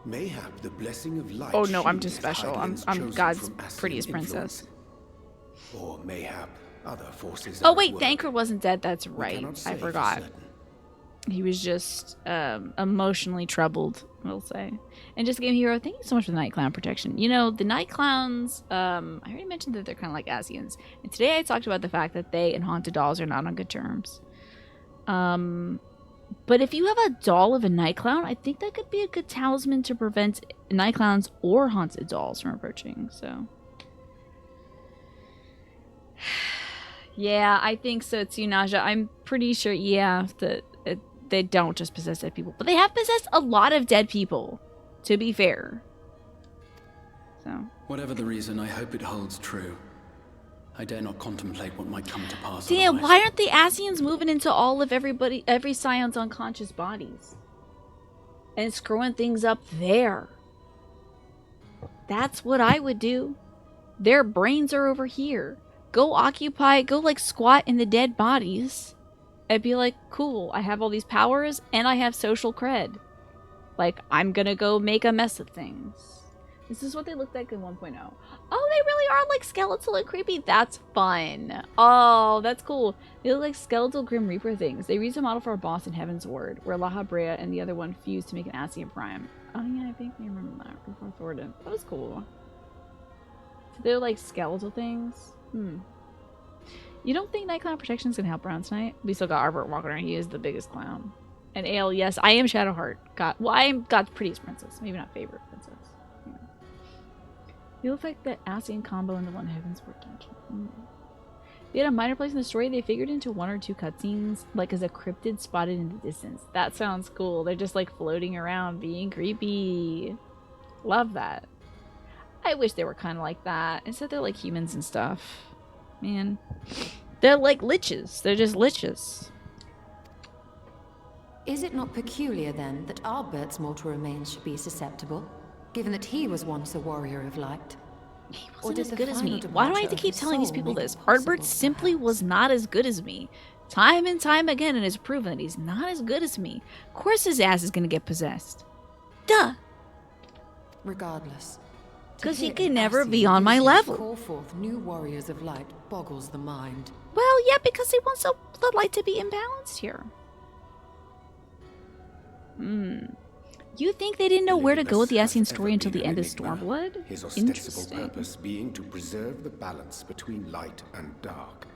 Mayhap the blessing of light. Oh no, I'm just special. I'm God's prettiest princess. Or mayhap other forces. Oh wait, the Anchor wasn't dead. That's right. I forgot. For He was just emotionally troubled, we'll say. And just Game Hero, thank you so much for the Night Clown protection. You know, the Night Clowns, I already mentioned that they're kind of like Asians. And today I talked about the fact that they and Haunted Dolls are not on good terms. But if you have a doll of a Night Clown, I think that could be a good talisman to prevent Night Clowns or Haunted Dolls from approaching, so... Yeah, I think so too, Naja. I'm pretty sure, yeah, that they don't just possess dead people. But they have possessed a lot of dead people, to be fair. So. Whatever the reason, I hope it holds true. I dare not contemplate what might come to pass. Damn, why aren't the Asians moving into all of every Scion's unconscious bodies? And screwing things up there? That's what I would do. Their brains are over here. Go like squat in the dead bodies. And be like, cool, I have all these powers and I have social cred. Like, I'm gonna go make a mess of things. This is what they looked like in 1.0. Oh, they really are like skeletal and creepy. That's fun. Oh, that's cool. They look like skeletal Grim Reaper things. They reused a model for a boss in Heaven's Word, where La Habrea and the other one fused to make an Asian Prime. Oh yeah, I think I remember that before Thornton. That was cool. So they're like skeletal things. You don't think Night Clown Protection is gonna help around tonight? We still got Arbor walking around. He is the biggest clown. And Ale, yes, I am Shadowheart. I am God's prettiest princess. Maybe not favorite princess. Yeah. You look like the Asian combo in the One Heaven's Word dungeon. They had a minor place in the story. They figured into one or two cutscenes, like as a cryptid spotted in the distance. That sounds cool. They're just like floating around, being creepy. Love that. I wish they were kind of like that. Instead, they're like humans and stuff. Man. They're like liches. They're just liches. Is it not peculiar, then, that Arbert's mortal remains should be susceptible, given that he was once a warrior of light? He wasn't as good as me. Why do I have to keep telling these people this? Ardbert simply was not as good as me. Time and time again, it is proven that he's not as good as me. Of course his ass is gonna get possessed. Duh! Regardless. Because he can never be on my level. Call forth new warriors of light boggles the mind. Well, yeah, because he wants the light to be imbalanced here. You think they didn't know where to go with the Asian story until the end of Stormblood? His ostensible purpose being to preserve the balance between light and dark.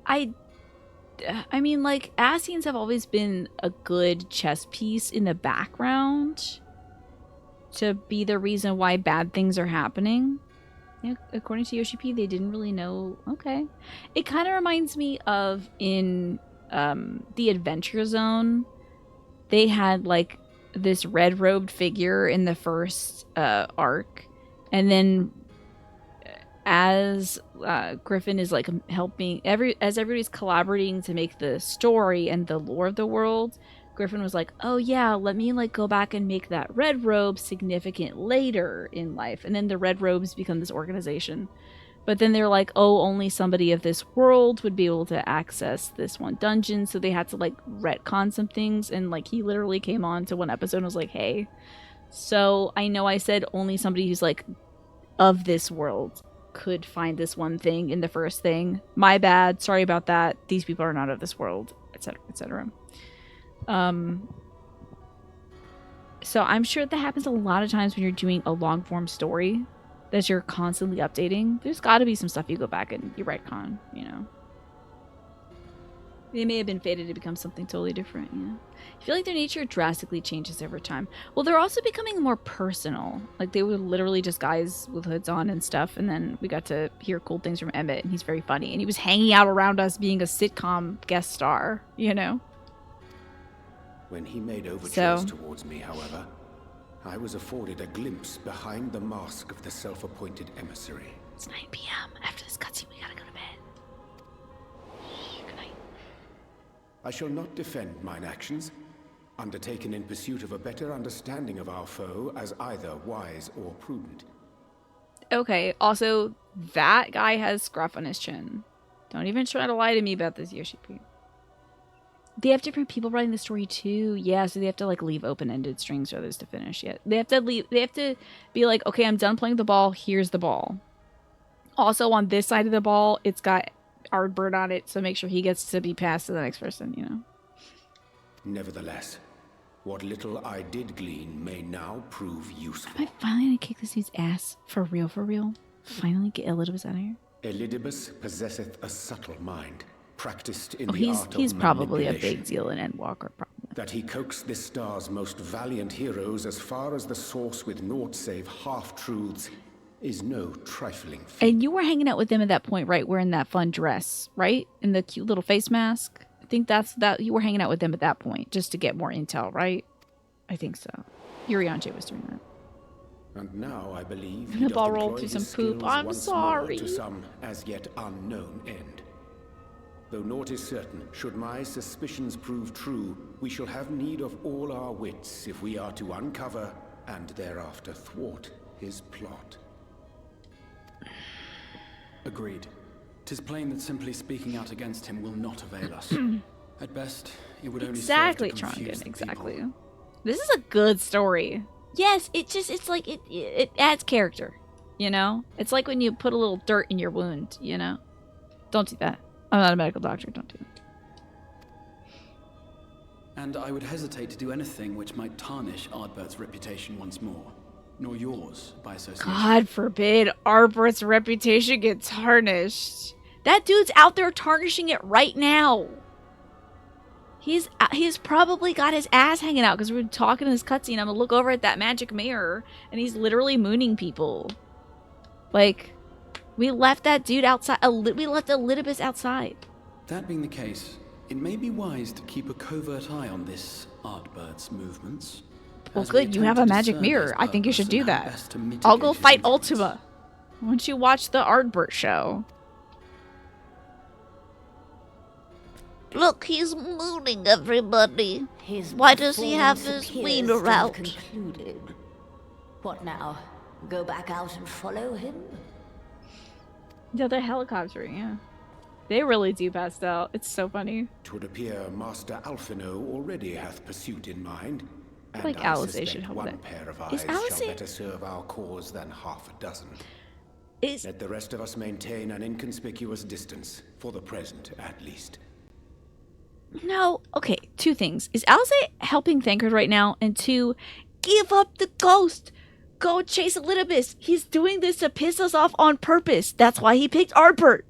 I mean, like, Asians have always been a good chess piece in the background to be the reason why bad things are happening. Yeah, according to Yoshi P, they didn't really know. Okay. It kind of reminds me of in the Adventure Zone. They had, like, this red-robed figure in the first arc. And then as Griffin is like helping as everybody's collaborating to make the story and the lore of the world, Griffin was like, oh yeah, let me like go back and make that red robe significant later in life. And then the red robes become this organization. But then they're like, oh, only somebody of this world would be able to access this one dungeon. So they had to like retcon some things. And like he literally came on to one episode and was like, hey, so I know I said only somebody who's like of this world could find this one thing in the first thing. My bad. Sorry about that. These people are not of this world, etc., etc. So I'm sure that happens a lot of times when you're doing a long form story that you're constantly updating. There's got to be some stuff you go back and you retcon, you know. They may have been fated to become something totally different, you know. I feel like their nature drastically changes over time. Well, they're also becoming more personal. Like, they were literally just guys with hoods on and stuff, and then we got to hear cool things from Emmett, and he's very funny. And he was hanging out around us being a sitcom guest star, you know? When he made overtures towards me, however, I was afforded a glimpse behind the mask of the self-appointed emissary. It's 9 p.m. After this cutscene, we gotta go to bed. Good night. I shall not defend mine actions, undertaken in pursuit of a better understanding of our foe as either wise or prudent. Okay, also, that guy has scruff on his chin. Don't even try to lie to me about this, Yoshi P. They have different people writing the story too. Yeah, so they have to like leave open-ended strings for others to finish yet. They have to leave. They have to be like, okay, I'm done playing the ball. Here's the ball. Also, on this side of the ball, it's got Ardbert on it, so make sure he gets to be passed to the next person. You know. Nevertheless, what little I did glean may now prove useful. Am I finally gonna kick this dude's ass for real? For real? Finally get Elidibus out of here. Elidibus possesseth a subtle mind, practiced in Oh, the art of he's probably a manipulation. big deal in Endwalker, probably. That he coaxed this star's most valiant heroes as far as the source with naught save half-truths is no trifling feat. And you were hanging out with them at that point, right? Wearing that fun dress, right? And the cute little face mask. I think that's that. You were hanging out with them at that point just to get more intel, right? I think so. Urianger was doing that. And now I believe The he doth ball deploy rolled through his some poop. skills I'm once sorry. more to some as yet unknown end. Though naught is certain, should my suspicions prove true, we shall have need of all our wits if we are to uncover and thereafter thwart his plot. Agreed. 'Tis plain that simply speaking out against him will not avail us. At best, it would only Exactly, serve to confuse Trongan. the Exactly. people. This is a good story. Yes, it's like it adds character. You know, it's like when you put a little dirt in your wound. You know, don't do that. I'm not a medical doctor. Don't do that. And I would hesitate to do anything which might tarnish Ardbert's reputation once more, nor yours by association. God forbid Arbert's reputation gets tarnished. That dude's out there tarnishing it right now. He's probably got his ass hanging out because we're talking in this cutscene. I'm gonna look over at that magic mirror and he's literally mooning people. Like, we left that dude outside. We left Elidibus outside. That being the case, it may be wise to keep a covert eye on this Ardbert's movements. Well, as we good. You have attempt a to magic discern mirror. his I think you should purpose do and how that. best to mitigate I'll go his fight influence. Ultima. Once you watch the Ardbert show. Look, he's mooning everybody. Why does he have his appears wiener to have out? concluded. What now? Go back out and follow him? Yeah, they're helicoptering, yeah. They really do pass out. It's so funny. 'Twould appear Master Alphino already hath pursuit in mind. And Like I Alice, they suspect should help one it. pair of Is eyes Alice shall in- better serve our cause than half a dozen. Is- Let the rest of us maintain an inconspicuous distance, for the present at least. No, okay, two things. Is Alice helping Thancred right now? And two, give up the ghost. Go chase Elidibus. He's doing this to piss us off on purpose. That's why he picked Ardbert.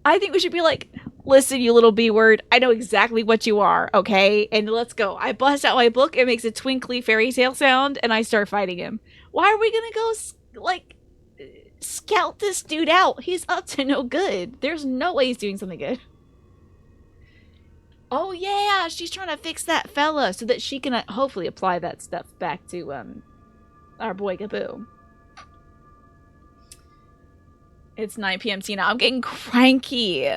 I think we should be like, listen, you little B-word. I know exactly what you are, okay? And let's go. I bust out my book. It makes a twinkly fairy tale sound, and I start fighting him. Why are we gonna go, like, scout this dude out? He's up to no good. There's no way he's doing something good. Oh yeah, she's trying to fix that fella so that she can hopefully apply that stuff back to our boy Gaboo. It's 9 p.m. Tina. I'm getting cranky.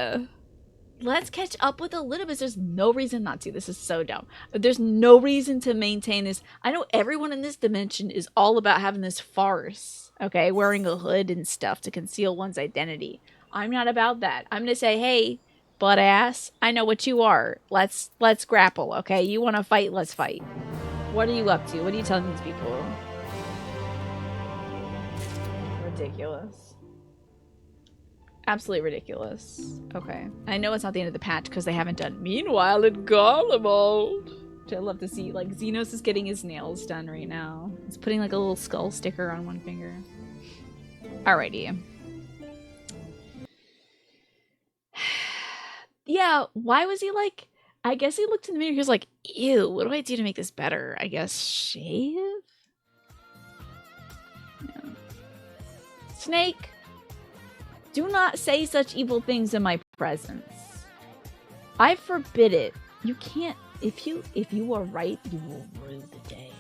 Let's catch up with Elidibus. There's no reason not to. This is so dumb. There's no reason to maintain this. I know everyone in this dimension is all about having this farce. Okay, wearing a hood and stuff to conceal one's identity. I'm not about that. I'm gonna say, hey, butt ass, I know what you are. Let's grapple, okay? You want to fight? Let's fight. What are you up to? What are you telling these people? Ridiculous. Absolutely ridiculous. Okay. I know it's not the end of the patch because they haven't done Meanwhile in Garlemald. Which I love to see. Like, Xenos is getting his nails done right now. He's putting like a little skull sticker on one finger. Alrighty. Yeah, why was he like... I guess he looked in the mirror. He was like, ew, what do I do to make this better? I guess shave? No. Snake, do not say such evil things in my presence. I forbid it. You can't... If you are right, you will rue the day.